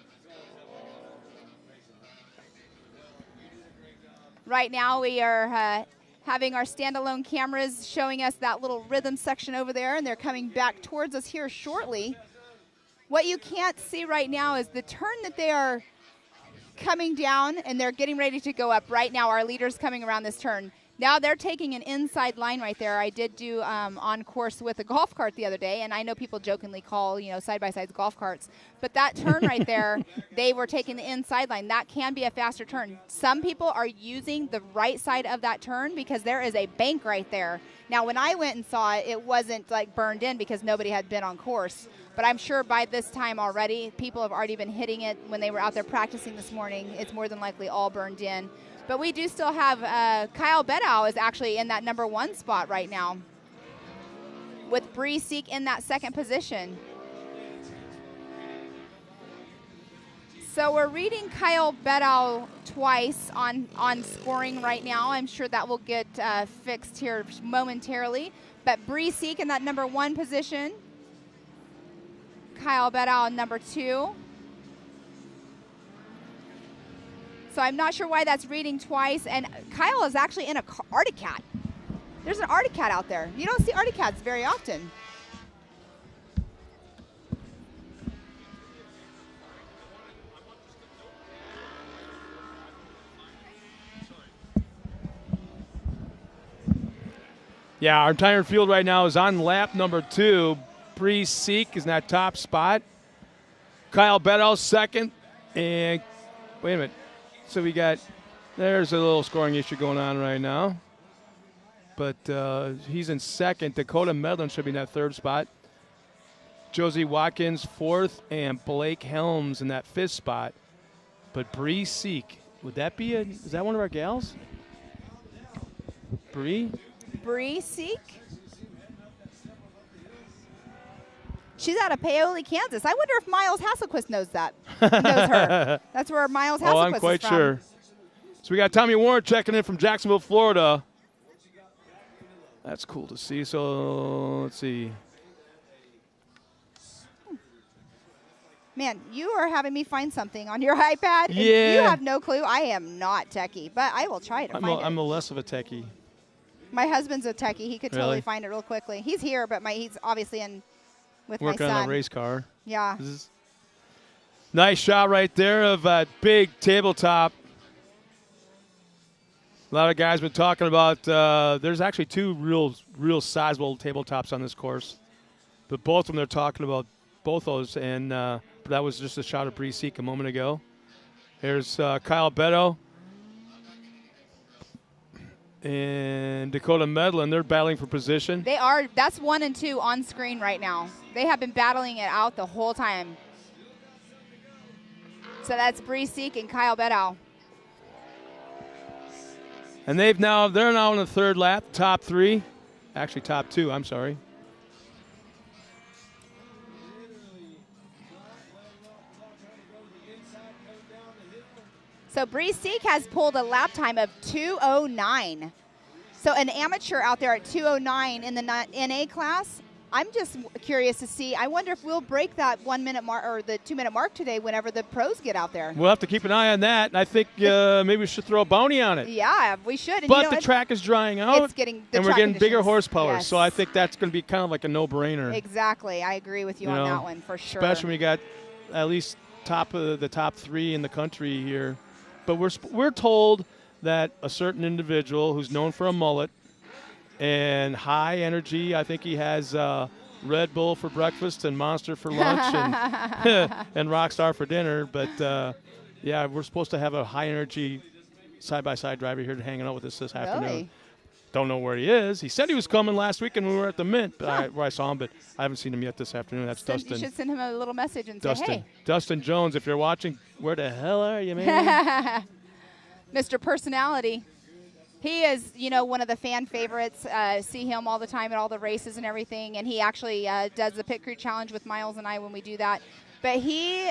Right now we are having our standalone cameras showing us that little rhythm section over there, and they're coming back towards us here shortly. What you can't see right now is the turn that they are coming down, and they're getting ready to go up right now. Our leader's coming around this turn. Now they're taking an inside line right there. I did do on course with a golf cart the other day, and I know people jokingly call, side-by-sides golf carts. But that turn right there, they were taking the inside line. That can be a faster turn. Some people are using the right side of that turn because there is a bank right there. Now, when I went and saw it, it wasn't like burned in because nobody had been on course. But I'm sure by this time already, people have already been hitting it when they were out there practicing this morning. It's more than likely all burned in. But we do still have Kyle Beddow is actually in that #1 spot right now with Bree Seek in that 2nd position. So we're reading Kyle Beddow twice on scoring right now. I'm sure that will get fixed here momentarily. But Bree Seek in that #1 position. Kyle Beddow #2. So I'm not sure why that's reading twice. And Kyle is actually in a Arctic Cat. There's an Arctic Cat out there. You don't see Arctic Cats very often. Yeah, our entire field right now is on lap #2. Bree Seek is in that top spot. Kyle Beddow 2nd. And wait a minute. So there's a little scoring issue going on right now. But he's in 2nd. Dakota Medlin should be in that 3rd spot. Josie Watkins 4th, and Blake Helms in that 5th spot. But Bree Seek, is that one of our gals? Bree Seek? She's out of Paoli, Kansas. I wonder if Miles Hasselquist knows her. That's where Miles Hasselquist is from. Oh, I'm quite sure. So we got Tommy Warren checking in from Jacksonville, Florida. That's cool to see. So let's see. Man, you are having me find something on your iPad. Yeah. You have no clue. I am not techie, but I will try to find it. I'm a less of a techie. My husband's a techie. He could Really? totally find it real quickly. He's here, but he's obviously in with Working my son. on a race car. Yeah. Nice shot right there of a big tabletop. A lot of guys been talking about, there's actually two real sizable tabletops on this course. But both of them, they're talking about both those. And that was just a shot of Bree Seek a moment ago. Here's Kyle Beto and Dakota Medlin. They're battling for position. They are. That's 1 and 2 on screen right now. They have been battling it out the whole time. So that's Bree Seek and Kyle Beto. And they're now in the third lap, top 3. Actually, top 2, I'm sorry. So Bree Seek has pulled a lap time of 2:09. So an amateur out there at 2:09 in the NA class. I'm just curious to see. I wonder if we'll break that 1 minute mark or the 2 minute mark today whenever the pros get out there. We'll have to keep an eye on that. And I think maybe we should throw a bounty on it. Yeah, we should. And but the track is drying out. And we're getting bigger horsepower. Yes. So I think that's going to be kind of like a no-brainer. Exactly. I agree with you on that one for sure. Especially when we got at least the top 3 in the country here. But we're told that a certain individual who's known for a mullet and high energy, I think he has Red Bull for breakfast and Monster for lunch and Rockstar for dinner. But, yeah, we're supposed to have a high energy side-by-side driver here hanging out with us this afternoon. Don't know where he is. He said he was coming last week and we were at the Mint where I saw him, but I haven't seen him yet this afternoon. That's Dustin. You should send him a little message and say, hey. Dustin Jones, if you're watching, where the hell are you, man? Mr. Personality. He is, one of the fan favorites. See him all the time at all the races and everything, and he actually does the Pit Crew Challenge with Miles and I when we do that. But he,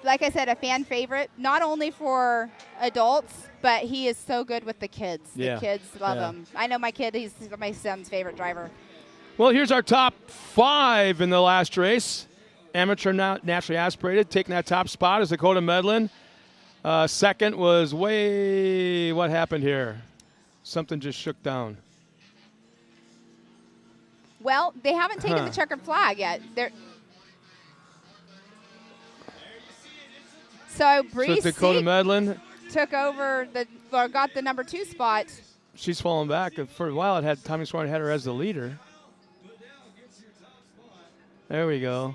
like I said, a fan favorite, not only for adults, but he is so good with the kids. Yeah. The kids love him. I know my kid, he's my son's favorite driver. Well, here's our top 5 in the last race. Amateur Naturally Aspirated taking that top spot is Dakota Medlin. Second was what happened here? Something just shook down. Well, they haven't taken the checkered flag yet. So Bree Dakota Medlin took over got the number 2 spot. She's fallen back. For a while, Tommy Swarn had her as the leader. There we go.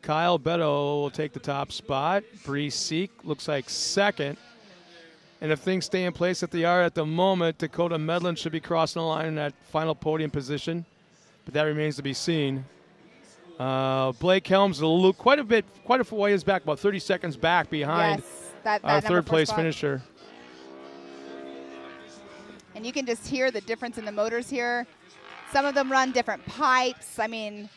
Kyle Beto will take the top spot. Bree Seek looks like second. And if things stay in place that they are at the moment, Dakota Medlin should be crossing the line in that final podium position. But that remains to be seen. Blake Helms quite a ways back, about 30 seconds back behind our third-place finisher. And you can just hear the difference in the motors here. Some of them run different pipes. I mean...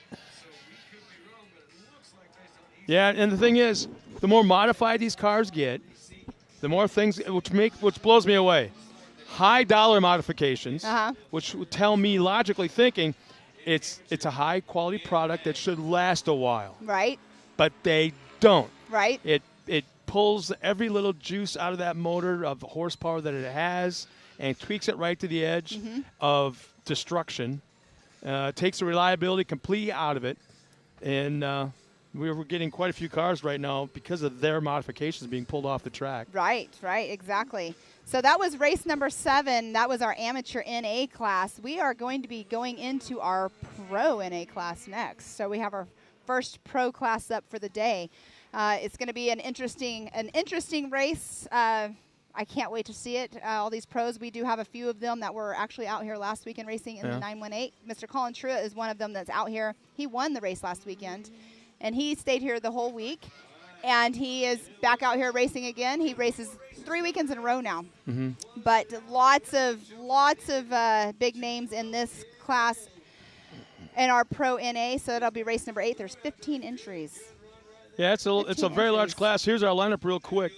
Yeah, and the thing is, the more modified these cars get, the more things, which blows me away. High dollar modifications, which would tell me, logically thinking, it's a high quality product that should last a while. Right. But they don't. Right. It pulls every little juice out of that motor of the horsepower that it has and tweaks it right to the edge of destruction. Takes the reliability completely out of it. And we're getting quite a few cars right now because of their modifications being pulled off the track. Right, exactly. So that was race number 7. That was our amateur NA class. We are going to be going into our pro NA class next. So we have our first pro class up for the day. It's going to be an interesting race. I can't wait to see it. All these pros, we do have a few of them that were actually out here last weekend racing in the 918. Mr. Colin Truitt is one of them that's out here. He won the race last weekend. And he stayed here the whole week, and he is back out here racing again. He races 3 weekends in a row now. But lots of big names in this class in our Pro NA, so that'll be race number 8. There's 15 entries. Yeah, it's a very large class. Here's our lineup real quick.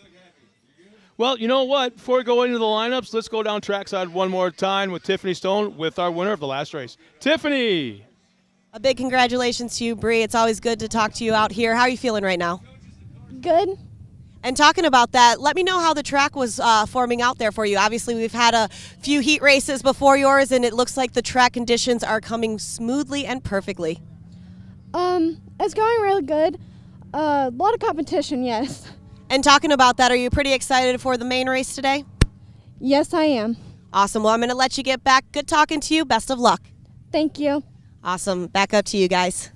Well, you know what? Before we go into the lineups, let's go down trackside one more time with Tiffany Stone with our winner of the last race. Tiffany! A big congratulations to you, Bree. It's always good to talk to you out here. How are you feeling right now? Good. And talking about that, let me know how the track was forming out there for you. Obviously, we've had a few heat races before yours, and it looks like the track conditions are coming smoothly and perfectly. It's going really good. A lot of competition, yes. And talking about that, are you pretty excited for the main race today? Yes, I am. Awesome. Well, I'm going to let you get back. Good talking to you. Best of luck. Thank you. Awesome. Back up to you guys.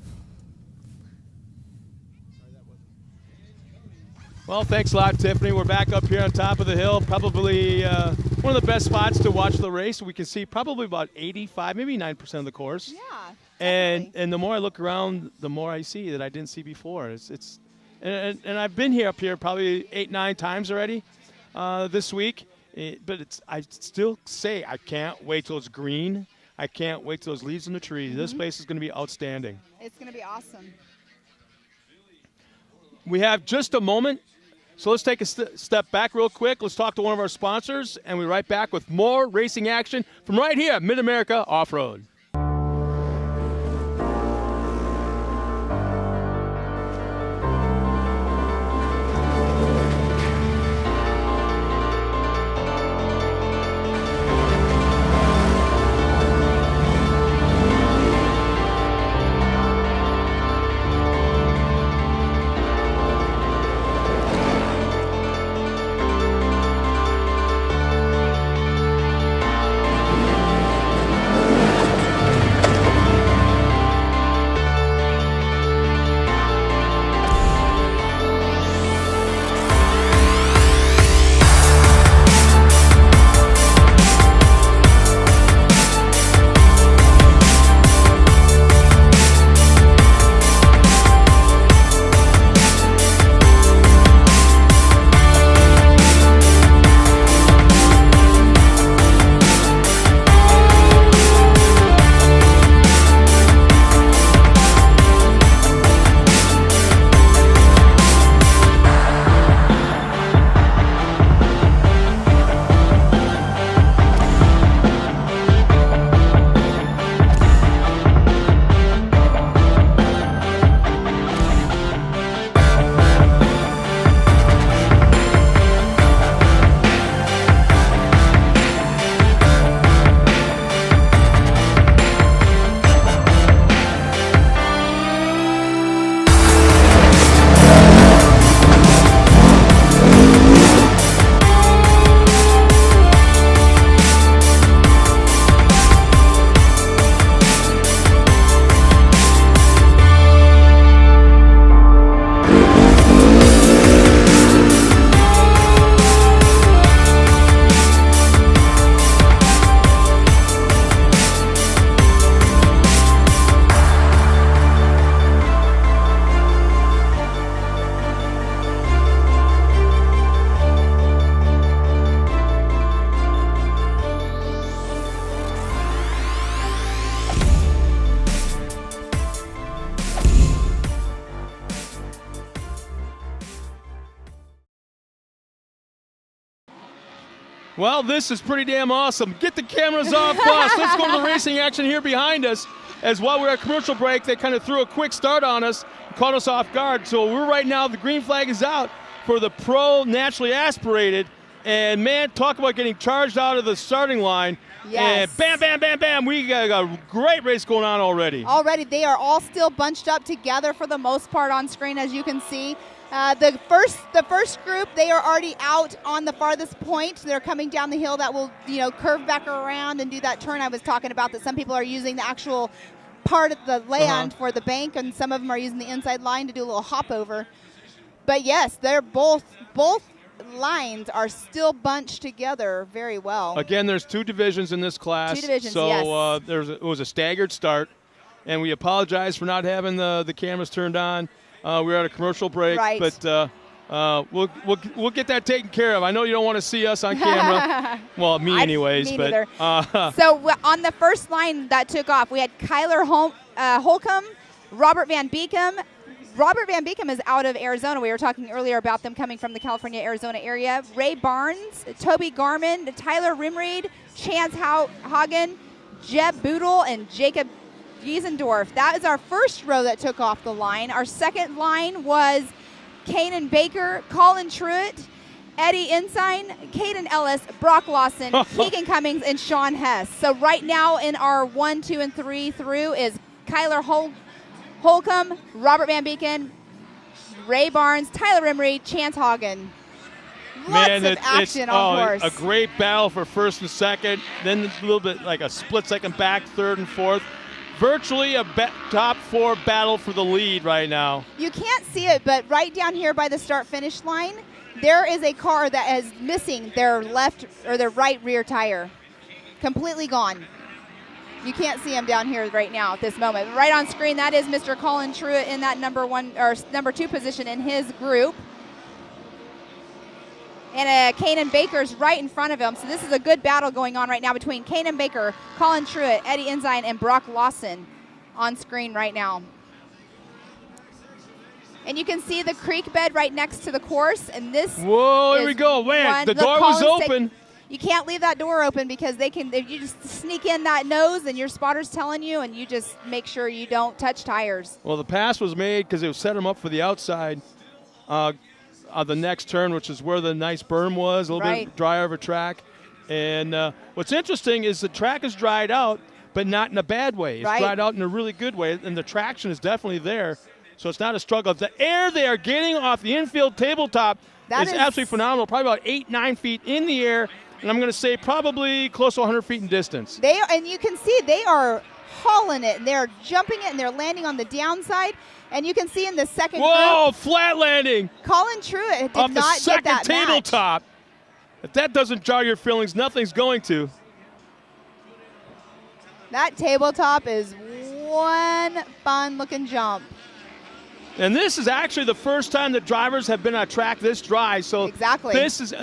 Well, thanks a lot, Tiffany. We're back up here on top of the hill. Probably one of the best spots to watch the race. We can see probably about 85, maybe 9% of the course. Yeah. And the more I look around, the more I see that I didn't see before. And I've been here up here probably 8-9 times already this week. But I still say I can't wait till it's green. I can't wait till there's leaves in the trees. This place is going to be outstanding. It's going to be awesome. We have just a moment. So let's take a step back real quick. Let's talk to one of our sponsors, and we'll be right back with more racing action from right here at Mid-America Off-Road. Well, this is pretty damn awesome. Get the cameras off us. Let's go to the racing action here behind us. As while we're at commercial break, they kind of threw a quick start on us, caught us off guard. So we're right now, the green flag is out for the Pro Naturally Aspirated. And, man, talk about getting charged out of the starting line. Yes. And bam, bam, bam, bam. We got a great race going on already. Already, they are all still bunched up together for the most part on screen, as you can see. The first group, they are already out on the farthest point. They're coming down the hill that will, curve back around and do that turn I was talking about, that some people are using the actual part of the land for the bank, and some of them are using the inside line to do a little hop over. But yes, they're both lines are still bunched together very well. Again, there's two divisions in this class. Two divisions, so, yes. It was a staggered start, and we apologize for not having the cameras turned on. We're at a commercial break, right. But we'll get that taken care of. I know you don't want to see us on camera. Well, me anyways. Me but neither. So on the first line that took off, we had Kyler Holcomb, Robert Van Beekum. Robert Van Beekum is out of Arizona. We were talking earlier about them coming from the California-Arizona area. Ray Barnes, Toby Garman, Tyler Rimreed, Chance Hagen, Jeb Boodle, and Jacob Giesendorf. That is our first row that took off the line. Our second line was Kanan Baker, Colin Truitt, Eddie Ensign, Caden Ellis, Brock Lawson, Keegan Cummings, and Sean Hess. So right now in our 1, 2, and 3 through is Kyler Holcomb, Robert Van Beeken, Ray Barnes, Tyler Rimreed, Chance Hagen. Lots of action on course. A great battle for first and second, then a little bit like a split second back, third and fourth. Virtually a top 4 battle for the lead right now. You can't see it, but right down here by the start-finish line, there is a car that is missing their left or their right rear tire. Completely gone. You can't see him down here right now at this moment. But right on screen, that is Mr. Colin Truitt in that number 2 position in his group. And Kanan Baker's right in front of him. So this is a good battle going on right now between Kanan Baker, Colin Truitt, Eddie Ensign, and Brock Lawson on screen right now. And you can see the creek bed right next to the course. And this Whoa, here we go. Man, the door was open. You can't leave that door open because if you just sneak in that nose and your spotter's telling you, and you just make sure you don't touch tires. Well, the pass was made because it was set him up for the outside of the next turn, which is where the nice berm was, a little bit drier of a track. And what's interesting is the track is dried out, but not in a bad way. It's dried out in a really good way, and the traction is definitely there. So it's not a struggle. The air they are getting off the infield tabletop is absolutely phenomenal, probably about 8-9 feet in the air. And I'm going to say probably close to 100 feet in distance. And you can see they are hauling it, and they're jumping it, and they're landing on the downside. And you can see in the second group, flat landing. Colin Truitt did off not the second get that tabletop. If that doesn't jar your feelings, nothing's going to. That tabletop is one fun-looking jump. And this is actually the first time the drivers have been on a track this dry. So this is,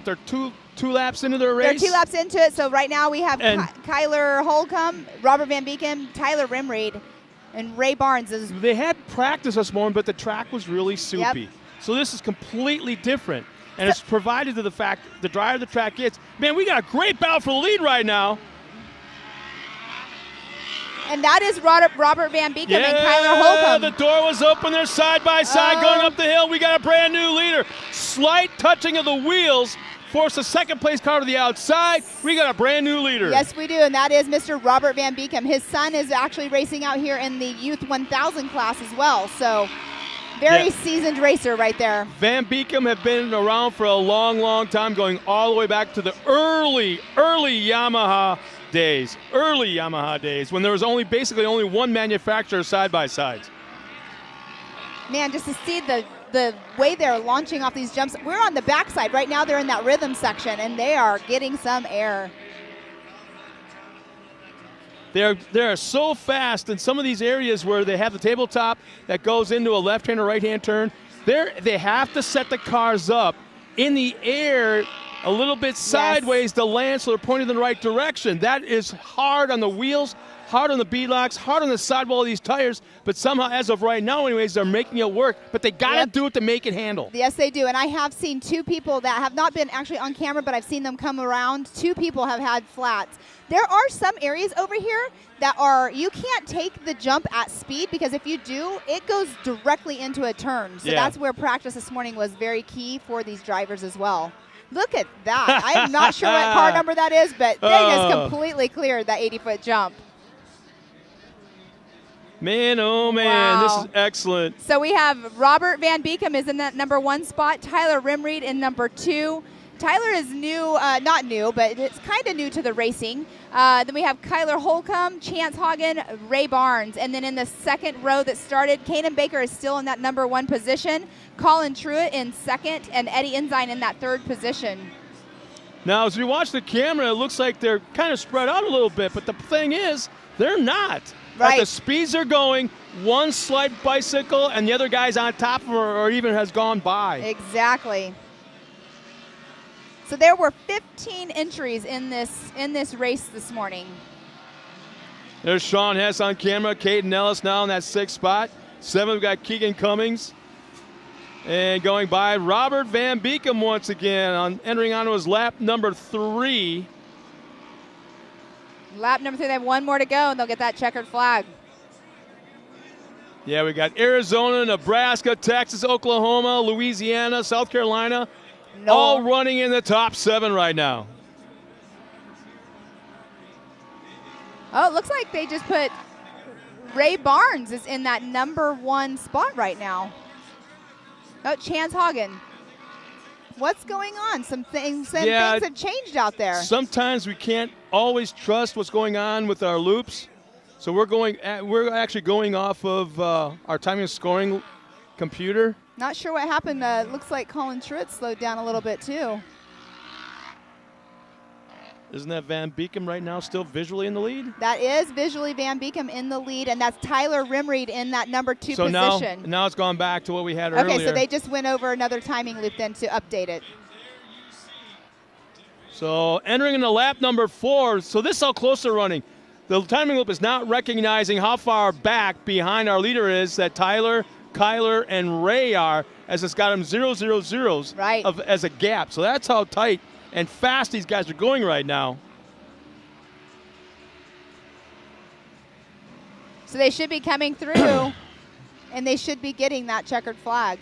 they're two laps into their race? They're 2 laps into it. So right now we have Kyler Holcomb, Robert Van Beekem, Tyler Rimreed, and Ray Barnes. They had practice this morning, but the track was really soupy. So this is completely different. And it's provided to the fact the drier the track gets. Man, we got a great battle for the lead right now. And that is Robert Van Beekem and Kyler Holcomb. The door was open. They're side by side going up the hill. We got a brand new leader. Slight touching of the wheels forced a second place car to the outside. We got a brand new leader. Yes, we do, and that is Mr. Robert Van Beekem. His son is actually racing out here in the Youth 1000 class as well. So very seasoned racer right there. Van Beekem have been around for a long, long time, going all the way back to the early Yamaha days, when there was basically only one manufacturer side by sides. Man, just to see the way they're launching off these jumps. We're on the backside right now. They're in that rhythm section, and they are getting some air. They're so fast in some of these areas where they have the tabletop that goes into a left-hand or right-hand turn. They have to set the cars up in the air a little bit sideways to land so they're pointed in the right direction. That is hard on the wheels, hard on the beadlocks, hard on the sidewall of these tires, but somehow, as of right now anyways, they're making it work, but they got to do it to make it handle. Yes, they do, and I have seen 2 people that have not been actually on camera, but I've seen them come around. 2 people have had flats. There are some areas over here that you can't take the jump at speed, because if you do, it goes directly into a turn. So that's where practice this morning was very key for these drivers as well. Look at that. I am not sure what car number that is, but they just completely cleared that 80-foot jump. Man, oh man, This is excellent. So we have Robert Van Beekem is in that number 1 spot, Tyler Rimreed in number 2. Tyler is new, not new, but it's kind of new to the racing. Then we have Kyler Holcomb, Chance Hagen, Ray Barnes. And then in the second row that started, Kanan Baker is still in that number 1 position, Colin Truitt in second, and Eddie Ensign in that 3rd position. Now, as we watch the camera, it looks like they're kind of spread out a little bit, but the thing is, they're not. At the speeds they're going, one slight bicycle and the other guy's on top of them or even has gone by. Exactly. So there were 15 entries in this race this morning. There's Sean Hess on camera, Caden Ellis now in that 6th spot. 7th, we've got Keegan Cummings. And going by Robert Van Beekem once again, entering onto his lap number 3. Lap number 3, they have 1 more to go, and they'll get that checkered flag. Yeah, we got Arizona, Nebraska, Texas, Oklahoma, Louisiana, South Carolina, all running in the top 7 right now. Oh, it looks like they just put Ray Barnes is in that number 1 spot right now. Oh, Chance Hagen. What's going on? Some things have changed out there. Sometimes we can't always trust what's going on with our loops. So we're actually going off of our timing and scoring computer. Not sure what happened. Looks like Colin Truitt slowed down a little bit too. Isn't that Van Beekem right now still visually in the lead? That is visually Van Beekem in the lead, and that's Tyler Rimreed in that number 2 so position. Now it's gone back to what we had earlier. Okay, so they just went over another timing loop then to update it. So entering in the lap number 4. So this is how close they're running. The timing loop is not recognizing how far back behind our leader is that Tyler, Kyler, and Ray are, as it's got them 0-0-0s right. as a gap. So that's how tight and fast these guys are going right now. So they should be coming through, and they should be getting that checkered flag.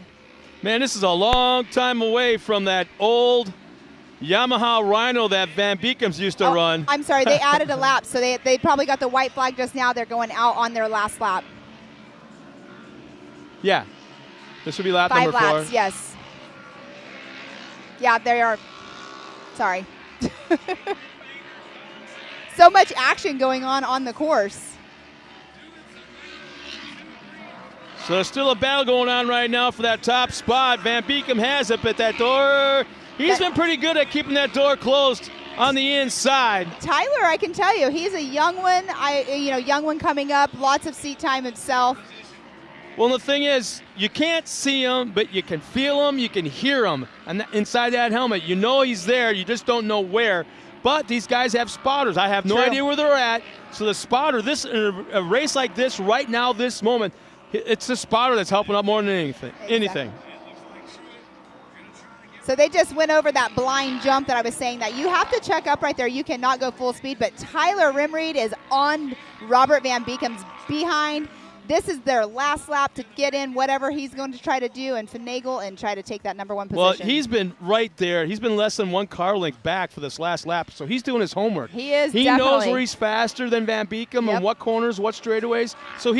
Man, this is a long time away from that old Yamaha Rhino that Van Beekem's used to run. I'm sorry, they added a lap, so they probably got the white flag just now. They're going out on their last lap. Yeah, this would be lap 5 number 4. laps, yes. Yeah, they are. Sorry. So much action going on the course. So there's still a battle going on right now for that top spot. Van Beekem has it, but that door, he's been pretty good at keeping that door closed on the inside. Tyler, I can tell you, he's a young one. Young one coming up, lots of seat time himself. Well, the thing is, you can't see him, but you can feel him, you can hear him. And inside that helmet, you know he's there, you just don't know where. But these guys have spotters. I have no idea where they're at. So the spotter, a race like this right now, this moment, it's the spotter that's helping up more than anything. So they just went over that blind jump that I was saying that you have to check up right there. You cannot go full speed, but Tyler Rimreed is on Robert Van Beekem's behind. This is their last lap to get in whatever he's going to try to do and finagle and try to take that number 1 position. Well, he's been right there. He's been less than 1 car length back for this last lap, so he's doing his homework. He is, He knows where he's faster than Van Beekem and what corners, what straightaways. So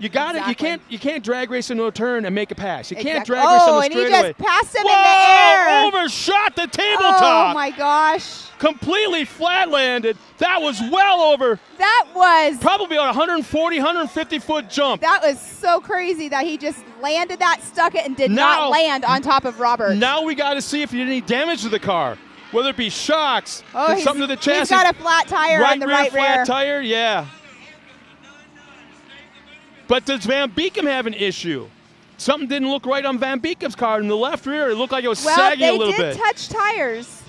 you got it. You can't drag race into a turn and make a pass. You can't drag race on the straightaway. And he just passed him in the air. Overshot the tabletop. Oh my gosh. Completely flat landed. That was well over. That was probably about 140, 150 foot jump. That was so crazy that he just landed that, stuck it, and did not land on top of Robert. Now we got to see if he did any damage to the car, whether it be shocks, something to the chassis. He's got a flat tire on the right rear. Flat tire, yeah. But does Van Beekem have an issue? Something didn't look right on Van Beekem's car. In the left rear, it looked like it was sagging a little bit. They did touch tires.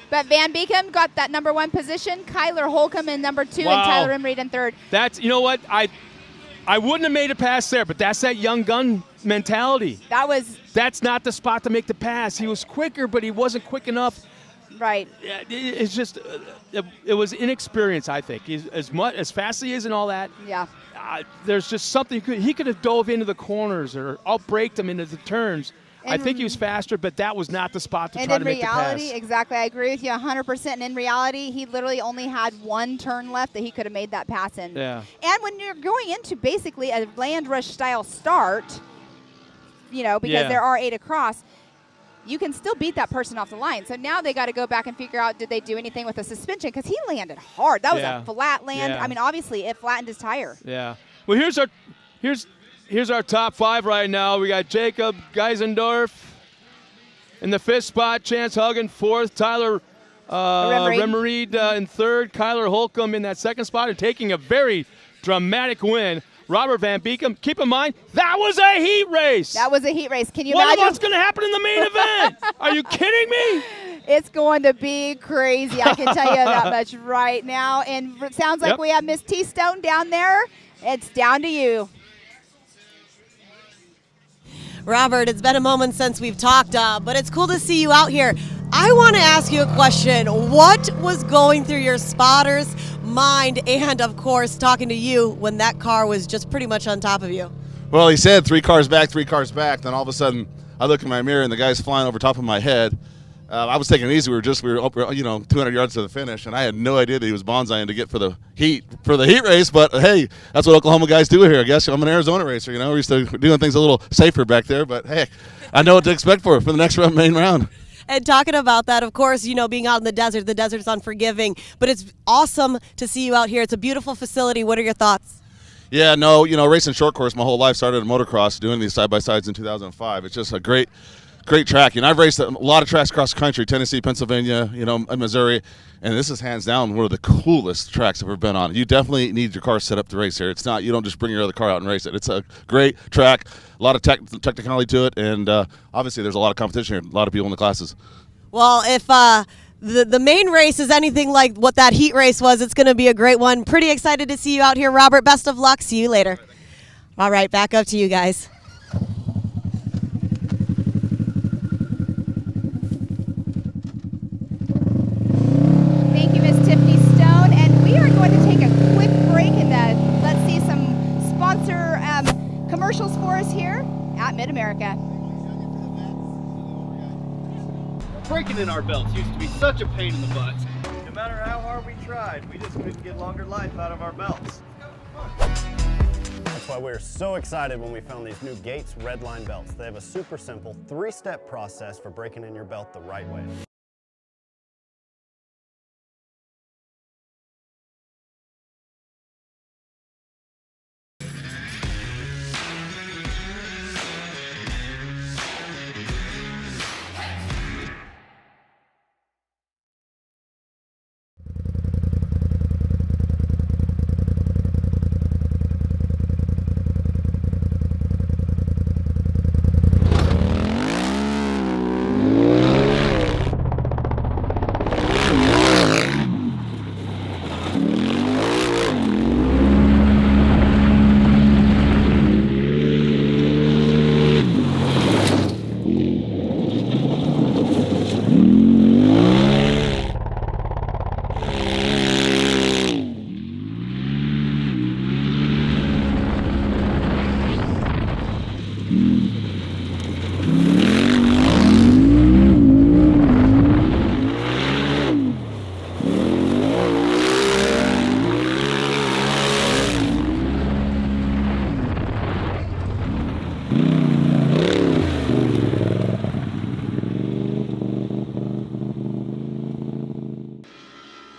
But Van Beekem got that number 1 position. Kyler Holcomb in number 2 and Tyler Rimreed in 3rd. That's, you know what? I wouldn't have made a pass there, but that's that young gun mentality. That's not the spot to make the pass. He was quicker, but he wasn't quick enough. Right. It's just, it was inexperience, I think. As fast as he is and all that. Yeah. There's just something he could have dove into the corners or outbraked them into the turns. I think he was faster, but that was not the spot to try to make the pass. And in reality, exactly, I agree with you 100%. And in reality, he literally only had 1 turn left that he could have made that pass in. Yeah. And when you're going into basically a land rush style start, because there are 8 across, you can still beat that person off the line. So now they got to go back and figure out, did they do anything with the suspension? Because he landed hard. That was a flat land. Yeah. I mean, obviously, it flattened his tire. Yeah. Well, here's our top 5 right now. We got Jacob Geisendorf in the 5th spot, Chance Hagen 4th, Tyler Rimreed in 3rd, Kyler Holcomb in that 2nd spot, and taking a very dramatic win. Robert Van Beekem, keep in mind, that was a heat race. That was a heat race. Can you imagine? What's going to happen in the main event? Are you kidding me? It's going to be crazy. I can tell you that much right now. And it sounds like we have Miss T-Stone down there. It's down to you. Robert, it's been a moment since we've talked, but it's cool to see you out here. I want to ask you a question. What was going through your spotter's mind and, of course, talking to you when that car was just pretty much on top of you? Well, he said 3 cars back, 3 cars back. Then all of a sudden, I look in my mirror, and the guy's flying over top of my head. I was taking it easy. We were up, 200 yards to the finish, and I had no idea that he was bonsaiing to get for the heat race. But hey, that's what Oklahoma guys do here. I guess I'm an Arizona racer. We're used to doing things a little safer back there. But hey, I know what to expect for the next main round. And talking about that, of course, being out in the desert's unforgiving, but it's awesome to see you out here. It's a beautiful facility. What are your thoughts? Yeah, no, racing short course my whole life. Started in motocross, doing these side-by-sides in 2005. It's just a great track. I've raced a lot of tracks across the country, Tennessee, Pennsylvania, Missouri, and this is hands down one of the coolest tracks I've ever been on. You definitely need your car set up to race here. It's not, you don't just bring your other car out and race it. It's a great track, a lot of technicality to it, and obviously there's a lot of competition here, a lot of people in the classes. Well, if the main race is anything like what that heat race was, it's going to be a great one. Pretty excited to see you out here, Robert. Best of luck. See you later. All right, back up to you guys. Thank you, Ms. Tiffany Stone. And we are going to take a quick break and let's see some sponsor commercials for us here at Mid-America. Breaking in our belts used to be such a pain in the butt. No matter how hard we tried, we just couldn't get longer life out of our belts. That's why we were so excited when we found these new Gates Redline belts. They have a super simple 3-step process for breaking in your belt the right way.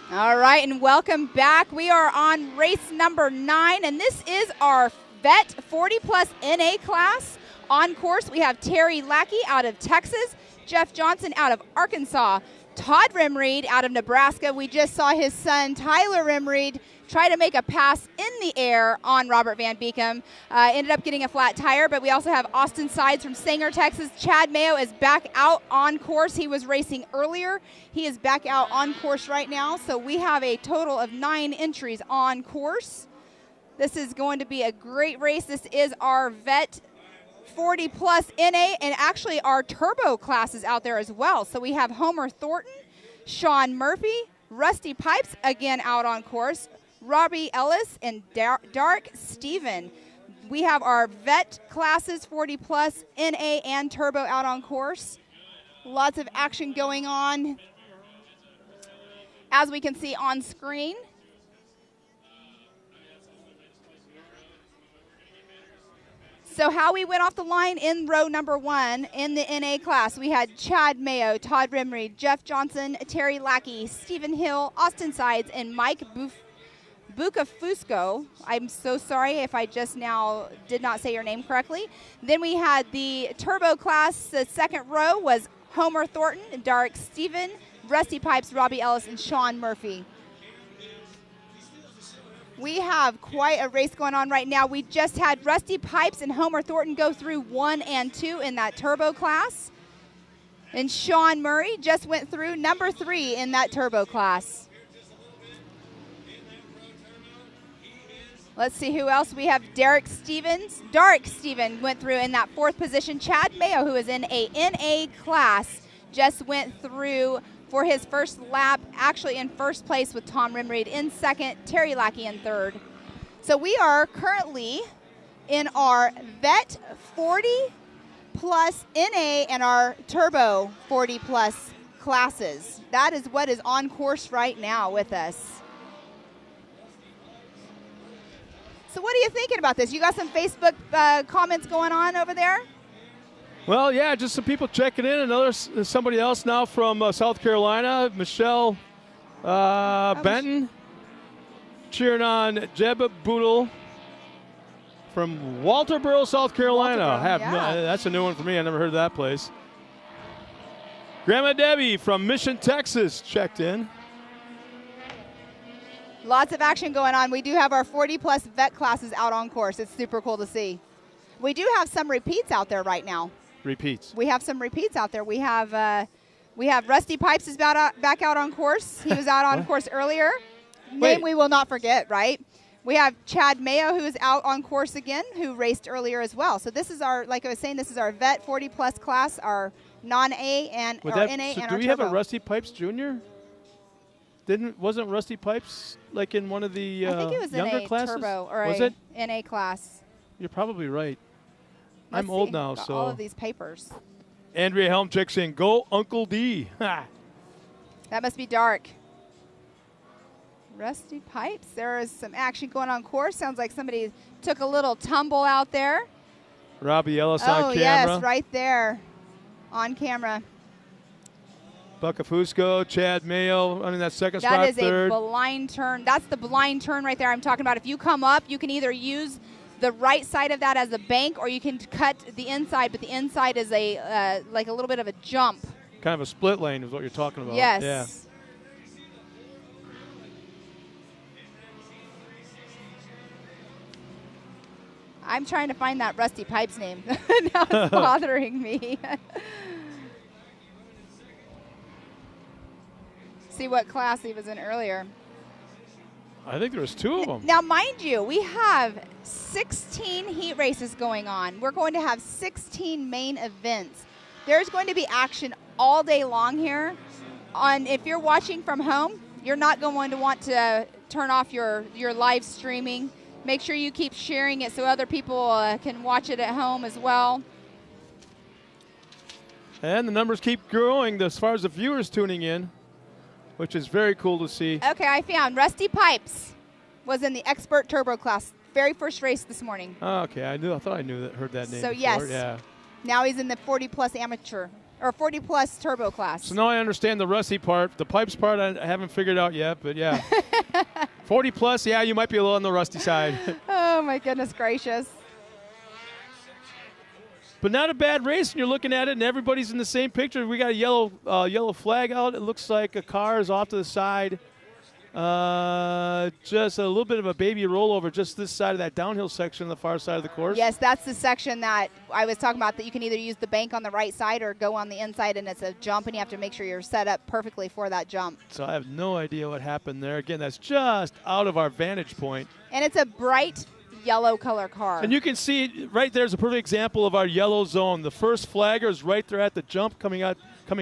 All right, and welcome back. We are on race number 9, and this is our Vet 40 Plus NA class. On course, we have Terry Lackey out of Texas, Jeff Johnson out of Arkansas, Todd Rimreed out of Nebraska. We just saw his son, Tyler Rimreed, try to make a pass in the air on Robert Van Beekem. Ended up getting a flat tire, but we also have Austin Sides from Sanger, Texas. Chad Mayo is back out on course. He was racing earlier. He is back out on course right now. So we have a total of 9 entries on course. This is going to be a great race. This is our Vet 40 Plus NA, and actually our turbo classes out there as well. So we have Homer Thornton, Sean Murphy, Rusty Pipes again out on course, Robbie Ellis, and Dark Steven. We have our vet classes 40 Plus, NA, and turbo out on course. Lots of action going on, as we can see on screen. So how we went off the line in row number 1 in the NA class, we had Chad Mayo, Todd Rimreed, Jeff Johnson, Terry Lackey, Stephen Hill, Austin Sides, and Mike Bucafusco. I'm so sorry if I just now did not say your name correctly. Then we had the turbo class. The second row was Homer Thornton, Dark Steven, Rusty Pipes, Robbie Ellis, and Sean Murphy. We have quite a race going on right now. We just had Rusty Pipes and Homer Thornton go through 1 and 2 in that turbo class. And Sean Murray just went through number 3 in that turbo class. Let's see who else. We have Dark Steven went through in that 4th position. Chad Mayo, who is in a NA class, just went through for his first lap, actually in first place with Tom Rimreed in second, Terry Lackey in third. So we are currently in our Vet 40 Plus NA and our Turbo 40 Plus classes. That is what is on course right now with us. So what are you thinking about this? You got some Facebook comments going on over there? Well, yeah, just some people checking in. Somebody else now from South Carolina, Michelle Benton, cheering on Jeb Boodle from Walterboro, South Carolina. That's a new one for me. I never heard of that place. Grandma Debbie from Mission, Texas, checked in. Lots of action going on. We do have our 40-plus vet classes out on course. It's super cool to see. We do have some repeats out there right now. Repeats. We have some repeats out there. We have Rusty Pipes is back out on course. He was out on course earlier. Name we will not forget, right? We have Chad Mayo, who is out on course again, who raced earlier as well. So this is our, like I was saying, this is our vet 40-plus class, our non-A and our NA and our turbo. Do we have a Rusty Pipes Jr.? Wasn't Rusty Pipes like in one of the I think it was younger NA classes? turbo or was it? NA class. You're probably right. Let's I'm old see. now, Got so. all of these papers. Andrea Helmchick saying, "Go Uncle D." That must be dark. Rusty Pipes. There is some action going on course. Sounds like somebody took a little tumble out there. Robbie Ellis on camera. Oh, yes, right there on camera. Bucka Fusco, Chad Mayo running that second spot, That is third. a blind turn. That's the blind turn right there I'm talking about. If you come up, you can either use the right side of that as a bank, or you can cut the inside, but the inside is a like a little bit of a jump. Kind of a split lane is what you're talking about. Yes. Yeah. I'm trying to find that Rusty Pipes name. Now it's bothering me. See what class he was in earlier. I think there was two of them. Now, mind you, we have 16 heat races going on. We're going to have 16 main events. There's going to be action all day long here. If you're watching from home, you're not going to want to turn off your live streaming. Make sure you keep sharing it so other people can watch it at home as well. And the numbers keep growing as far as the viewers tuning in, which is very cool to see. Okay, I found Rusty Pipes was in the Expert Turbo class. Very first race this morning. Oh, okay, I thought I heard that name. So before. yes, yeah. Now he's in the 40-plus amateur or 40-plus turbo class. So now I understand the Rusty part. The Pipes part I haven't figured out yet, but yeah. 40-plus, yeah, you might be a little on the rusty side. Oh my goodness gracious. But not a bad race when you're looking at it, and everybody's in the same picture. We got a yellow flag out. It looks like a car is off to the side. Just a little bit of a baby rollover just this side of that downhill section on the far side of the course. Yes, that's the section that I was talking about, that you can either use the bank on the right side or go on the inside, and it's a jump, and you have to make sure you're set up perfectly for that jump. So I have no idea what happened there. Again, that's just out of our vantage point. And it's a bright yellow color car. And you can see right there's a perfect example of our yellow zone. The first flagger is right there at the jump coming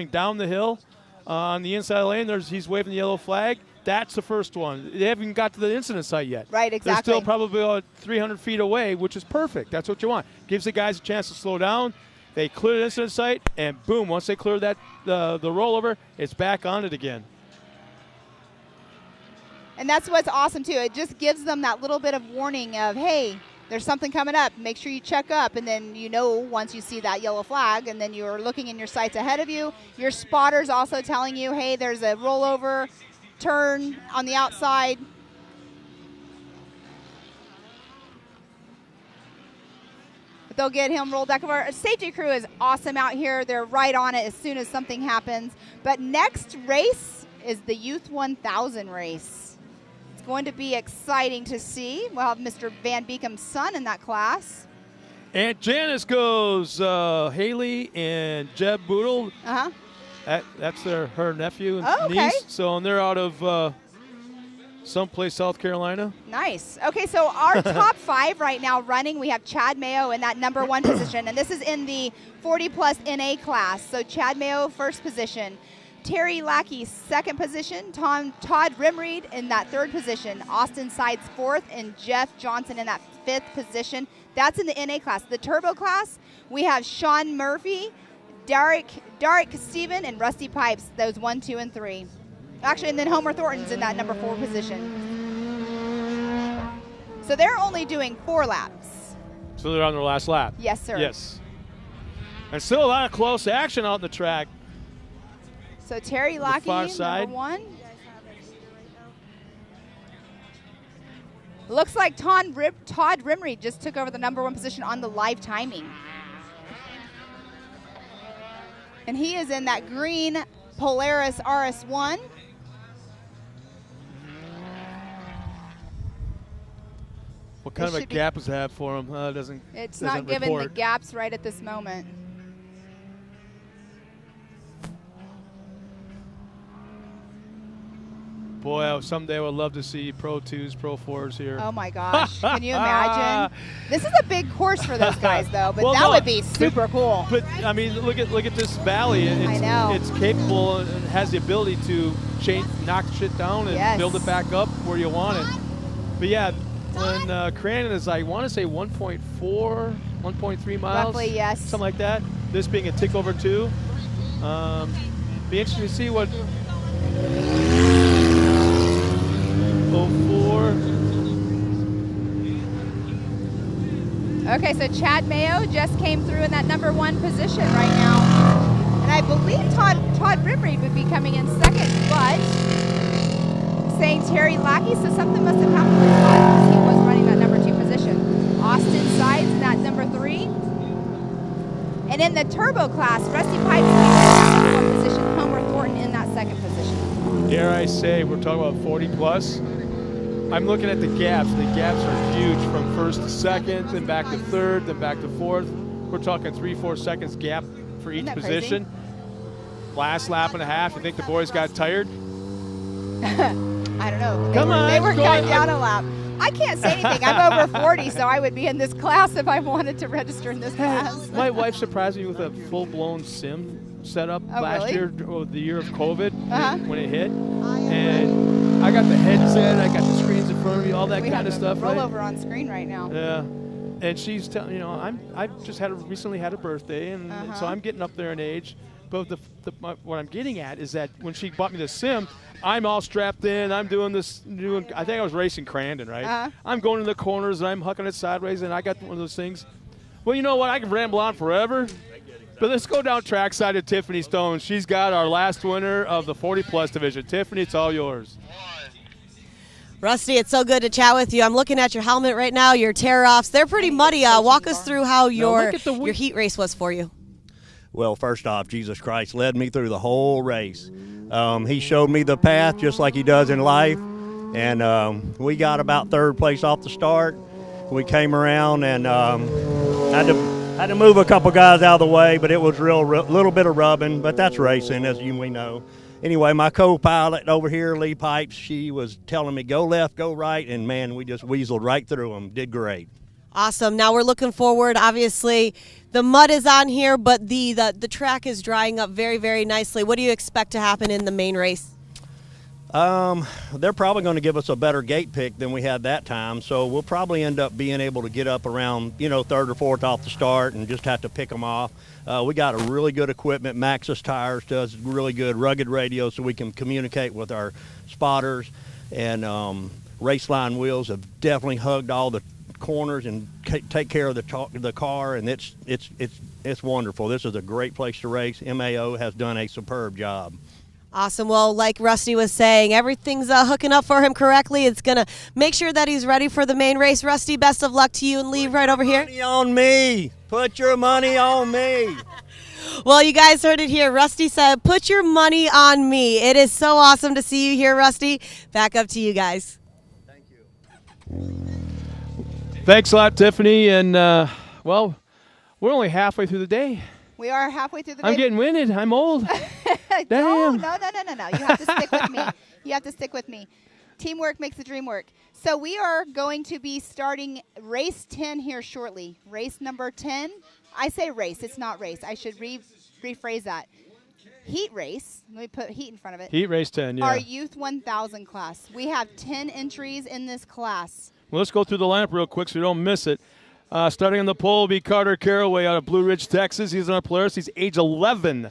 down the hill on the inside lane. He's waving the yellow flag. That's the first one. They haven't even got to the incident site yet. Right, exactly. They're still probably about 300 feet away, which is perfect. That's what you want. Gives the guys a chance to slow down. They clear the incident site, and boom, once they clear that the rollover, it's back on it again. And that's what's awesome, too. It just gives them that little bit of warning of, hey, there's something coming up. Make sure you check up. And then you know once you see that yellow flag, and then you're looking in your sights ahead of you. Your spotter's also telling you, hey, there's a rollover turn on the outside. But they'll get him rolled back over. Our safety crew is awesome out here. They're right on it as soon as something happens. But next race is the Youth 1000 race. Going to be exciting to see. We'll have Mr. Van Beekam's son in that class. Aunt Janice goes Haley and Jeb Boodle. Uh-huh. That's her nephew and okay. niece. So they're out of someplace South Carolina. Nice. Okay, so our top 5 right now running, we have Chad Mayo in that number 1 position. And this is in the 40-plus NA class. So Chad Mayo, first position. Terry Lackey, second position. Todd Rimreed in that 3rd position. Austin Sides, 4th. And Jeff Johnson in that 5th position. That's in the NA class. The turbo class, we have Sean Murphy, Derek, Steven, and Rusty Pipes, those 1, 2, and 3. Actually, and then Homer Thornton's in that number 4 position. So they're only doing 4 laps. So they're on their last lap? Yes, sir. Yes. And still a lot of close action out in the track. So Terry Lackey, number 1. Looks like Todd Rimmery just took over the number 1 position on the live timing. And he is in that green Polaris RS1. What kind of a gap does it have for him? It's not given the gaps right at this moment. Boy, someday I would love to see Pro 2s, Pro 4s here. Oh, my gosh. Can you imagine? This is a big course for those guys, though, but that would be super cool. But, I mean, look at this valley. I know. It's capable and has the ability to knock shit down and build it back up where you want it. But, yeah, when Crandon is, I want to say 1.4, 1.3 miles. Roughly, yes. Something like that. This being a tick over 2. Be interesting to see what... 04. Okay, so Chad Mayo just came through in that number 1 position right now. And I believe Todd Rimmery would be coming in second, but saying Terry Lackey, so something must have happened with Todd because he was running that number 2 position. Austin Sides in that number 3. And in the turbo class, Rusty Pipes in that number 1 position, Homer Thornton in that 2nd position. Dare I say, we're talking about 40 plus. I'm looking at the gaps. The gaps are huge from 1st to 2nd, then back to 3rd, then back to 4th. We're talking 3-4 seconds gap for each position. Crazy? Last lap and a half. You think the boys got tired? I don't know. They were cutting down a lap. I can't say anything. I'm over 40, so I would be in this class if I wanted to register in this class. My wife surprised me with a full-blown sim setup last year, the year of COVID, when it hit. And I got the headset, I got the screens in front of me, all that kind of stuff. Roll over on screen right now. Yeah. And she's telling, I've just recently had a birthday, and so I'm getting up there in age. But what I'm getting at is that when she bought me the sim, I'm all strapped in. I'm doing this. I think I was racing Crandon, right? I'm going in the corners, and I'm hucking it sideways, and I got one of those things. Well, you know what? I can ramble on forever. But let's go down trackside to Tiffany Stone. She's got our last winner of the 40-plus division. Tiffany, it's all yours. Rusty, it's so good to chat with you. I'm looking at your helmet right now, your tear-offs. They're pretty muddy. Walk us through how your heat race was for you. Well, first off, Jesus Christ led me through the whole race. He showed me the path just like he does in life. And we got about 3rd place off the start. We came around and had to move a couple guys out of the way, but it was little bit of rubbing, but that's racing, as we know. Anyway, my co-pilot over here, Lee Pipes, she was telling me go left, go right, and man, we just weaseled right through them. Did great. Awesome. Now we're looking forward. Obviously, the mud is on here, but the track is drying up very, very nicely. What do you expect to happen in the main race? They're probably going to give us a better gate pick than we had that time, so we'll probably end up being able to get up around, 3rd or 4th off the start and just have to pick them off. We got a really good equipment. Maxxis Tires does really good rugged radio so we can communicate with our spotters, and Raceline Wheels have definitely hugged all the corners and take care of the car, and it's wonderful. This is a great place to race. MAO has done a superb job. Awesome. Well, like Rusty was saying, everything's hooking up for him correctly. It's going to make sure that he's ready for the main race. Rusty, best of luck to you, and leave right over here. Money on me. Put your money on me. Well, you guys heard it here. Rusty said, put your money on me. It is so awesome to see you here, Rusty. Back up to you guys. Thank you. Thanks a lot, Tiffany. And, we're only halfway through the day. We are halfway through the day. I'm getting winded. I'm old. Damn. No. You have to stick with me. You have to stick with me. Teamwork makes the dream work. So we are going to be starting race 10 here shortly. Race number 10. I say race. It's not race. I should rephrase that. Heat race. Let me put heat in front of it. Heat race 10, yeah. Our Youth 1000 class. We have 10 entries in this class. Well, let's go through the lineup real quick so you don't miss it. Starting on the pole will be Carter Caraway out of Blue Ridge, Texas. He's in our Polaris. He's age 11.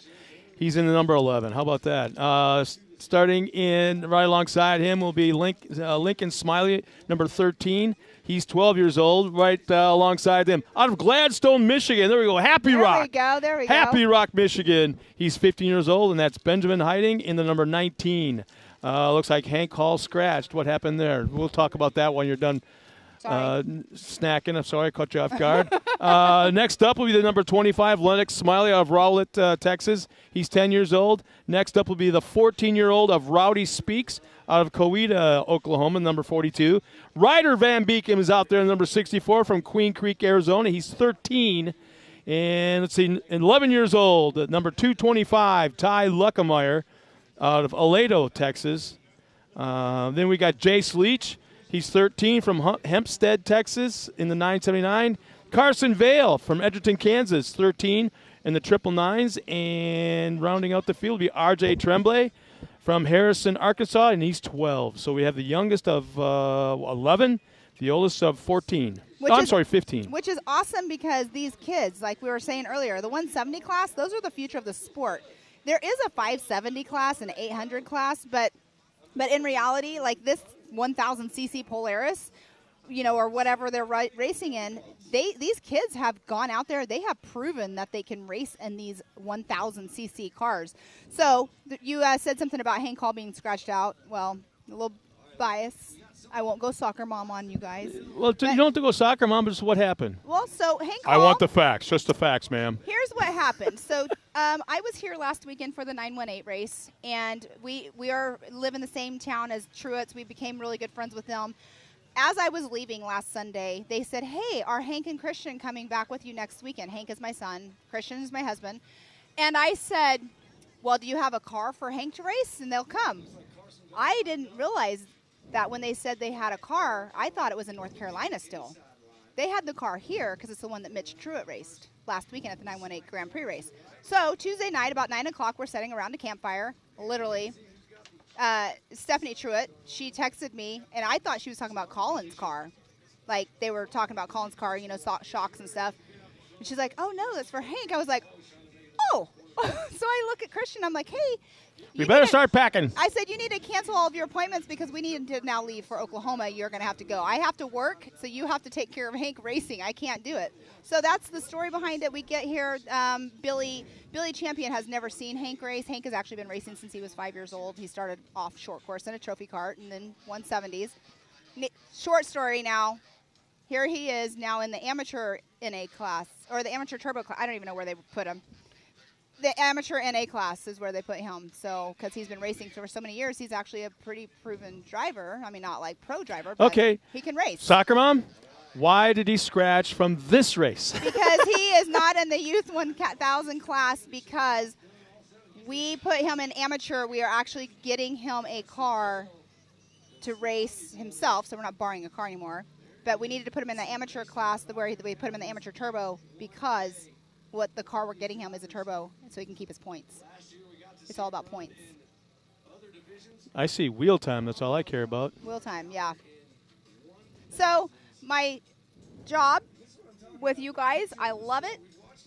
He's in the number 11. How about that? Starting in right alongside him will be Lincoln Smiley, number 13. He's 12 years old, right alongside them. Out of Gladstone, Michigan. There we go. Happy Rock. There we go. Happy Rock, Michigan. He's 15 years old, and that's Benjamin Hiding in the number 19. Looks like Hank Hall scratched. What happened there? We'll talk about that when you're done snacking. I'm sorry I caught you off guard. Next up will be the number 25, Lennox Smiley out of Rowlett, Texas. He's 10 years old. Next up will be the 14-year-old of Rowdy Speaks out of Coweta, Oklahoma, number 42. Ryder Van Beekem is out there, number 64 from Queen Creek, Arizona. He's 13. And let's see, 11 years old, number 225, Ty Luckemeyer out of Aledo, Texas. Then we got Jace Leach. He's 13 from Hempstead, Texas in the 979. Carson Vale from Edgerton, Kansas, 13 in the 999s. And rounding out the field will be R.J. Tremblay from Harrison, Arkansas, and he's 12. So we have the youngest of 11, the oldest of 14. 15. Which is awesome because these kids, like we were saying earlier, the 170 class, those are the future of the sport. There is a 570 class and an 800 class, but in reality, like this 1,000cc Polaris, or whatever they're racing in, these kids have gone out there. They have proven that they can race in these 1,000cc cars. So you said something about Hank Hall being scratched out. Well, a little bias. I won't go soccer mom on you guys. Well, you don't have to go soccer mom, but just what happened? Well, so Hank Hall. I want the facts. Just the facts, ma'am. Here's what happened. So I was here last weekend for the 918 race, and we live in the same town as Truett's. We became really good friends with them. As I was leaving last Sunday, they said, hey, are Hank and Christian coming back with you next weekend? Hank is my son. Christian is my husband. And I said, well, do you have a car for Hank to race? And they'll come. I didn't realize that when they said they had a car, I thought it was in North Carolina still. They had the car here because it's the one that Mitch Truett raced last weekend at the 918 Grand Prix race. So Tuesday night, about 9 o'clock, we're sitting around a campfire, literally. Stephanie Truett, she texted me, and I thought she was talking about Colin's car. Like, they were talking about Colin's car, shocks and stuff. And she's like, oh, no, that's for Hank. I was like, oh. So I look at Christian, I'm like, hey. We better start packing. I said, you need to cancel all of your appointments because we need to now leave for Oklahoma. You're going to have to go. I have to work, so you have to take care of Hank racing. I can't do it. So that's the story behind it. We get here. Billy Champion has never seen Hank race. Hank has actually been racing since he was 5 years old. He started off short course in a trophy cart and then 170s. Short story now. Here he is now in the amateur NA class, or the amateur turbo class. I don't even know where they put him. The amateur NA class is where they put him. So, because he's been racing for so many years, he's actually a pretty proven driver. I mean, not like pro driver, but he can race. Soccer mom, why did he scratch from this race? Because he is not in the Youth 1000 class because we put him in amateur. We are actually getting him a car to race himself, so we're not borrowing a car anymore. But we needed to put him in the amateur class where we put him in the amateur turbo because what the car we're getting him is a turbo, so he can keep his points. It's all about points. I see wheel time. That's all I care about. Wheel time, yeah. So my job with you guys, I love it.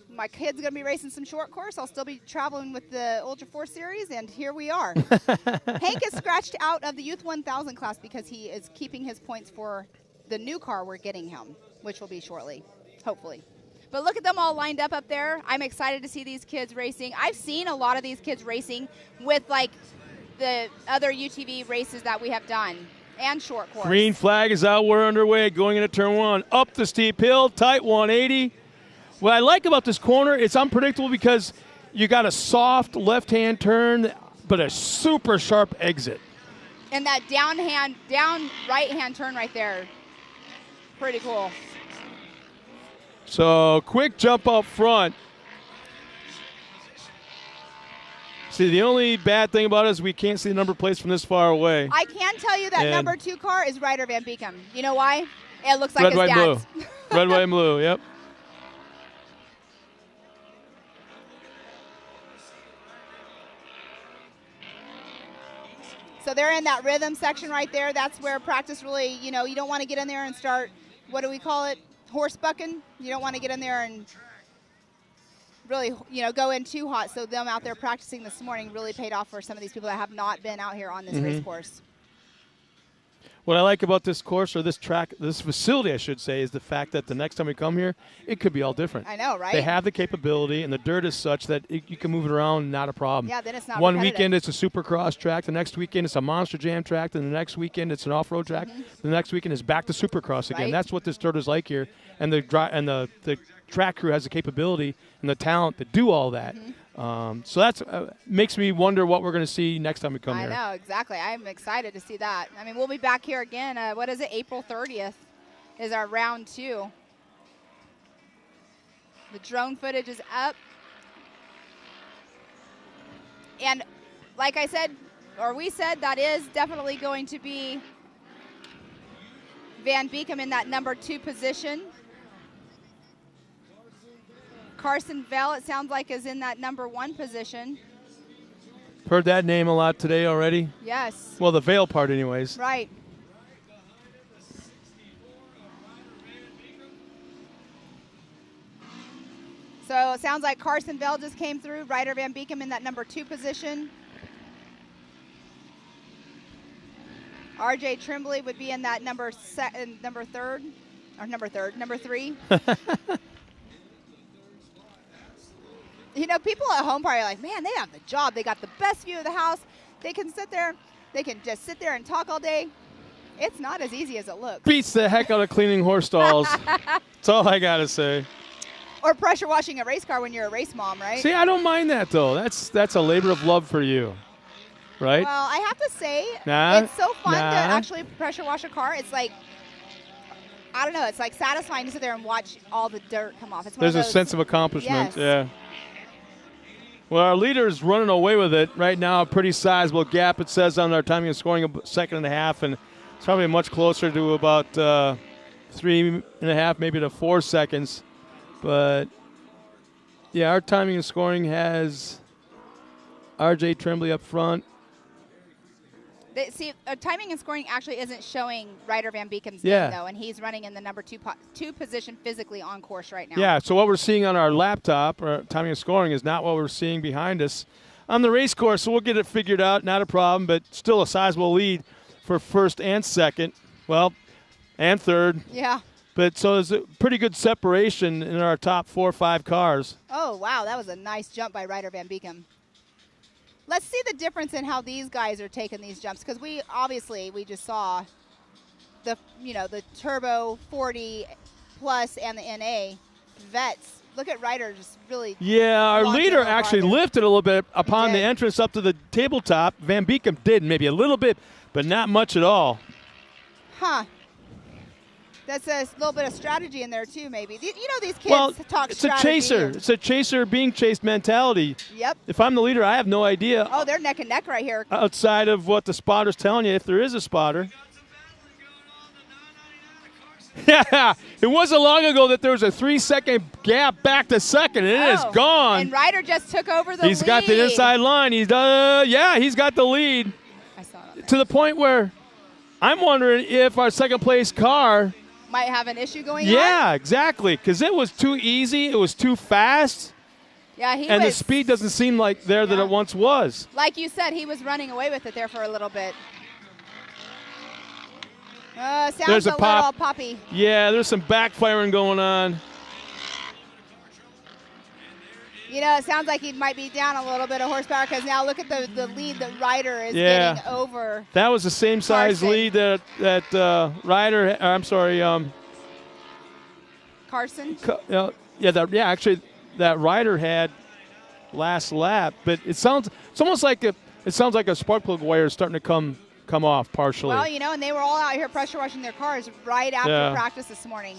My kid's going to be racing some short course. I'll still be traveling with the Ultra 4 Series, and here we are. Hank is scratched out of the Youth 1000 class because he is keeping his points for the new car we're getting him, which will be shortly, hopefully. But look at them all lined up there. I'm excited to see these kids racing. I've seen a lot of these kids racing with, like, the other UTV races that we have done and short course. Green flag is out. We're underway going into turn one. Up the steep hill, tight 180. What I like about this corner, it's unpredictable because you got a soft left-hand turn, but a super sharp exit. And that down right-hand turn right there. Pretty cool. So, quick jump up front. See, the only bad thing about it is we can't see the number plates from this far away. I can tell you that number 2 car is Ryder Van Beekem. You know why? It looks like red, his white, dad's. blue. Red, white, and blue, yep. So they're in that rhythm section right there. That's where practice really, you don't want to get in there and start, what do we call it? horse bucking. You don't want to get in there and really, go in too hot. So them out there practicing this morning really paid off for some of these people that have not been out here on this race course. What I like about this course, or this track, this facility, I should say, is the fact that the next time we come here, it could be all different. I know, right? They have the capability, and the dirt is such that you can move it around, not a problem. Yeah, then it's not One repetitive. weekend it's a supercross track. The next weekend it's a monster jam track. Then the next weekend it's an off-road track. The next weekend is back to supercross again. Right. That's what this dirt is like here. And the track crew has the capability and the talent to do all that. So that's makes me wonder what we're going to see next time we come here. I know, exactly. I'm excited to see that. I mean, we'll be back here again. What is it? April 30th is our round 2. The drone footage is up. And like I said, or we said, that is definitely going to be Van Beekem in that number 2 position. Carson Vell, it sounds like, is in that number 1 position. Heard that name a lot today already. Yes. Well, the Vail part anyways. Right. So it sounds like Carson Vell just came through. Ryder Van Beekem in that number 2 position. RJ Tremblay would be in that number 3. People at home probably are like, man, they have the job. They got the best view of the house. They can sit there. They can just sit there and talk all day. It's not as easy as it looks. Beats the heck out of cleaning horse stalls. That's all I got to say. Or pressure washing a race car when you're a race mom, right? See, I don't mind that, though. That's a labor of love for you, right? Well, I have to say, Nah, it's so fun to nah. actually pressure wash a car. It's like, I don't know, it's like satisfying to sit there and watch all the dirt come off. It's one There's of a those, sense of accomplishment. Yes. Yeah. Well, our leader is running away with it right now. A pretty sizable gap, it says on our timing and scoring, a second and a half, and it's probably much closer to about 3.5, maybe to 4 seconds. But yeah, our timing and scoring has RJ Tremblay up front. See, timing and scoring actually isn't showing Ryder Van Beekem's Yeah. name, though, and he's running in the number 2 position physically on course right now. Yeah, so what we're seeing on our laptop, or timing and scoring, is not what we're seeing behind us on the race course. So we'll get it figured out, not a problem, but still a sizable lead for first and second. Well, and third. Yeah. But so there's a pretty good separation in our top 4 or 5 cars. Oh, wow, that was a nice jump by Ryder Van Beekem. Let's see the difference in how these guys are taking these jumps, because we just saw the Turbo 40 Plus and the NA vets. Look at Ryder just really. Yeah, our launching leader a little actually farther. lifted a little bit upon the did. entrance up to the tabletop. Van Beekem did, maybe a little bit, but not much at all. Huh. That's a little bit of strategy in there, too, maybe. These kids talk it's strategy. a chaser. It's a chaser being chased mentality. Yep. If I'm the leader, I have no idea Oh, they're neck and neck right here. outside of what the spotter's telling you, if there is a spotter. Yeah, it wasn't long ago that there was a 3-second gap back to second, and it is gone. And Ryder just took over the He's lead. got the inside line. He's he's got the lead. I saw it. To the point where I'm wondering if our second place car. Might have an issue going on. Yeah, exactly, because it was too easy. It was too fast. Yeah, he and was. the speed doesn't seem like there that it once was. Like you said, he was running away with it there for a little bit. Sounds There's a little pop. poppy. Yeah, there's some backfiring going on. It sounds like he might be down a little bit of horsepower, because now look at the lead that Ryder is Yeah. getting over. That was the same size Carson. lead that Ryder. I'm sorry. Carson? Actually, that Ryder had last lap. But it sounds like a spark plug wire is starting to come off partially. Well, and they were all out here pressure washing their cars right after practice this morning.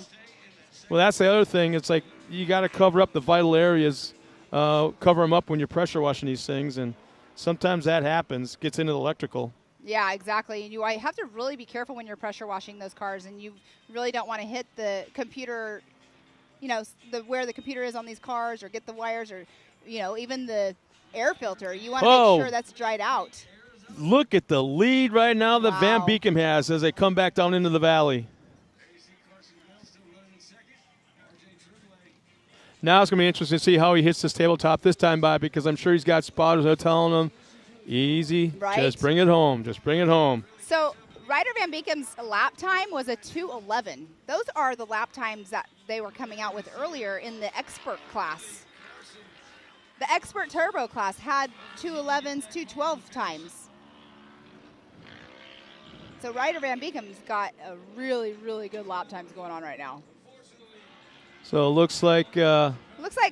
Well, that's the other thing. It's like you got to cover up the vital areas, cover them up when you're pressure washing these things, and sometimes that happens, gets into the electrical. Yeah, exactly. And you have to really be careful when you're pressure washing those cars, and you really don't want to hit the computer, where the computer is on these cars, or get the wires, or, even the air filter. You want to make sure that's dried out. Look at the lead right now that Van Wow. Beekem has as they come back down into the valley. Now it's going to be interesting to see how he hits this tabletop this time, Bob, because I'm sure he's got spotters that are telling him, easy, just bring it home, just bring it home. So Ryder Van Beekam's lap time was a 2:11. Those are the lap times that they were coming out with earlier in the expert class. The expert turbo class had 2:11s, 2:12 times. So Ryder Van Beekam's got a really, really good lap times going on right now. So it looks like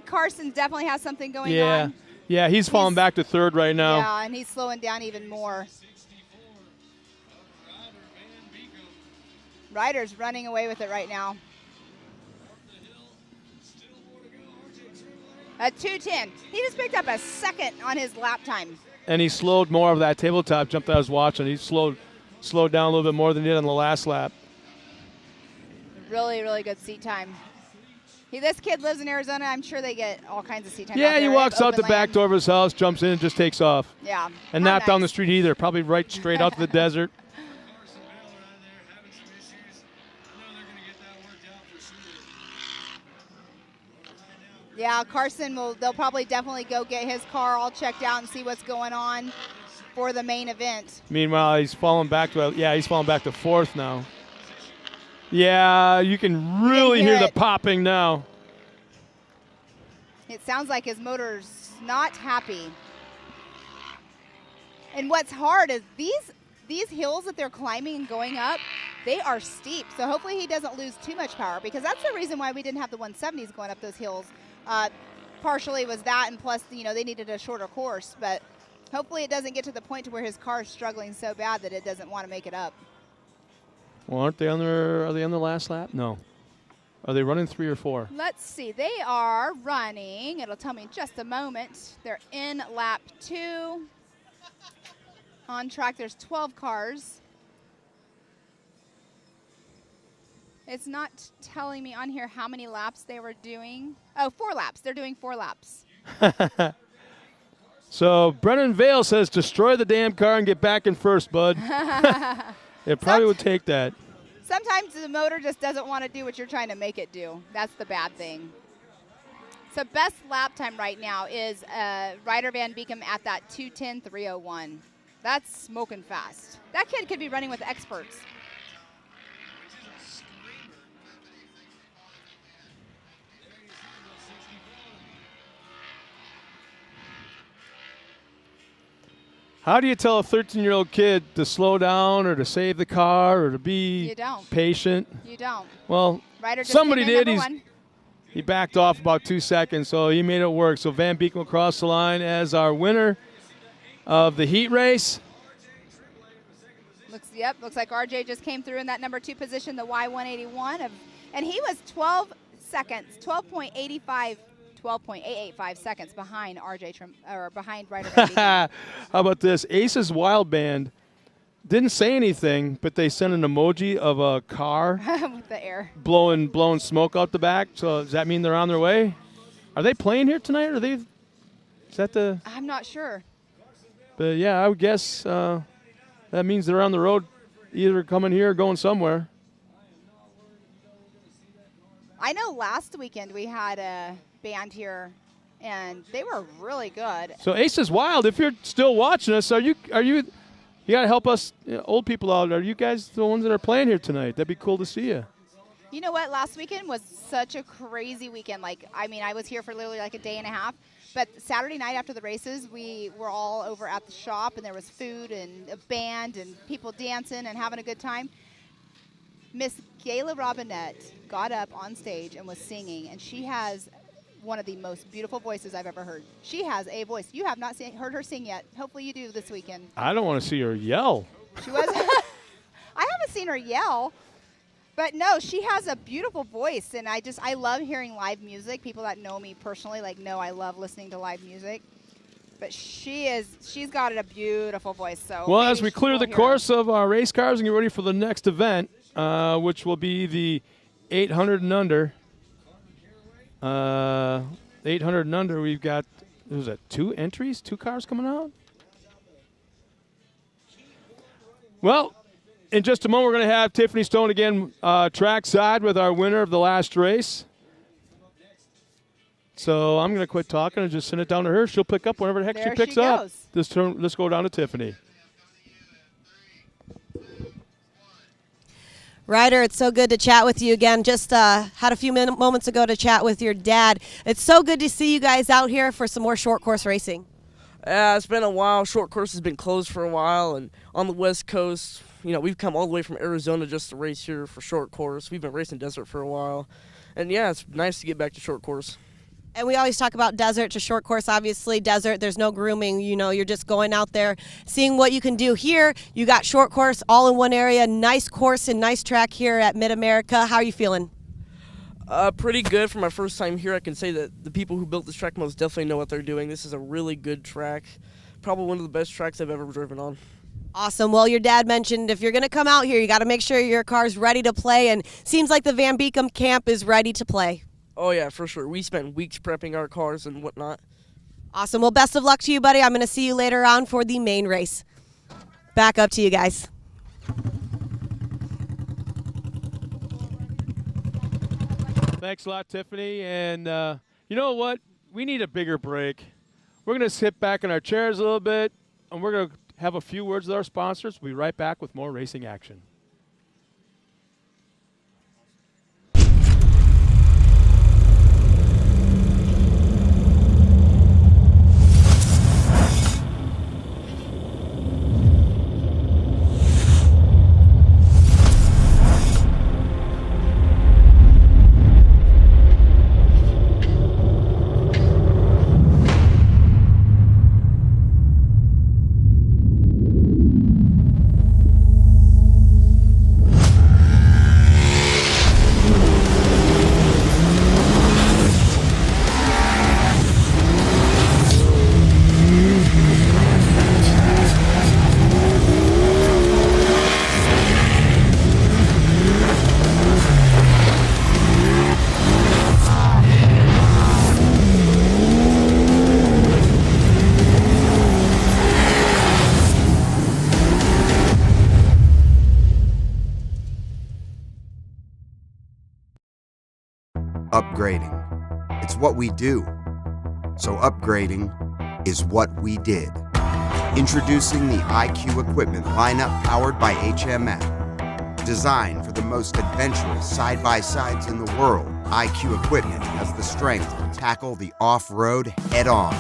Carson definitely has something going on. Yeah, he's falling back to third right now. Yeah, and he's slowing down even more. Ryder's running away with it right now. A 2:10. He just picked up a second on his lap time. And he slowed more of that tabletop jump that I was watching. He slowed down a little bit more than he did on the last lap. Really, really good seat time. This kid lives in Arizona. I'm sure they get all kinds of seat time. Yeah, he walks out the back door of his house, jumps in, and just takes off. Yeah. And not down the street either. Probably right straight out to the desert. Yeah, Carson they'll probably definitely go get his car all checked out and see what's going on for the main event. Meanwhile, he's falling back to fourth now. Yeah, you can really hear the popping now. It sounds like his motor's not happy. And what's hard is these hills that they're climbing and going up, they are steep. So hopefully he doesn't lose too much power, because that's the reason why we didn't have the 170s going up those hills. Partially was that, and plus, they needed a shorter course. But hopefully it doesn't get to the point to where his car is struggling so bad that it doesn't want to make it up. Well, are they on the last lap? No. Are they running 3 or 4? Let's see. They are running. It'll tell me in just a moment. They're in lap 2. On track, there's 12 cars. It's not telling me on here how many laps they were doing. Oh, 4 laps. They're doing 4 laps. So Brennan Vale says, destroy the damn car and get back in first, bud. It probably would take that. Sometimes the motor just doesn't want to do what you're trying to make it do. That's the bad thing. So best lap time right now is Ryder Van Beekam at that 2:10.301. That's smoking fast. That kid could be running with experts. How do you tell a 13-year-old kid to slow down or to save the car or to be patient? You don't. Well, somebody did. He backed off about 2 seconds, so he made it work. So Van Beek will cross the line as our winner of the heat race. Looks like RJ just came through in that number 2 position, the Y181, and he was 12 seconds, 12.885 seconds behind behind Ryder Van Beekam. How about this? Ace's Wild Band didn't say anything, but they sent an emoji of a car with the air blowing smoke out the back. So does that mean they're on their way? Are they playing here tonight? I'm not sure. But yeah, I would guess that means they're on the road, either coming here or going somewhere. I know last weekend we had a band here, and they were really good. So Ace is Wild. If you're still watching us, you got to help us old people out. Are you guys the ones that are playing here tonight? That'd be cool to see you. You know what? Last weekend was such a crazy weekend. I was here for literally like a day and a half. But Saturday night after the races, we were all over at the shop, and there was food and a band and people dancing and having a good time. Miss Gayla Robinette got up on stage and was singing, and she has one of the most beautiful voices I've ever heard. She has a voice. You have not heard her sing yet. Hopefully you do this weekend. I don't want to see her yell. She was. I haven't seen her yell. But no, she has a beautiful voice, and I love hearing live music. People that know me personally know I love listening to live music. But she's got a beautiful voice. So well, as we clear the course of our race cars and get ready for the next event, which will be the 800 and under. 800 and under, we've got, 2 entries, 2 cars coming out? Well, in just a moment, we're going to have Tiffany Stone again trackside with our winner of the last race. So I'm going to quit talking and just send it down to her. She'll pick up whenever the heck There she picks she up. goes. Let's go down to Tiffany. Ryder, it's so good to chat with you again. Just had a few moments ago to chat with your dad. It's so good to see you guys out here for some more short course racing. Yeah, it's been a while. Short course has been closed for a while, and on the West Coast, we've come all the way from Arizona just to race here for short course. We've been racing desert for a while, and yeah, it's nice to get back to short course. And we always talk about desert to short course. Obviously, desert, there's no grooming. You're just going out there, seeing what you can do. Here, you got short course all in one area. Nice course and nice track here at Mid-America. How are you feeling? Pretty good for my first time here. I can say that the people who built this track most definitely know what they're doing. This is a really good track. Probably one of the best tracks I've ever driven on. Awesome. Well, your dad mentioned if you're going to come out here, you got to make sure your car's ready to play, and seems like the Van Beekum camp is ready to play. Oh, yeah, for sure. We spent weeks prepping our cars and whatnot. Awesome. Well, best of luck to you, buddy. I'm going to see you later on for the main race. Back up to you guys. Thanks a lot, Tiffany. And you know what? We need a bigger break. We're going to sit back in our chairs a little bit, and we're going to have a few words with our sponsors. We'll be right back with more racing action. Upgrading. It's what we do. So upgrading is what we did. Introducing the IQ equipment lineup powered by HMF. Designed for the most adventurous side-by-sides in the world, IQ equipment has the strength to tackle the off-road head-on.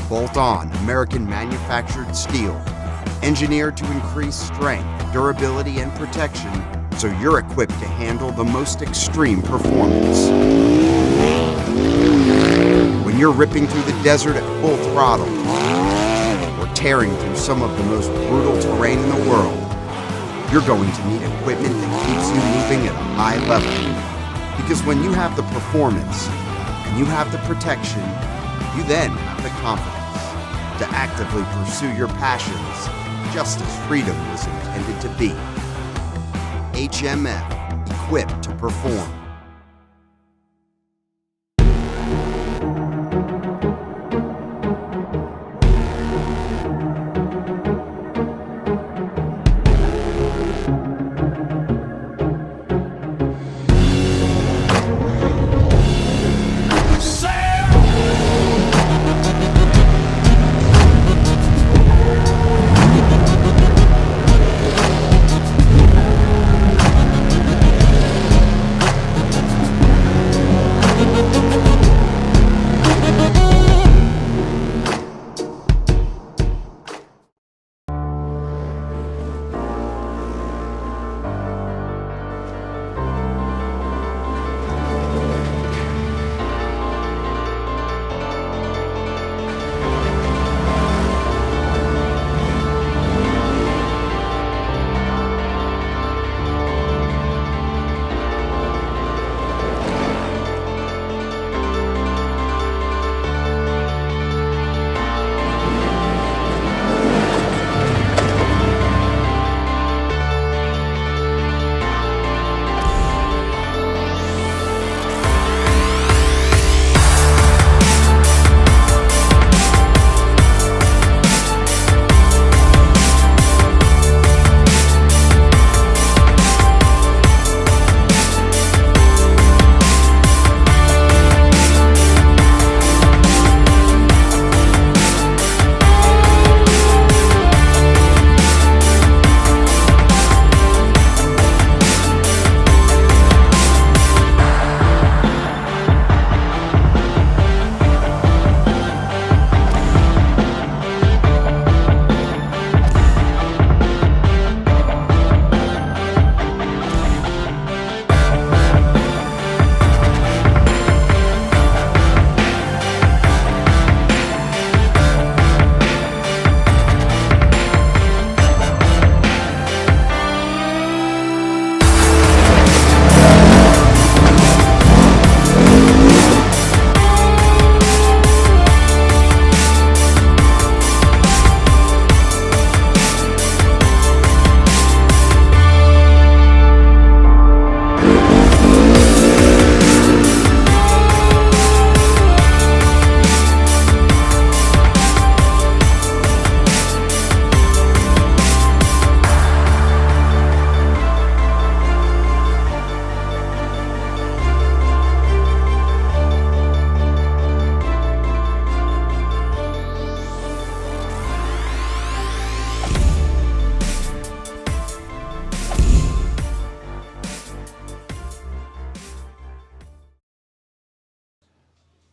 Bolt-on American-manufactured steel. Engineered to increase strength, durability, and protection, so you're equipped to handle the most extreme performance. When you're ripping through the desert at full throttle, or tearing through some of the most brutal terrain in the world, you're going to need equipment that keeps you moving at a high level. Because when you have the performance, and you have the protection, you then have the confidence to actively pursue your passions, just as freedom was intended to be. HMF, equipped to perform.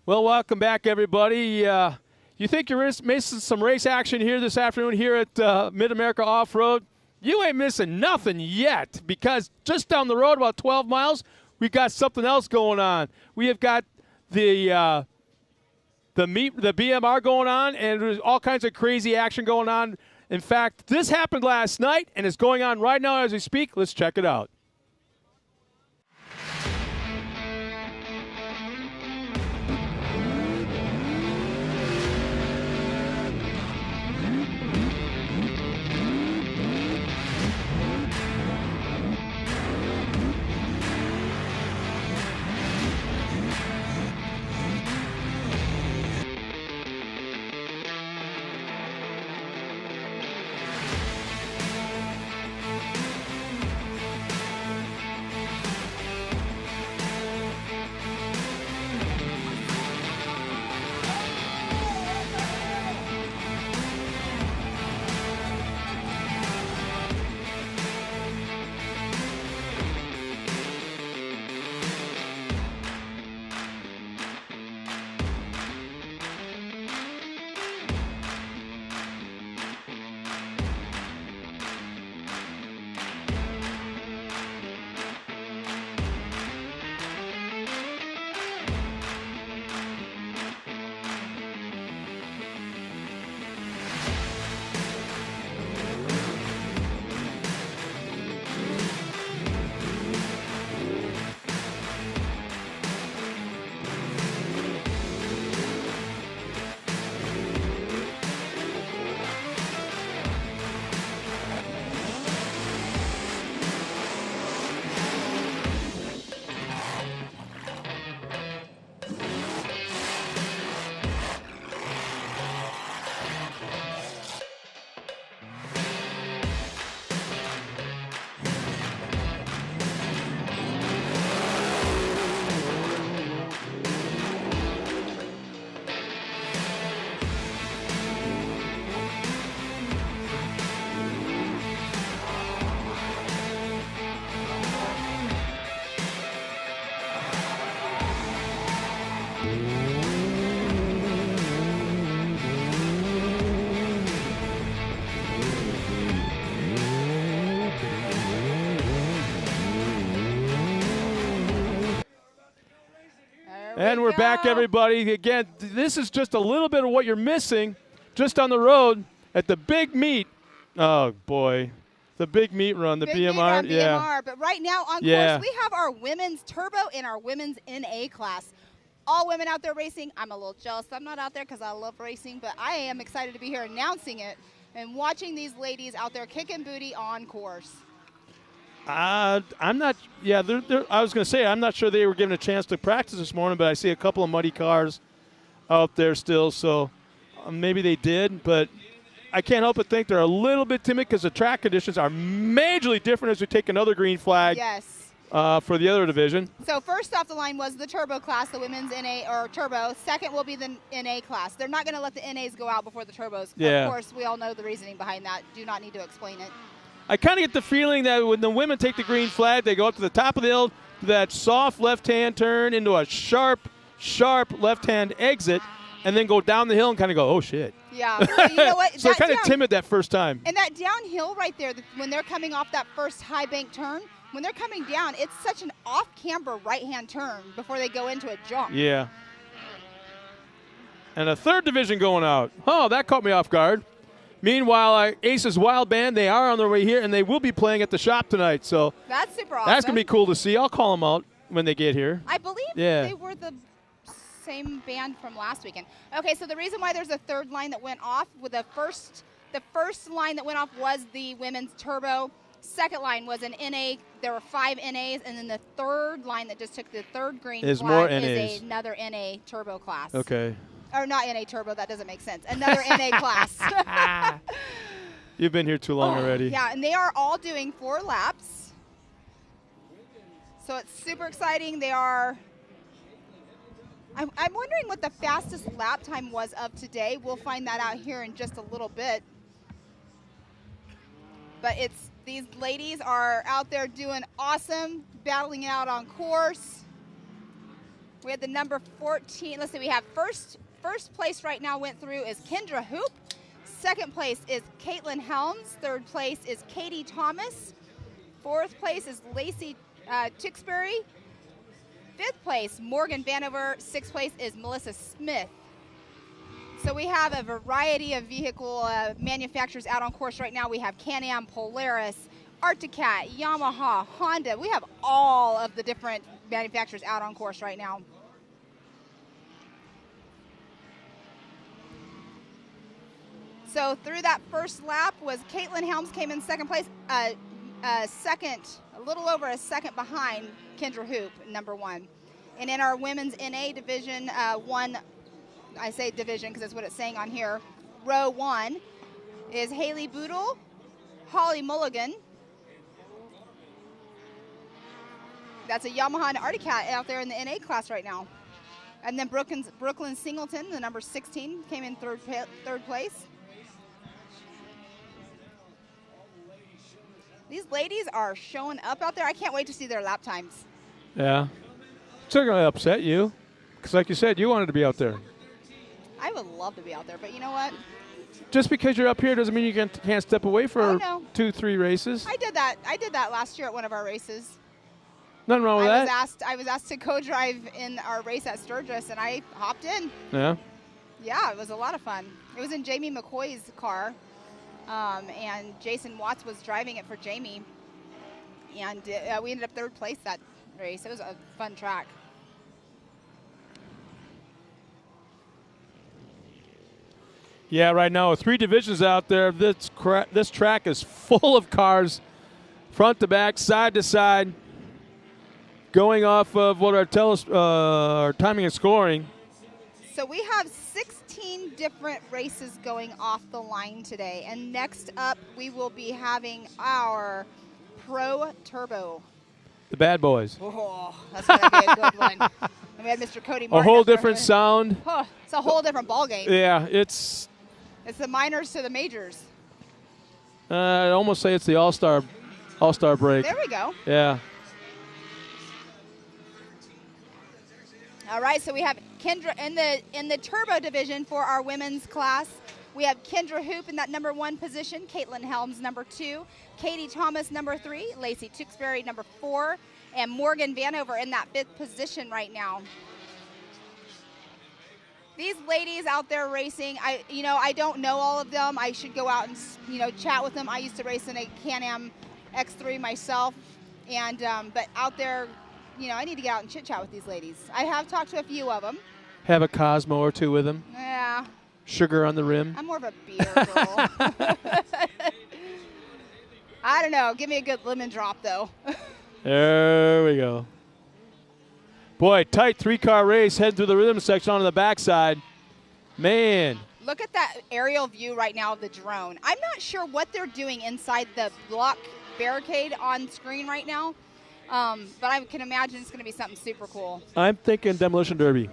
Well, welcome back, everybody. You think you're missing some race action here this afternoon here at Mid-America Off-Road? You ain't missing nothing yet, because just down the road, about 12 miles, we've got something else going on. We have got the BMR going on, and there's all kinds of crazy action going on. In fact, this happened last night, and it's going on right now as we speak. Let's check it out. And we're back, everybody. Again, this is just a little bit of what you're missing just on the road at the big meet. Oh, boy. The big meet run, the BMR. Yeah. BMR. But right now on course, we have our women's turbo and our women's NA class. All women out there racing. I'm a little jealous I'm not out there because I love racing, but I am excited to be here announcing it and watching these ladies out there kicking booty on course. I'm not. Yeah, I was going to say I'm not sure they were given a chance to practice this morning, but I see a couple of muddy cars out there still, so maybe they did. But I can't help but think they're a little bit timid because the track conditions are majorly different as we take another green flag. Yes. For the other division. So first off the line was the turbo class, the women's NA or turbo. Second will be the NA class. They're not going to let the NAs go out before the turbos. Yeah. Of course, we all know the reasoning behind that. Do not need to explain it. I kind of get the feeling that when the women take the green flag, they go up to the top of the hill, to that soft left-hand turn into a sharp left-hand exit, and then go down the hill and kind of go, oh, shit. Yeah. Well, you know what? So they're kind of timid that first time. And that downhill right there, when they're coming off that first high bank turn, when they're coming down, it's such an off-camber right-hand turn before they go into a jump. Yeah. And a third division going out. Oh, that caught me off guard. Meanwhile, Ace's Wild Band, they are on their way here, and they will be playing at the shop tonight. So that's super awesome. That's going to be cool to see. I'll call them out when they get here. I believe they were the same band from last weekend. Okay, so the reason why there's a third line that went off, with the first line that went off was the women's turbo. Second line was an NA. There were 5 NAs, and then the third line that just took the third green flag is another NA turbo class. Okay. Or not NA turbo, that doesn't make sense. Another NA class. You've been here too long already. Yeah, and they are all doing 4 laps. So it's super exciting. They are, I'm wondering what the fastest lap time was of today. We'll find that out here in just a little bit. But these ladies are out there doing awesome, battling it out on course. We had the number 14. Let's see, we have first place right now went through is Kendra Hoop. Second place is Caitlin Helms. Third place is Katie Thomas. Fourth place is Lacey Tewksbury. Fifth place, Morgan Vanover. Sixth place is Melissa Smith. So we have a variety of vehicle manufacturers out on course right now. We have Can-Am, Polaris, Arcticat, Yamaha, Honda. We have all of the different manufacturers out on course right now. So through that first lap was Caitlin Helms came in second place, a little over a second behind Kendra Hoop, number 1. And in our women's NA division, I say division because that's what it's saying on here, row 1 is Haley Boodle, Holly Mulligan. That's a Yamaha and Arcticat out there in the NA class right now. And then Brooklyn Singleton, the number 16, came in third place. These ladies are showing up out there. I can't wait to see their lap times. Yeah. It's not going to upset you because, like you said, you wanted to be out there. I would love to be out there, but you know what? Just because you're up here doesn't mean you can't step away for 2-3 races. I did that last year at one of our races. Nothing wrong with that. I was asked to co-drive in our race at Sturgis, and I hopped in. Yeah. Yeah, it was a lot of fun. It was in Jamie McCoy's car, and Jason Watts was driving it for Jamie, and we ended up third place that race. It was a fun track. Yeah, right now, with 3 divisions out there, this track is full of cars, front to back, side to side, going off of what our timing and scoring. So we have 16 different races going off the line today. And next up, we will be having our Pro Turbo. The bad boys. Oh, that's going to be a good one. And we had Mr. Cody Martin. A whole different sound. Oh, it's a whole different ball game. Yeah, it's the minors to the majors. I'd almost say it's the all-star break. There we go. Yeah. All right, so we have Kendra in the turbo division for our women's class. We have Kendra Hoop in that number 1 position, Caitlin Helms number 2, Katie Thomas number 3, Lacey Tewksbury number 4, and Morgan Vanover in that 5th position right now. These ladies out there racing, I don't know all of them. I should go out and chat with them. I used to race in a Can-Am X3 myself, and but out there, I need to get out and chit chat with these ladies. I have talked to a few of them. Have a Cosmo or 2 with them. Yeah. Sugar on the rim. I'm more of a beer girl. I don't know. Give me a good lemon drop, though. There we go. Boy, tight 3-car race. Head through the rhythm section onto the backside. Man. Look at that aerial view right now of the drone. I'm not sure what they're doing inside the block barricade on screen right now, but I can imagine it's going to be something super cool. I'm thinking Demolition Derby.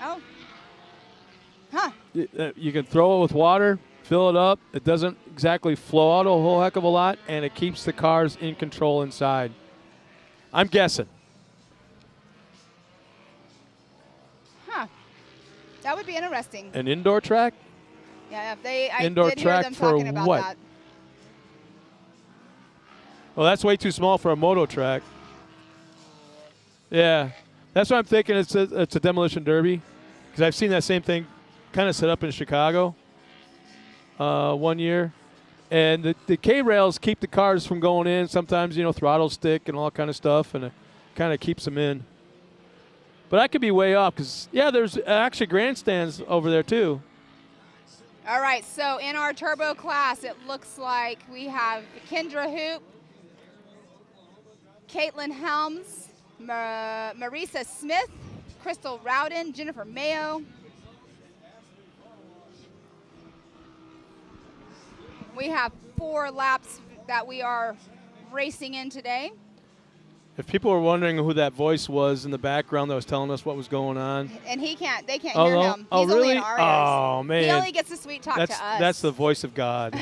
Oh. Huh. You can throw it with water, fill it up. It doesn't exactly flow out a whole heck of a lot, and it keeps the cars in control inside. I'm guessing. Huh. That would be interesting. An indoor track? Yeah, I indoor did track hear them for talking about what? that. Well, that's way too small for a moto track. Yeah, that's what I'm thinking. It's a demolition derby, because I've seen that same thing kind of set up in Chicago one year, and the K-rails keep the cars from going in. Sometimes throttle stick and all that kind of stuff, and it kind of keeps them in. But I could be way off because there's actually grandstands over there too. All right, so in our turbo class, it looks like we have Kendra Hoop, Caitlin Helms, Marisa Smith, Crystal Rowden, Jennifer MAO. We have 4 laps that we are racing in today. If people were wondering who that voice was in the background that was telling us what was going on. And they can't hear him. Oh, He's really? only in our ears. Oh, man. He only gets to sweet talk to us. That's the voice of God.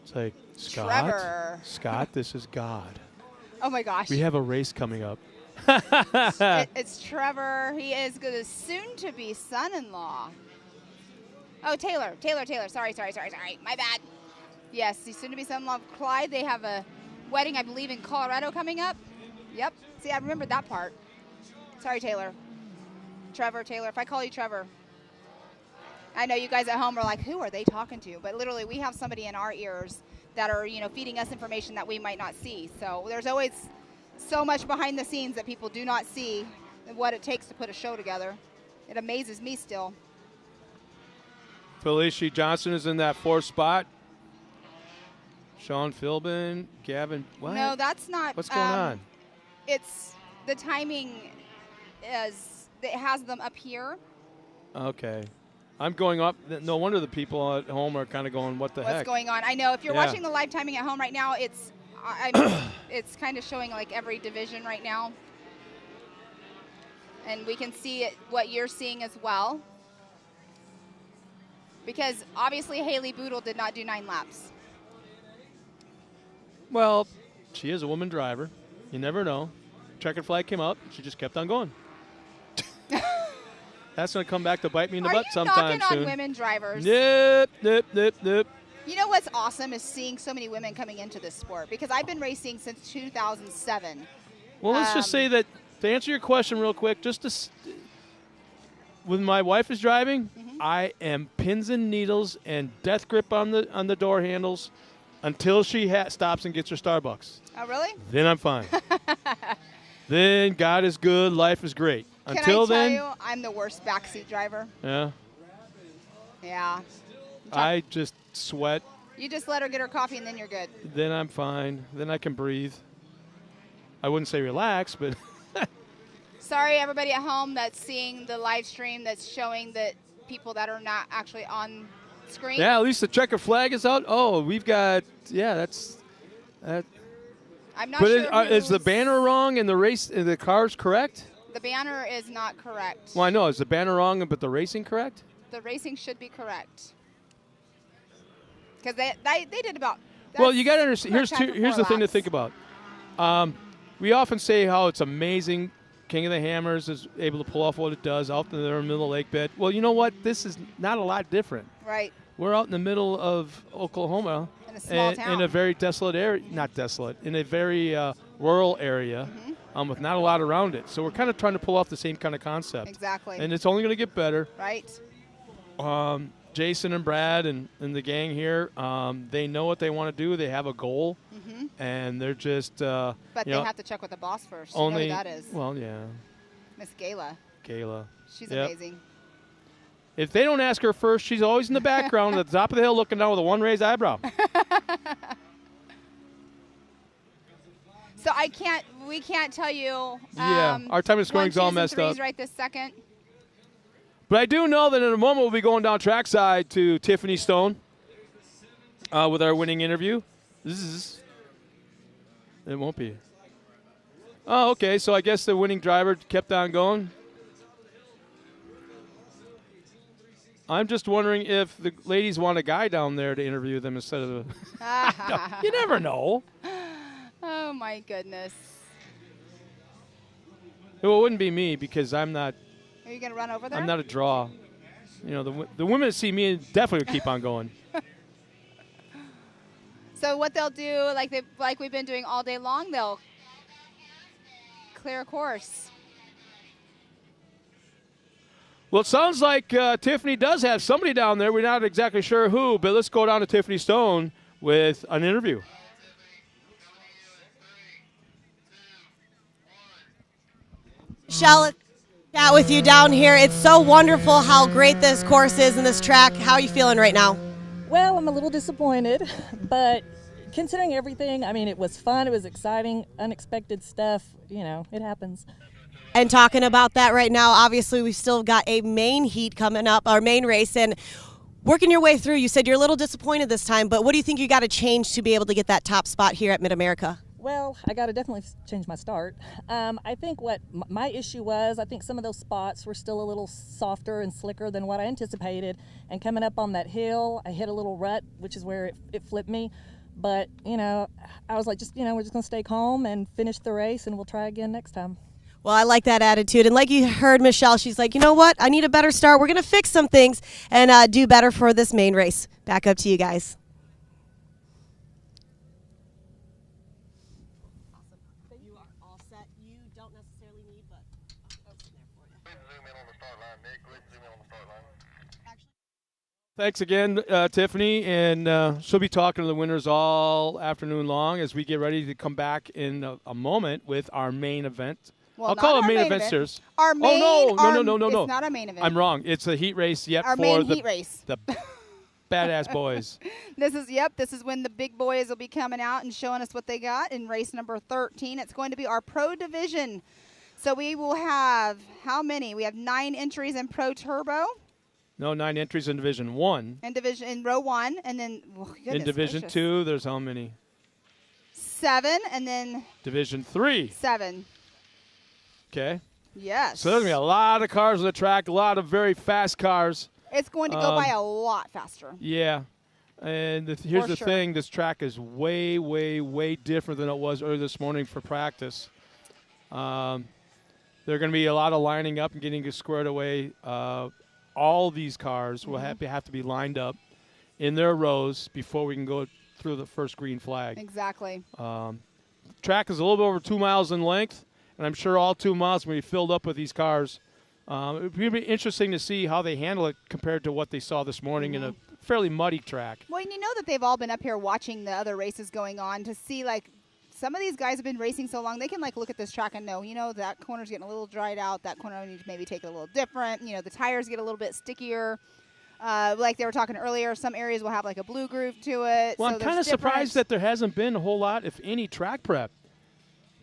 It's like, Scott, Trevor. Scott, this is God. Oh, my gosh. We have a race coming up. It's Trevor. He is the soon-to-be son-in-law. Oh, Taylor. Sorry. My bad. Yes, he's soon-to-be son-in-law of Clyde. They have a wedding, I believe, in Colorado coming up. Yep. See, I remembered that part. Sorry, Taylor. Trevor, Taylor. If I call you Trevor, I know you guys at home are like, who are they talking to? But literally, we have somebody in our ears that are, feeding us information that we might not see. So there's always so much behind the scenes that people do not see what it takes to put a show together. It amazes me still. Felicia Johnson is in that 4th spot. Sean Philbin, Gavin, what? No, that's not. What's going on? It's the timing it has them up here. Okay. I'm going up. No wonder the people at home are kind of going, what the heck? What's going on? I know. If you're watching the live timing at home right now, it's it's kind of showing like every division right now. And we can see what you're seeing as well. Because obviously Haley Boodle did not do 9 laps. Well, she is a woman driver. You never know. Checkered flag came up. She just kept on going. That's going to come back to bite me in the butt sometime soon. Are you knocking on women drivers? Nope. You know what's awesome is seeing so many women coming into this sport, because I've been racing since 2007. Well, let's just say that, to answer your question real quick, when my wife is driving, I am pins and needles and death grip on the door handles until she stops and gets her Starbucks. Oh, really? Then I'm fine. Then God is good, life is great. Until then, you, I'm the worst backseat driver. Yeah. Yeah. I just sweat. You just let her get her coffee and then you're good. Then I'm fine. Then I can breathe. I wouldn't say relax, but. Sorry, everybody at home that's seeing the live stream that's showing that people that are not actually on screen. Yeah, at least the checker flag is out. Oh, we've got, that's. I'm not sure. But is the banner wrong and the car's correct? The banner is not correct. Well, I know. Is the banner wrong, but the racing correct? The racing should be correct. Because they did about. Well, you got to understand. Here's the thing to think about. We often say how it's amazing. King of the Hammers is able to pull off what it does out in the middle of lake bed. Well, you know what? This is not a lot different. Right. We're out in the middle of Oklahoma. In a small town. In a very desolate area. Not desolate. In a very rural area. With not a lot around it. So we're kind of trying to pull off the same kind of concept. Exactly. And it's only going to get better. Right. Jason and Brad and the gang here, they know what they want to do. They have a goal. And they're just, but they have to check with the boss first. Only, you know who that is. Well, yeah. Miss Gayla. She's amazing. If they don't ask her first, she's always in the background at the top of the hill looking down with a one raised eyebrow. So we can't tell you. Our time of scoring is all messed up. Right this second. But I do know that in a moment we'll be going down trackside to Tiffany Stone with our winning interview. It won't be. Oh, okay. So I guess the winning driver kept on going. I'm just wondering if the ladies want a guy down there to interview them instead of you never know. Oh, my goodness. Well, it wouldn't be me because I'm not. Are you going to run over there? I'm not a draw. You know, the women that see me definitely will keep on going. So what they'll do, like we've been doing all day long, they'll clear a course. Well, it sounds like Tiffany does have somebody down there. We're not exactly sure who, but let's go down to Tiffany Stone with an interview. Shall chat with you down here. It's so wonderful how great this course is and this track. How are you feeling right now? Well, I'm a little disappointed, but considering everything, I mean, it was fun, it was exciting, unexpected stuff, it happens. And talking about that right now, obviously we've still got a main heat coming up, our main race, and working your way through. You said you're a little disappointed this time, but what do you think you got to change to be able to get that top spot here at Mid-America? Well, I got to definitely change my start. I think what my issue was, I think some of those spots were still a little softer and slicker than what I anticipated. And coming up on that hill, I hit a little rut, which is where it flipped me. But, I was like, we're just going to stay calm and finish the race, and we'll try again next time. Well, I like that attitude. And like you heard Michelle, she's like, you know what? I need a better start. We're going to fix some things and do better for this main race. Back up to you guys. Awesome. You are all set. You don't necessarily need, but I'll sit there for you. Zoom in on the start line, Nick. Go ahead and zoom in on the start line. Thanks again, Tiffany, and she'll be talking to the winners all afternoon long as we get ready to come back in a moment with our main event. Well, I'll call it main event, sirs. Our main, no. It's not a main event. I'm wrong. It's a heat race yet Our for main the heat race. The badass boys. This is when the big boys will be coming out and showing us what they got in race number 13. It's going to be our pro division. So we will have how many? We have 9 entries in Pro Turbo. No, 9 entries in Division 1. In row 1, and then in Division 2, there's how many? 7, and then Division 3. 7. Okay. Yes. So there's going to be a lot of cars on the track, a lot of very fast cars. It's going to go by a lot faster. Yeah. And here's the thing. This track is way, way, way different than it was earlier this morning for practice. There are going to be a lot of lining up and getting squared away. All these cars will have to be lined up in their rows before we can go through the first green flag. Exactly. Track is a little bit over 2 miles in length, and I'm sure all 2 miles will be filled up with these cars. It would be interesting to see how they handle it compared to what they saw this morning in a fairly muddy track. Well, and you know that they've all been up here watching the other races going on to see, like, some of these guys have been racing so long, they can, like, look at this track and know, that corner's getting a little dried out. That corner needs to maybe take it a little different. The tires get a little bit stickier. Like they were talking earlier, some areas will have, like, a blue groove to it. Well, so I'm kind of surprised that there hasn't been a whole lot, if any, track prep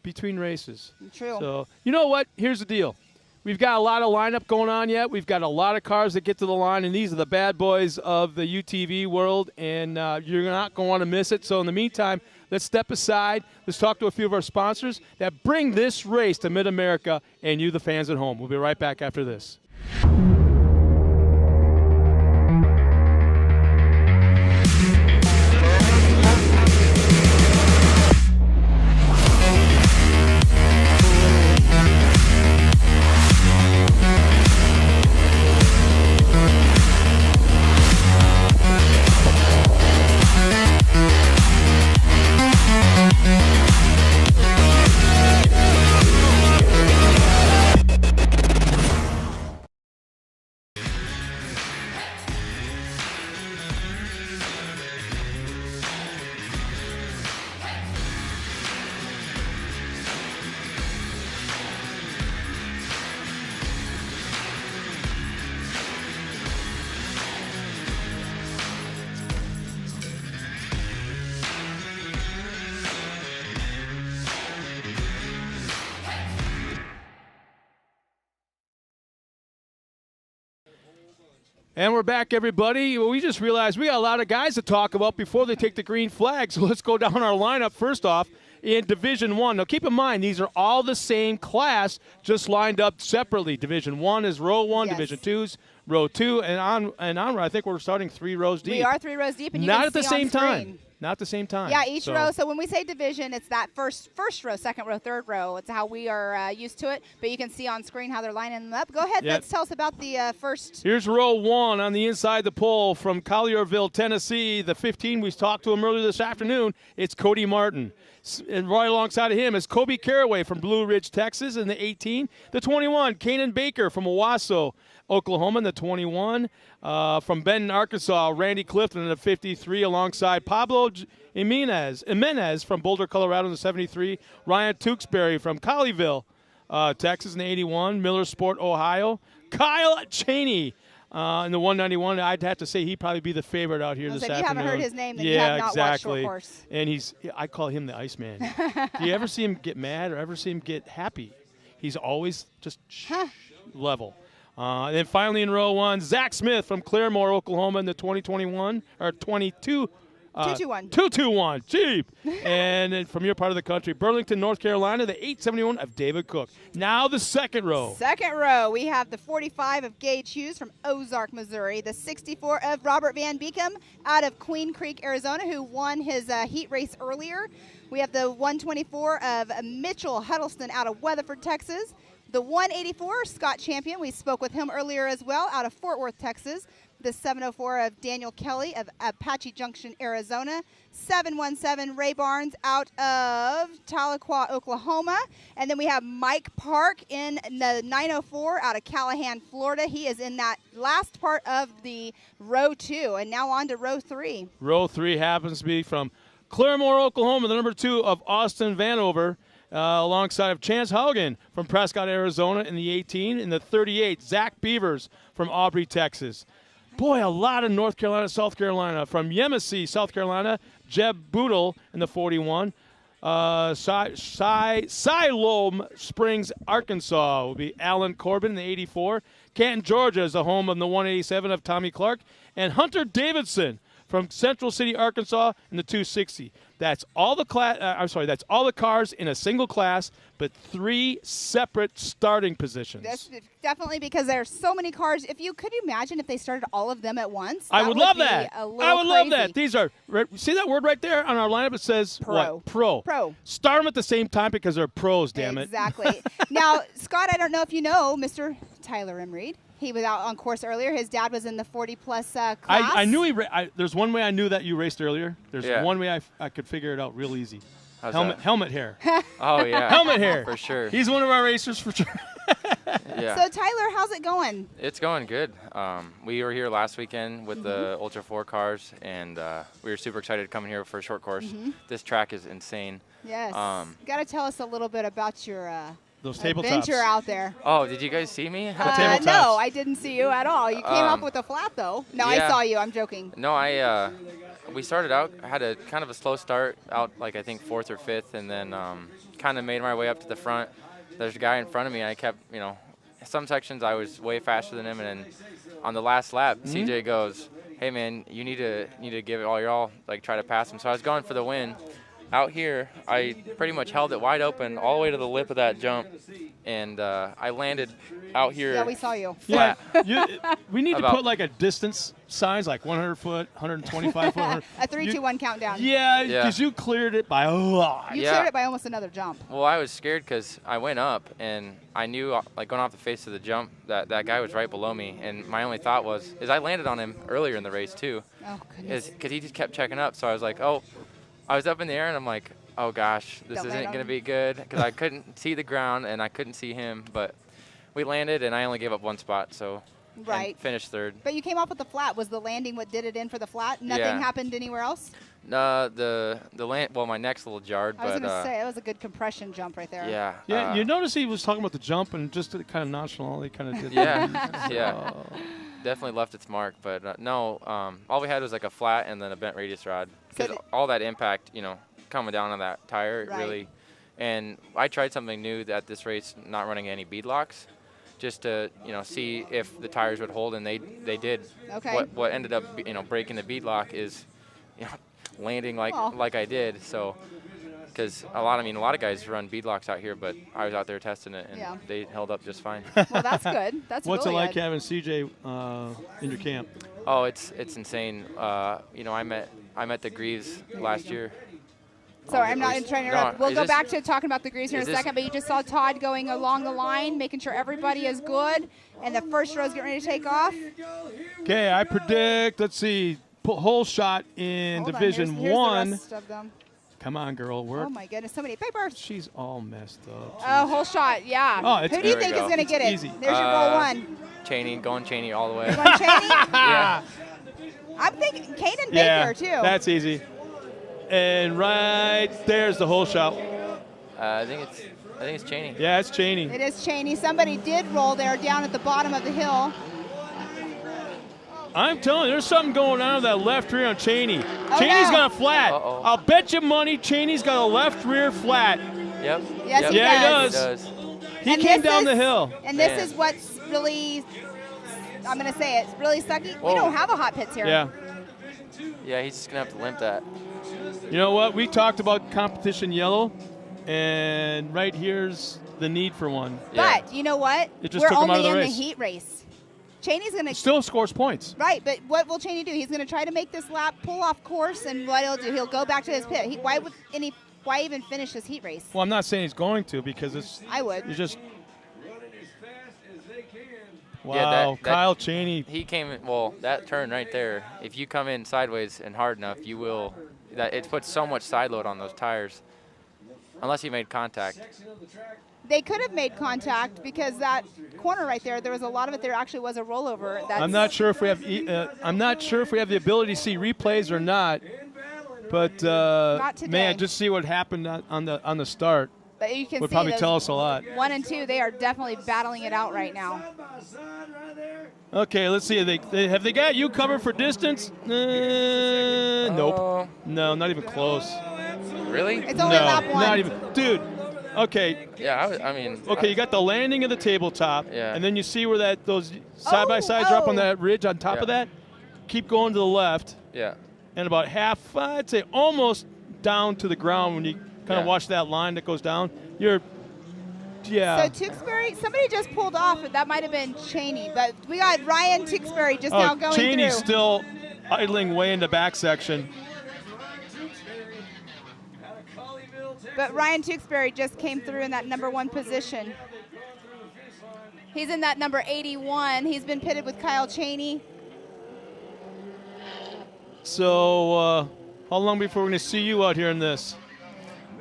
between races. True. So, you know what? Here's the deal. We've got a lot of lineup going on yet. We've got a lot of cars that get to the line, and these are the bad boys of the UTV world, and you're not going to want to miss it. So in the meantime, let's step aside. Let's talk to a few of our sponsors that bring this race to Mid-America and you, the fans at home. We'll be right back after this. And we're back, everybody. Well, we just realized we got a lot of guys to talk about before they take the green flag. So let's go down our lineup first off in Division 1. Now, keep in mind, these are all the same class, just lined up separately. Division 1 is row 1, yes. Division 2 is row 2, and onward. I think we're starting 3 rows deep. We are 3 rows deep, and you not can at the see same on screen. time. Not at the same time. Yeah, each row. So when we say division, it's that first row, second row, third row. It's how we are used to it. But you can see on screen how they're lining them up. Go ahead. Let's tell us about the first. Here's row 1 on the inside the pole from Collierville, Tennessee. The 15, we talked to him earlier this afternoon. It's Cody Martin. And right alongside of him is Kobe Caraway from Blue Ridge, Texas, in the 18. The 21, Kanan Baker from Owasso, Oklahoma, in the 21. From Benton, Arkansas, Randy Clifton in the 53, alongside Pablo Jimenez from Boulder, Colorado, in the 73. Ryan Tewksbury from Colleyville, Texas, in the 81. Miller Sport, Ohio. Kyle Cheney in the 191. I'd have to say he'd probably be the favorite out here this afternoon. If you haven't heard his name, then you have not watched Short Course. And I call him the Iceman. Do you ever see him get mad or ever see him get happy? He's always just level. And then finally in row 1, Zach Smith from Claremore, Oklahoma, in the 2021 or 22. 221. 221. Jeep. And then from your part of the country, Burlington, North Carolina, the 871 of David Cook. Now the second row. Second row, we have the 45 of Gage Hughes from Ozark, Missouri. The 64 of Robert Van Beekum out of Queen Creek, Arizona, who won his heat race earlier. We have the 124 of Mitchell Huddleston out of Weatherford, Texas. The 184, Scott Champion, we spoke with him earlier as well, out of Fort Worth, Texas. The 704 of Daniel Kelly of Apache Junction, Arizona. 717, Ray Barnes out of Tahlequah, Oklahoma. And then we have Mike Park in the 904 out of Callahan, Florida. He is in that last part of the row 2. And now on to row 3. Row 3 happens to be from Claremore, Oklahoma, the number 2 of Austin Vanover. Alongside of Chance Haugen from Prescott, Arizona in the 18. In the 38, Zach Beavers from Aubrey, Texas. Boy, a lot of North Carolina, South Carolina. From Yemassee, South Carolina, Jeb Boodle in the 41. Siloam Springs, Arkansas will be Alan Corbin in the 84. Canton, Georgia is the home of the 187 of Tommy Clark. And Hunter Davidson from Central City, Arkansas in the 260. That's all the that's all the cars in a single class, but 3 separate starting positions. That's definitely because there's so many cars. Could you imagine if they started all of them at once? I would love that. I would love that. These are, see that word right there on our lineup? It says Pro. What? Pro. Pro. Start them at the same time because they're pros, damn it. Exactly. Now, Scott, I don't know if you know Mr. Tyler M. Reed. He was out on course earlier. His dad was in the 40-plus class. I knew there's one way I knew that you raced earlier. There's one way I could figure it out real easy. Helmet hair. Oh, yeah. Helmet hair. For sure. He's one of our racers for sure. Yeah. So, Tyler, how's it going? It's going good. We were here last weekend with the Ultra 4 cars, and we were super excited coming here for a short course. This track is insane. Yes. You got to tell us a little bit about your those tabletops. Adventure out there. Oh, did you guys see me? No, I didn't see you at all. You came up with a flat, though. No, yeah. I saw you. I'm joking. No, we started out, I had a kind of a slow start out, like I think 4th or 5th, and then kind of made my way up to the front. There's a guy in front of me, and I kept, some sections I was way faster than him, and then on the last lap, CJ goes, hey man, you need to give it all your all, like try to pass him. So I was going for the win. Out here, I pretty much held it wide open all the way to the lip of that jump, and I landed out here. Yeah, we saw you. Yeah, we need to put like a distance size, like 100 foot, 125 foot. A 3, 2, 1 countdown. Yeah, because you cleared it by a lot. You cleared it by almost another jump. Well, I was scared because I went up, and I knew, like going off the face of the jump, that guy was right below me, and my only thought was, I landed on him earlier in the race too. Oh, goodness. Because he just kept checking up, so I was like, I was up in the air, and I'm like, oh gosh, this isn't going to be good, because I couldn't see the ground, and I couldn't see him, but we landed, and I only gave up 1 spot, so right. Finished 3rd. But you came off with the flat. Was the landing what did it in for the flat? Nothing happened anywhere else? No, my neck's a little jarred. I was going to say, it was a good compression jump right there. Yeah. Yeah, you notice he was talking about the jump, and just kind of nonchalantly kind of did that. Yeah. Definitely left its mark, but no, all we had was like a flat and then a bent radius rod. Because all that impact, coming down on that tire, really. And I tried something new at this race, not running any bead locks, just to see if the tires would hold, and they did. Okay. What ended up breaking the bead lock is landing like I did. So because a lot of guys run bead locks out here, but I was out there testing it, and they held up just fine. Well, that's good. That's What's really it like good. having CJ in your camp? Oh, it's insane. I met the Greaves last year. Sorry, I'm not trying to interrupt. We'll go back to talking about the Greaves here in a second, but you just saw Todd going along the line, making sure everybody is good, and the first row's getting ready to take off. Okay, I predict, let's see, whole shot in Division 1. The rest of them. Come on, girl, work. Oh, my goodness, so many papers. She's all messed up. Oh, whole shot, yeah. Oh, who do you think is going to get it? Easy. There's your roll 1. Cheney, going Cheney all the way. You want Cheney? Yeah. I'm thinking Caden Baker, too. That's easy. And right there's the whole shot. I think it's Cheney. Yeah, it's Cheney. It is Cheney. Somebody did roll there down at the bottom of the hill. I'm telling you, there's something going on with that left rear on Cheney. Oh, Cheney's no. got a flat. I'll bet you money Cheney's got a left rear flat. Yep. Yes, he does. He And came this down is- the hill. And this is what's really, I'm going to say it's really sucky. We don't have a hot pits here. Yeah. Yeah, he's just going to have to limp that. You know what? We talked about competition yellow, and right here's the need for one. But you know what? It just We're took him out only of the in race. the heat race. Cheney's going to Still scores points. Right, but what will Cheney do? He's going to try to make this lap, pull off course, and what he'll do, he'll go back to his pit. Why even finish this heat race? Well, I'm not saying he's going to because it's. I would. You just. Wow, Yeah, Kyle Cheney. He came in, well, that turn right there, if you come in sideways and hard enough, you will, it puts so much side load on those tires, unless you made contact. They could have made contact because that corner right there was a lot of it. There actually was a rollover. I'm not sure if we have. I'm not sure if we have the ability to see replays or not. But man, just see what happened on the start. But you can would see probably tell us a lot. 1 and 2, they are definitely battling it out right now. Okay, let's see. Have they got you covered for distance? Nope. No, not even close. Really? It's only lap 1. Not even, dude. Okay. Yeah, I mean. Okay, you got the landing of the tabletop, Yeah. and then you see where those side by sides are up on that ridge on top of that. Keep going to the left. Yeah. And about half, I'd say, almost down to the ground when you kind of watch that line that goes down. So Tewksbury, somebody just pulled off, but that might have been Cheney. But we got Ryan Tewksbury just now going Cheney's through. still idling way in the back section. But Ryan Tewksbury just came through in that number 1 position. He's in that number 81. He's been pitted with Kyle Cheney. So how long before we're going to see you out here in this?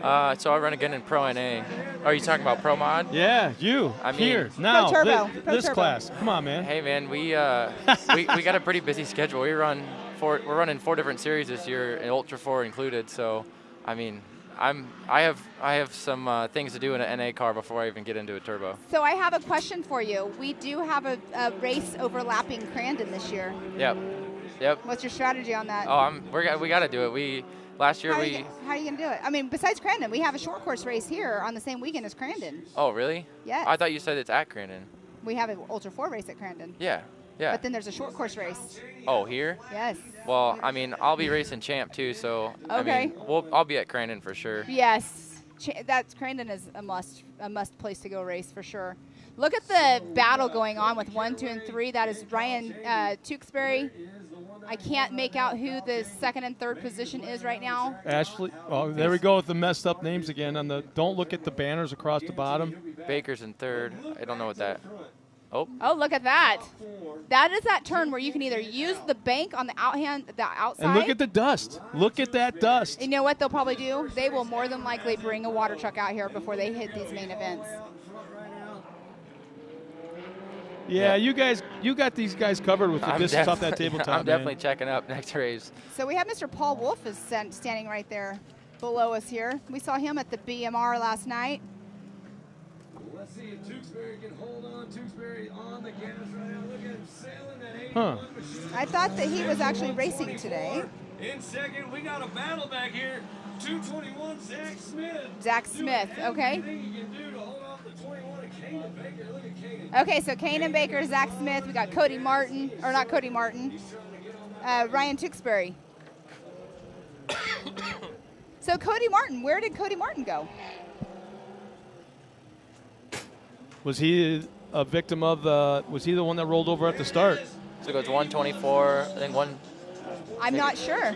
So I run again in Pro NA. Are you talking about Pro Mod? Yeah, you. I mean, here now. Pro Turbo. This class. Come on, man. Hey, man, we got a pretty busy schedule. We're running 4 different series this year, and Ultra 4 included. So, I mean, I have some things to do in an NA car before I even get into a turbo. So I have a question for you. We do have a race overlapping Crandon this year. Yep. What's your strategy on that? Oh, we got to do it. Last year how are you going to do it? I mean, besides Crandon, we have a short course race here on the same weekend as Crandon. Oh, really? Yes. I thought you said it's at Crandon. We have an Ultra 4 race at Crandon. Yeah. But then there's a short course race. Oh, here? Yes. Well, I mean, I'll be racing Champ too, so okay. I mean, I'll be at Crandon for sure. Yes. Crandon is a must place to go race for sure. Look at the battle going on with 1, 2, and 3. That is Ryan Tewksbury. I can't make out who the 2nd and 3rd position is right now. Ashley. Oh, there we go with the messed up names again. Don't look at the banners across the bottom. Baker's in 3rd. I don't know what that. Oh, look at that. That is that turn where you can either use the bank on the outside. And look at the dust. Look at that dust. You know what they'll probably do? They will more than likely bring a water truck out here before they hit these main events. Yeah, you got these guys covered with the distance off that tabletop. I'm definitely checking up next race. So we have Mr. Paul Wolf is standing right there below us here. We saw him at the BMR last night. Let's see if Tewksbury can hold on. Tewksbury on the gas right now. Look at him sailing that 81 machine. I thought that he was actually racing today. In second, we got a battle back here. 221, Zach Smith. Zach Smith, okay. Okay, so Kane Baker, Zach Smith. We got Cody Martin, or not Cody Martin, Ryan Tewksbury. So Cody Martin, where did Cody Martin go? Was he a victim of was he the one that rolled over at the start? So it goes 124, I think one. I'm not sure.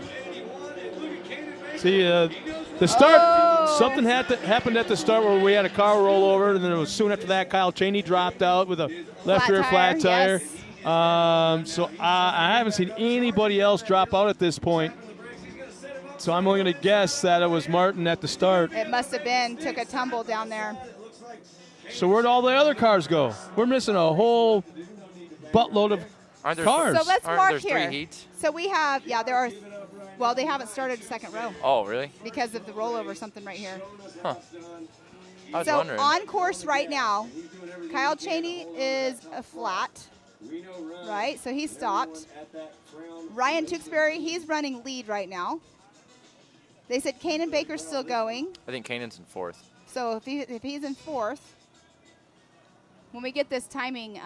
See, the start, something happened at the start where we had a car roll over, and then it was soon after that Kyle Cheney dropped out with a left rear flat tire. Yes. So I haven't seen anybody else drop out at this point. So I'm only going to guess that it was Martin at the start. It must have been, took a tumble down there. So where'd all the other cars go? We're missing a whole buttload of cars. So let's mark here. 3 heats? So we have, there are, well, they haven't started second row. Oh, really? Because of the rollover, something right here. Huh. I was so wondering. On course right now, Kyle Cheney is a flat, right? So he stopped. Ryan Tewksbury, he's running lead right now. They said Kanan Baker's still going. I think Kanan's in 4th. So if he's in 4th, when we get this timing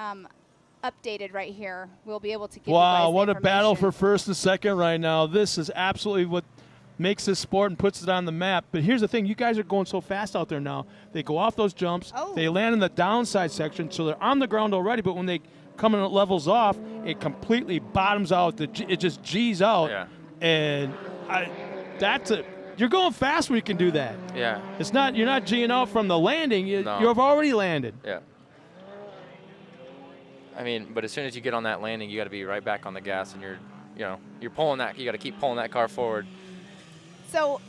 updated right here, we'll be able to give you guys the what a battle for information. 1st and 2nd right now. This is absolutely what makes this sport and puts it on the map. But here's the thing. You guys are going so fast out there now. They go off those jumps. They land in the downside section, so they're on the ground already. But when they come in at levels off, it completely bottoms out. It just G's out. Yeah. And you're going fast when you can do that. Yeah. You're not G'ing out from the landing. No. You've already landed. Yeah. I mean, but as soon as you get on that landing, you got to be right back on the gas, and you're pulling that. You got to keep pulling that car forward. So,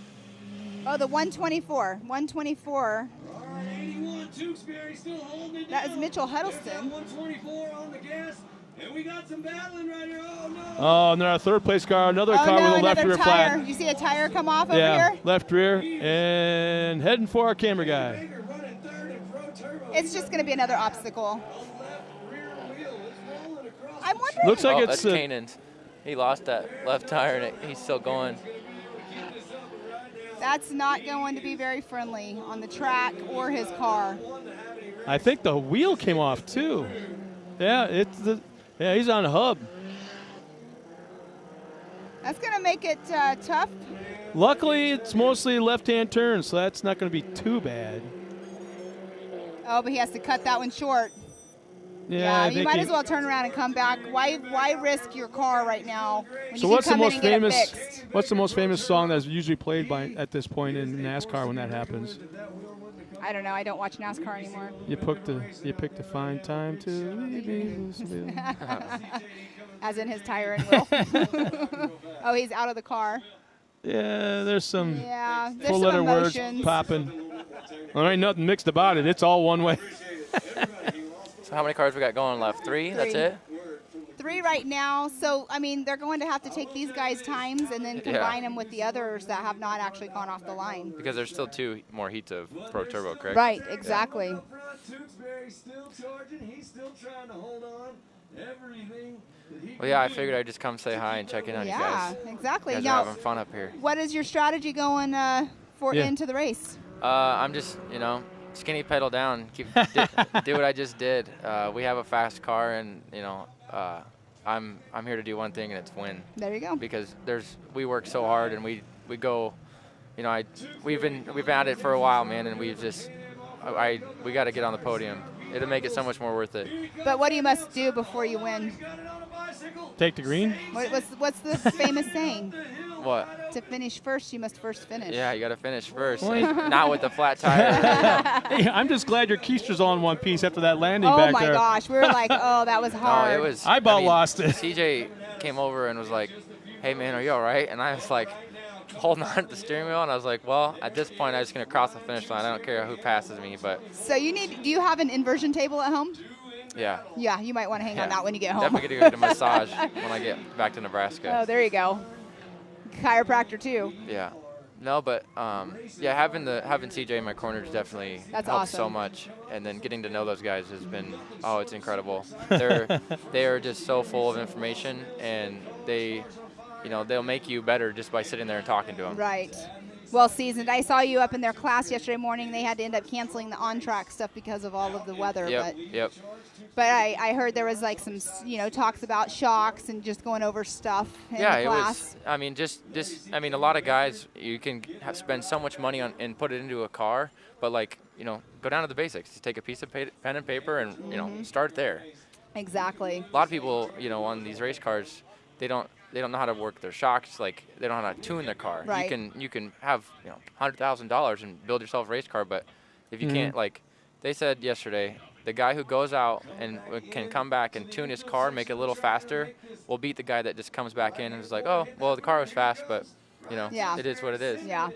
the 124. 124. All right, 81, Tewksbury still holding it That down. is Mitchell Huddleston. 124 on the gas, and we got some battling right here. Oh, no. Oh, and then our third place car, another car no, with a left another rear tire. flat. You see a tire come off over Yeah, here? left rear, and heading for our camera guy. It's just going to be another obstacle. I'm wondering. Looks like that's Kanan's. He lost that left tire, and he's still going. That's not going to be very friendly on the track or his car. I think the wheel came off too. Yeah, he's on a hub. That's going to make it tough. Luckily, it's mostly left-hand turns, so that's not going to be too bad. Oh, but he has to cut that one short. Yeah, you might as well turn around and come back. Why risk your car right now? When So you what's can the come in most and get it famous? fixed? What's the most famous song that's usually played at this point in NASCAR when that happens? I don't know. I don't watch NASCAR anymore. You picked a fine time to leave me. As in his tire and wheel. Oh, he's out of the car. Yeah, there's some there's full some letter words emotions. popping. There ain't nothing mixed about it. It's all one way. So how many cars we got going left? Three? That's it? 3 right now. So, I mean, they're going to have to take these guys' times and then combine them with the others that have not actually gone off the line. Because there's still 2 more heats of Pro Turbo, correct? Right, exactly. Tewksbury still charging. He's still trying to hold on. Everything. Well, yeah, I figured I'd just come say hi and check in on you guys. Yeah, exactly. You guys Now, are having fun up here. what is your strategy going into the race? I'm just, skinny pedal down. Do what I just did. We have a fast car, and I'm here to do one thing, and it's win. There you go. Because we work so hard, and we go, we've been at it for a while, man, and we got to get on the podium. It'll make it so much more worth it. But what do you must do before you win? Take the green. What's the famous saying? What? To finish first, you must first finish. Yeah, you got to finish first. Well, Not with the flat tire. Hey, I'm just glad your keister's all in one piece after that landing Oh back my there. gosh, we were like, oh, that was hard. No, it was. I about lost it. CJ came over and was like, "Hey man, are you all right?" And I was like, holding on to the steering wheel, and I was like, "Well, at this point, I'm just gonna cross the finish line. I don't care who passes me." But So do you have an inversion table at home? yeah. Yeah, you might want to hang on that when you get home. Definitely gonna get a massage when I get back to Nebraska. Oh, there you go. Chiropractor too. Yeah. No, but having CJ in my corner has definitely That's helped awesome. so much, and then getting to know those guys has been it's incredible. They are just so full of information, and they'll make you better just by sitting there and talking to them. Right. Well seasoned. I saw you up in their class yesterday morning. They had to end up canceling the on-track stuff because of all of the weather. Yep. But I heard there was like some talks about shocks and just going over stuff in the class. It was. A lot of guys, you can spend so much money on and put it into a car, but go down to the basics. Just take a piece of pen and paper and start there. Exactly. A lot of people, on these race cars, they don't know how to work their shocks. Like they don't know how to tune their car. Right. You can have $100,000 and build yourself a race car, but if you can't, like they said yesterday, the guy who goes out and can come back and tune his car, make it a little faster, will beat the guy that just comes back in and is like, oh, well, the car was fast, but it is what it is. Yeah,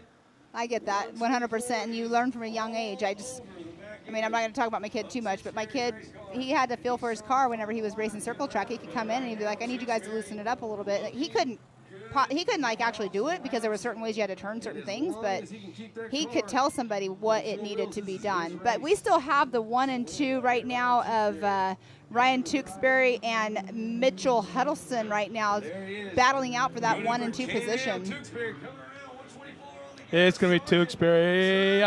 I get that 100%. And you learn from a young age. I'm not going to talk about my kid too much, but my kid, he had to feel for his car whenever he was racing circle track. He could come in and he'd be like, I need you guys to loosen it up a little bit. Like, he couldn't like actually do it because there were certain ways you had to turn certain things, but he could tell somebody what it needed to be done. But we still have the 1 and 2 right now of Ryan Tewksbury and Mitchell Huddleston right now battling out for that 1 and 2 position. It's going to be Tewksbury.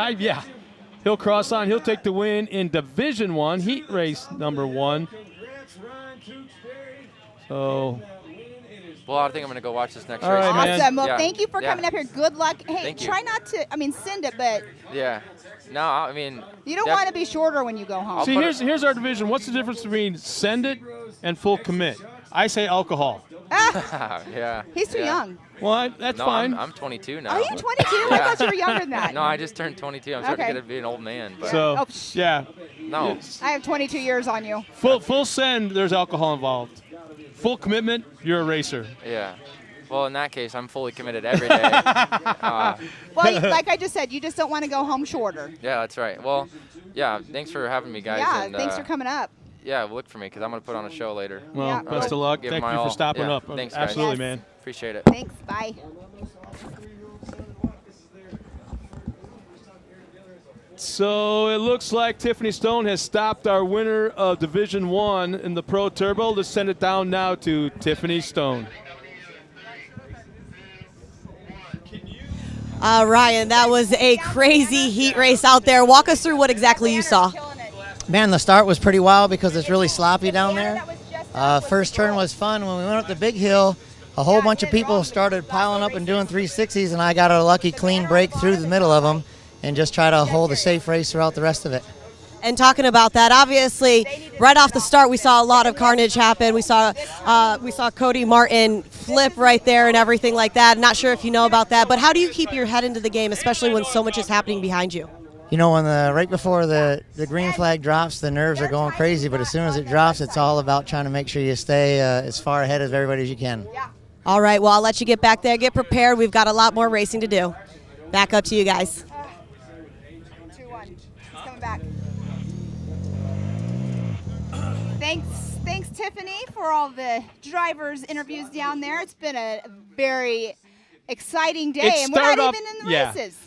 He'll cross on. He'll take the win in Division 1, heat race number 1. So... Well, I think I'm going to go watch this next All race. right, Awesome. Well, Yeah. thank you for coming up here. Good luck. Hey, Thank you. try not to, send it, but Yeah. No, you don't want to be shorter when you go home. See, here's our division. What's the difference between send it and full commit? I say alcohol. yeah. He's too young. Well, that's no, fine. I'm 22 now. Are you 22? I thought you were younger than that. No, I just turned 22. I'm starting Okay. to be an old man. But. So, yeah, No. I have 22 years on you. Full send, there's alcohol involved. Full commitment, you're a racer. Yeah. Well, in that case, I'm fully committed every day. Well, like I just said, you just don't want to go home shorter. Yeah, that's right. Well, yeah, thanks for having me, guys. Yeah, and, thanks for coming up. Yeah, look for me because I'm going to put on a show later. Well, best of luck. Thank you for stopping up. Thanks, guys. Absolutely, man. Appreciate it. Thanks. Bye. So it looks like Tiffany Stone has stopped our winner of Division 1 in the Pro Turbo. Let's send it down now to Tiffany Stone. Ryan, that was a crazy heat race out there. Walk us through what exactly you saw. Man, the start was pretty wild because it's really sloppy down there. First turn was fun. When we went up the big hill, a whole bunch of people started piling up and doing 360s, and I got a lucky clean break through the middle of them and just try to hold a safe race throughout the rest of it. And talking about that, obviously, right off the start, we saw a lot of carnage happen. We saw Cody Martin flip right there and everything like that. Not sure if you know about that, but how do you keep your head into the game, especially when so much is happening behind you? You know, when right before the green flag drops, the nerves are going crazy, but as soon as it drops, it's all about trying to make sure you stay as far ahead of everybody as you can. All right, well, I'll let you get back there, get prepared. We've got a lot more racing to do. Back up to you guys. 2-1. He's coming back. Thanks, Tiffany, for all the drivers' interviews down there. It's been a very exciting day, and we're not even in the races.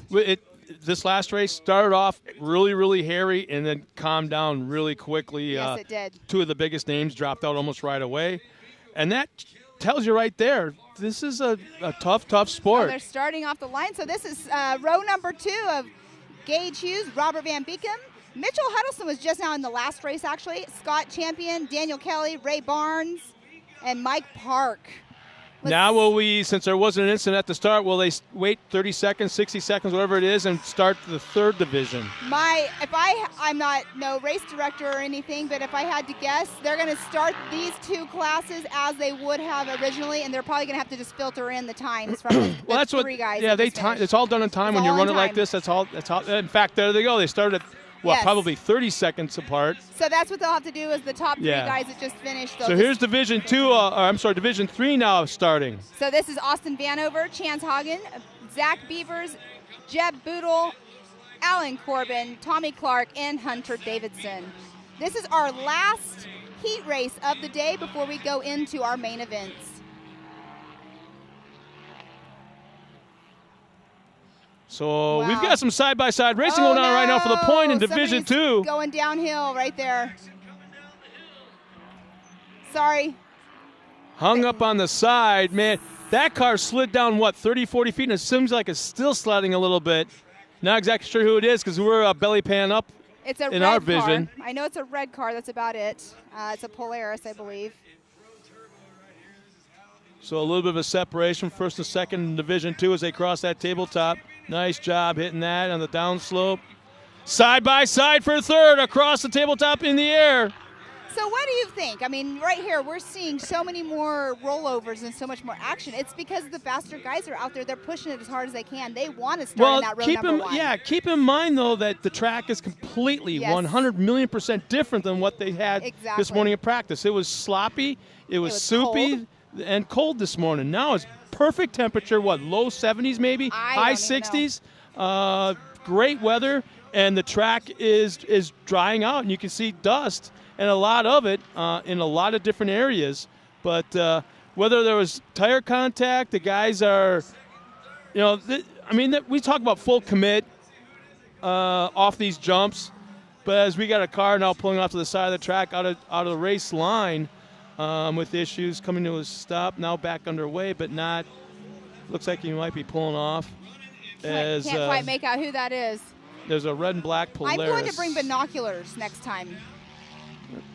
This last race started off really, really hairy and then calmed down really quickly. Yes, it did. Two of the biggest names dropped out almost right away. And that tells you right there, this is a tough sport. Oh, they're starting off the line. So this is row number 2 of Gage Hughes, Robert Van Beekum. Mitchell Huddleston was just now in the last race, actually. Scott Champion, Daniel Kelly, Ray Barnes, and Mike Park. Now will we, since there wasn't an incident at the start, will they wait 30 seconds, 60 seconds, whatever it is, and start the 3rd division? I'm not no race director or anything, but if I had to guess, they're going to start these 2 classes as they would have originally, and they're probably going to have to just filter in the times from the 3 guys. Yeah, it's all done in time. When you run it like this, that's all. In fact, there they go. They started probably 30 seconds apart. So that's what they'll have to do is the top 3 guys that just finished. So here's Division 3 now starting. So this is Austin Vanover, Chance Hagen, Zach Beavers, Jeb Boodle, Alan Corbin, Tommy Clark, and Hunter Davidson. This is our last heat race of the day before we go into our main events. So we've got some side-by-side racing going on right now for the point in Division 2. Going downhill right there. Sorry. Hung up on the side, man. That car slid down, 30, 40 feet, and it seems like it's still sliding a little bit. Not exactly sure who it is because we're belly pan up in our vision. I know it's a red car. That's about it. It's a Polaris, I believe. So a little bit of a separation, first and second in Division 2 as they cross that tabletop. Nice job hitting that on the downslope. Side by side for 3rd across the tabletop in the air. So what do you think? I mean, right here, we're seeing so many more rollovers and so much more action. It's because the faster guys are out there. They're pushing it as hard as they can. They want to start in that row number 1. Yeah, keep in mind, though, that the track is completely 100 million % different than what they had this morning at practice. It was sloppy. It was soupy. Cold. And cold this morning. Now it's perfect temperature, low 70s maybe, high 60s. Great weather, and the track is drying out, and you can see dust and a lot of it in a lot of different areas. But whether there was tire contact, the guys are, we talk about full commit off these jumps, but as we got a car now pulling off to the side of the track out of the race line, with issues coming to a stop, now back underway, but not. Looks like he might be pulling off. Can't quite make out who that is. There's a red and black Polaris. I'm going to bring binoculars next time.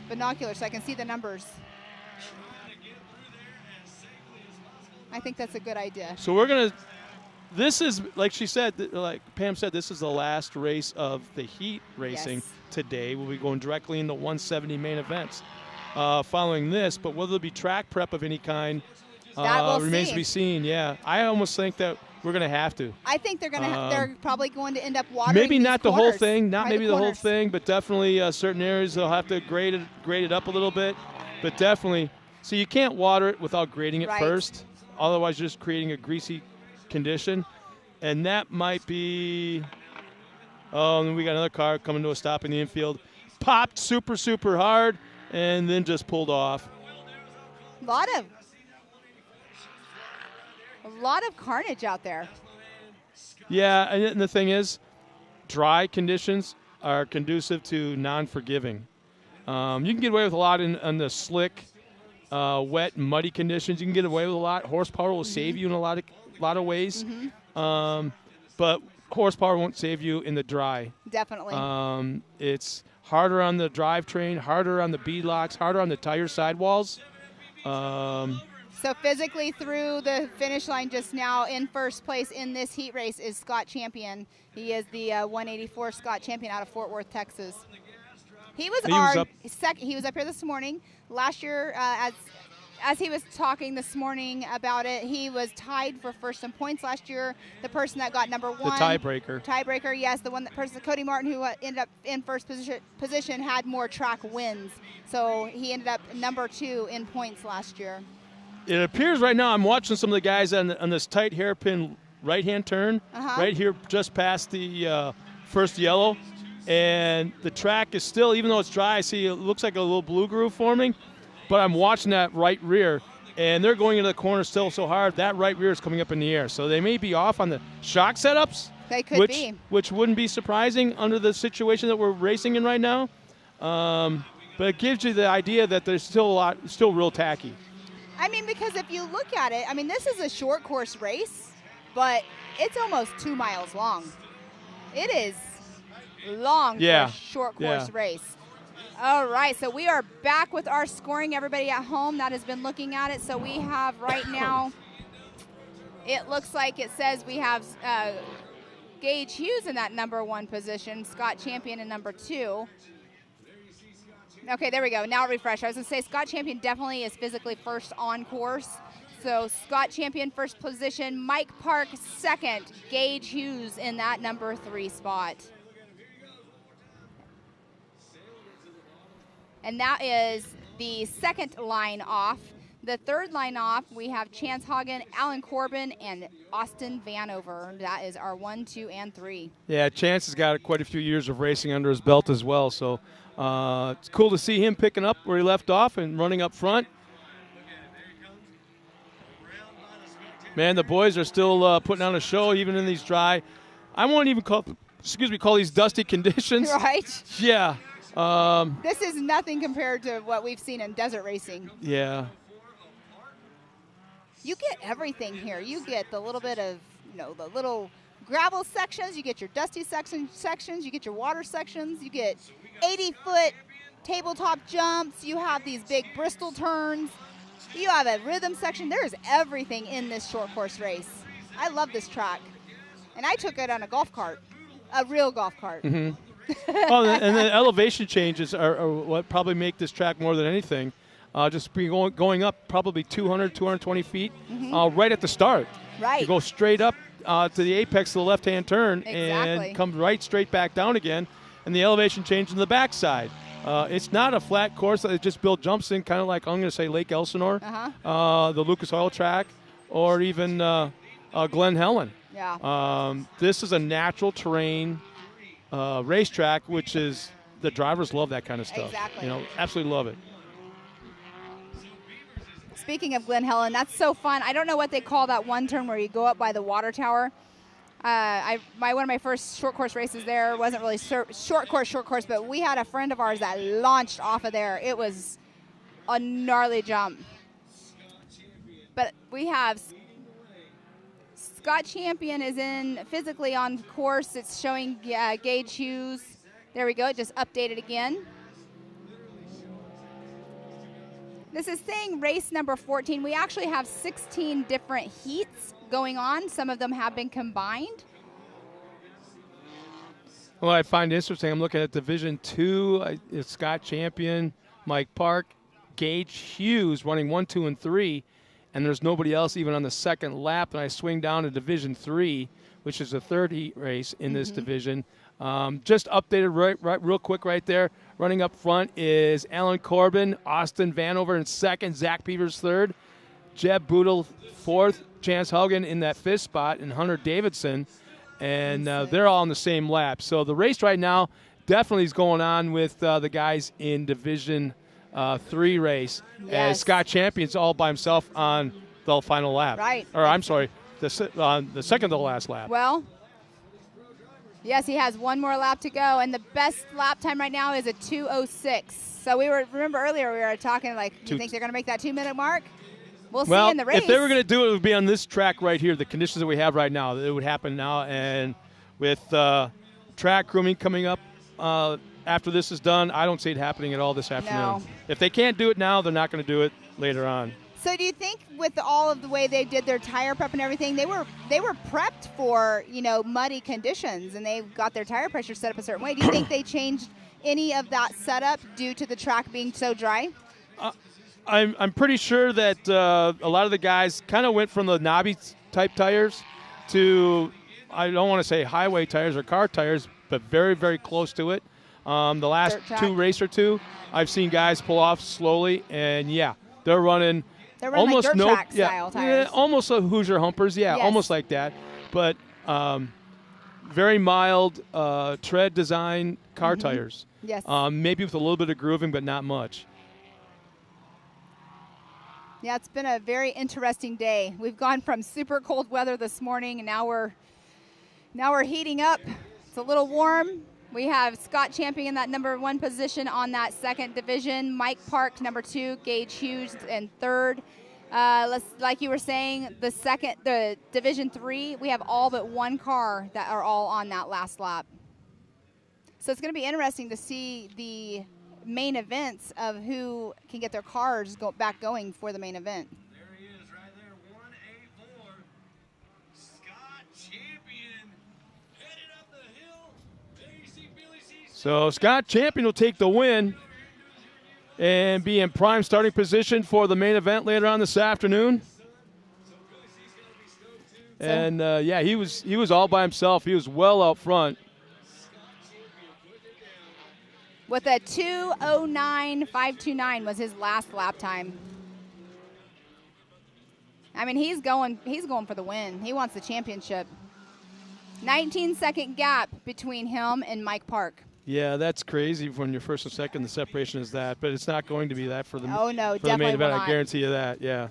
Binoculars so I can see the numbers. I think that's a good idea. So we're going to. This is, like she said, like Pam said, this is the last race of the heat racing today. We'll be going directly into 170 main events. Following this, but whether it be track prep of any kind remains to be seen. Yeah, I almost think that We're going to have to. I think they're going to. They're probably going to end up watering. Maybe not the whole corners, thing. Not maybe the whole corners. thing, but definitely certain areas they'll have to grade it up a little bit. But definitely, so you can't water it without grading it first. Otherwise, you're just creating a greasy condition, and that might be. Oh, and we got another car coming to a stop in the infield. Popped super, super hard, and then just pulled off. A lot of carnage out there. Yeah, and the thing is, dry conditions are conducive to non-forgiving. You can get away with a lot in the slick, wet, muddy conditions. You can get away with a lot. Horsepower will save you in a lot of ways, but horsepower won't save you in the dry. Definitely. It's harder on the drivetrain, harder on the beadlocks, harder on the tire sidewalls. So physically through the finish line just now in first place in this heat race is Scott Champion. He is the 184 Scott Champion out of Fort Worth, Texas. He was up here this morning. Last year, as he was talking this morning about it, he was tied for first in points last year. The person that got number 1. The tiebreaker. Tiebreaker, yes. The person, Cody Martin, who ended up in first position, had more track wins. So he ended up number 2 in points last year. It appears right now I'm watching some of the guys on this tight hairpin right-hand turn, right here just past the first yellow. And the track is still, even though it's dry, I see it looks like a little blue groove forming. But I'm watching that right rear, and they're going into the corner still so hard, that right rear is coming up in the air. So they may be off on the shock setups. They could be. Which wouldn't be surprising under the situation that we're racing in right now. But it gives you the idea that there's still real tacky. I mean, because if you look at it, I mean, this is a short course race, but it's almost 2 miles long. It is long for a short course race. All right, so we are back with our scoring. Everybody at home that has been looking at it. So we have right now, it looks like it says we have Gage Hughes in that number 1 position, Scott Champion in number 2. Okay, there we go. Now refresh. I was going to say Scott Champion definitely is physically first on course. So Scott Champion first position, Mike Park second, Gage Hughes in that number 3 spot. And that is the second line off. The third line off, we have Chance Hagen, Alan Corbin, and Austin Vanover. That is our 1, 2, and 3. Yeah, Chance has got quite a few years of racing under his belt as well. So it's cool to see him picking up where he left off and running up front. Man, the boys are still putting on a show even in these dry. I won't even call these dusty conditions. Right? Yeah. This is nothing compared to what we've seen in desert racing. Yeah. You get everything here. You get the little bit of, the little gravel sections. You get your dusty sections. You get your water sections. You get 80-foot tabletop jumps. You have these big Bristol turns. You have a rhythm section. There is everything in this short course race. I love this track. And I took it on a golf cart, a real golf cart. Mm-hmm. And the elevation changes are what probably make this track more than anything. Just going up probably 200, 220 feet right at the start. Right. You go straight up to the apex of the left-hand turn and come right straight back down again. And the elevation change in the backside. It's not a flat course that it just built jumps in, kind of like, I'm going to say, Lake Elsinore, the Lucas Oil Track, or even Glen Helen. Yeah. This is a natural terrain racetrack, which is the drivers love that kind of stuff. Exactly. Absolutely love it. Speaking of Glen Helen, that's so fun. I don't know what they call that one turn where you go up by the water tower. One of my first short course races there wasn't really short course, but we had a friend of ours that launched off of there. It was a gnarly jump. But we have Scott Champion is in physically on course. It's showing Gage Hughes. There we go. It just updated again. This is saying race number 14. We actually have 16 different heats going on. Some of them have been combined. Well, I find interesting, I'm looking at Division 2. It's Scott Champion, Mike Park, Gage Hughes running 1, 2, and 3. and there's nobody else even on the second lap, and I swing down to Division 3, which is the third heat race in this division. Just updated right real quick right there. Running up front is Alan Corbin, Austin Vanover in second, Zach Peters third, Jeb Boodle fourth, Chance Hogan in that fifth spot, and Hunter Davidson. And they're all on the same lap. So the race right now definitely is going on with the guys in Division 3 race. Yes. As Scott Champion's all by himself on the final lap. Right. Or I'm sorry, the second to the last lap. Well, yes, he has one more lap to go, and the best lap time right now is a 2:06. So remember earlier we were talking do you think they're going to make that 2-minute mark? We'll see in the race. If they were going to do it, it would be on this track right here, the conditions that we have right now. It would happen now, and with track grooming coming up after this is done, I don't see it happening at all this afternoon. No. If they can't do it now, they're not going to do it later on. So do you think with all of the way they did their tire prep and everything, they were prepped for, muddy conditions, and they got their tire pressure set up a certain way? Do you think they changed any of that setup due to the track being so dry? I'm pretty sure that a lot of the guys kind of went from the knobby type tires to, I don't want to say highway tires or car tires, but very, very close to it. The last race or two, I've seen guys pull off slowly, and they're running almost like dirt track style tires. Almost a Hoosier Humpers, Yes. almost like that. But very mild tread design car tires. Yes. Maybe with a little bit of grooving, but not much. Yeah, it's been a very interesting day. We've gone from super cold weather this morning, and now we're heating up. It's a little warm. We have Scott Champion in that number 1 position on that second division. Mike Park, number 2. Gage Hughes in third. Like you were saying, the Division 3, we have all but one car that are all on that last lap. So it's going to be interesting to see the main events of who can get their cars back going for the main event. There he is right there, 184. Scott Champion headed up the hill. There you see Billy C. So Scott Champion will take the win and be in prime starting position for the main event later on this afternoon. And he was all by himself. He was well out front. With a 2:09.529 was his last lap time. I mean, he's going for the win. He wants the championship. 19-second gap between him and Mike Park. Yeah, that's crazy when you're first and second. The separation is that, but it's not going to be that for the no, for the main event. I guarantee you that. Yeah.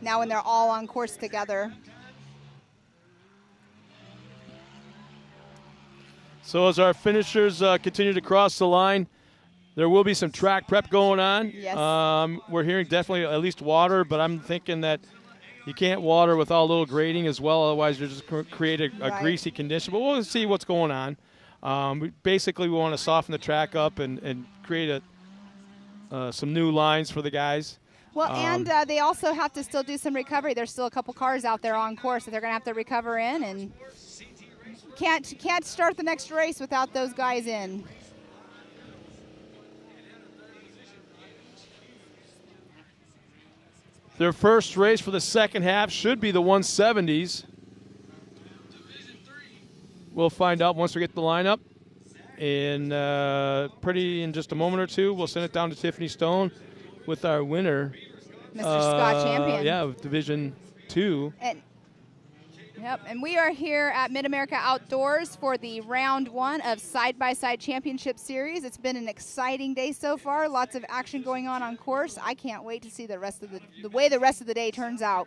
Now when they're all on course together. So as our finishers continue to cross the line, there will be some track prep going on. Yes. We're hearing definitely at least water, but I'm thinking that you can't water without a little grading as well, otherwise you're just create a greasy condition. But we'll see what's going on. We want to soften the track up and create some new lines for the guys. Well, and they also have to still do some recovery. There's still a couple cars out there on course that they're going to have to recover in, and can't start the next race without those guys in. Their first race for the second half should be the 170s. We'll find out once we get the lineup. In just a moment or two, we'll send it down to Tiffany Stone with our winner. Mr. Scott Champion. Yeah, of Division 2. And we are here at Mid-America Outdoors for the round 1 of Side-by-Side Championship Series. It's been an exciting day so far. Lots of action going on course. I can't wait to see the way the rest of the day turns out.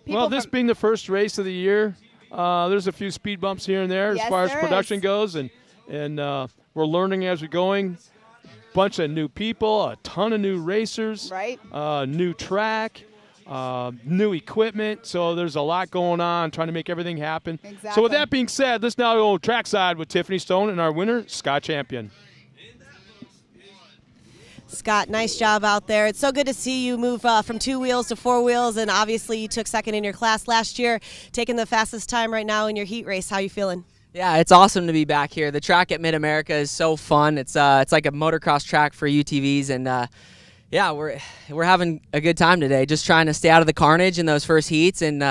This being the first race of the year, there's a few speed bumps here and there as far as production goes, and we're learning as we're going. Bunch of new people, a ton of new racers, new track. New equipment, so there's a lot going on trying to make everything happen. Exactly. So with that being said, let's now go trackside with Tiffany Stone and our winner, Scott Champion. Scott, nice job out there. It's so good to see you move from 2 wheels to 4 wheels, and obviously you took second in your class last year, taking the fastest time right now in your heat race. How you feeling? Yeah, it's awesome to be back here. The track at Mid-America is so fun. It's like a motocross track for UTVs, and Yeah, we're having a good time today. Just trying to stay out of the carnage in those first heats, and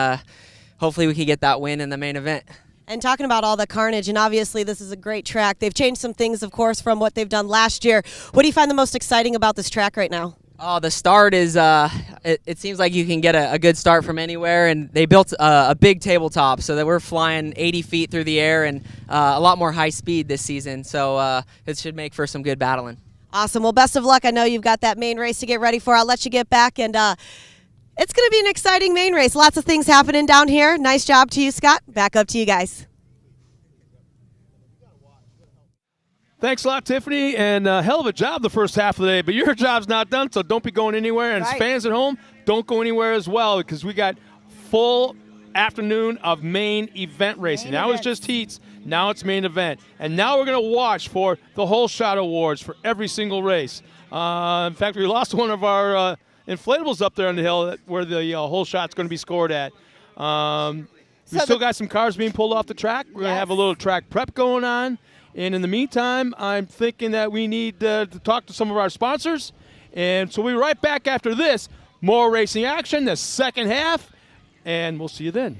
hopefully we can get that win in the main event. And talking about all the carnage, and obviously this is a great track. They've changed some things, of course, from what they've done last year. What do you find the most exciting about this track right now? Oh, the start is, it seems like you can get a good start from anywhere, and they built a big tabletop so that we're flying 80 feet through the air and a lot more high speed this season, so it should make for some good battling. Awesome. Well, best of luck. I know you've got that main race to get ready for. I'll let you get back, and it's going to be an exciting main race. Lots of things happening down here. Nice job to you, Scott. Back up to you guys. Thanks a lot, Tiffany, and hell of a job the first half of the day, but your job's not done, so don't be going anywhere. And right. Fans at home, don't go anywhere as well, because we got full afternoon of main event racing. Now it's just heats. Now it's main event. And now we're going to watch for the whole shot awards for every single race. In fact, we lost one of our inflatables up there on the hill where the whole shot's going to be scored at. We still got some cars being pulled off the track. We're going to have a little track prep going on. And in the meantime, I'm thinking that we need to talk to some of our sponsors. And so we'll be right back after this. More racing action, the second half, and we'll see you then.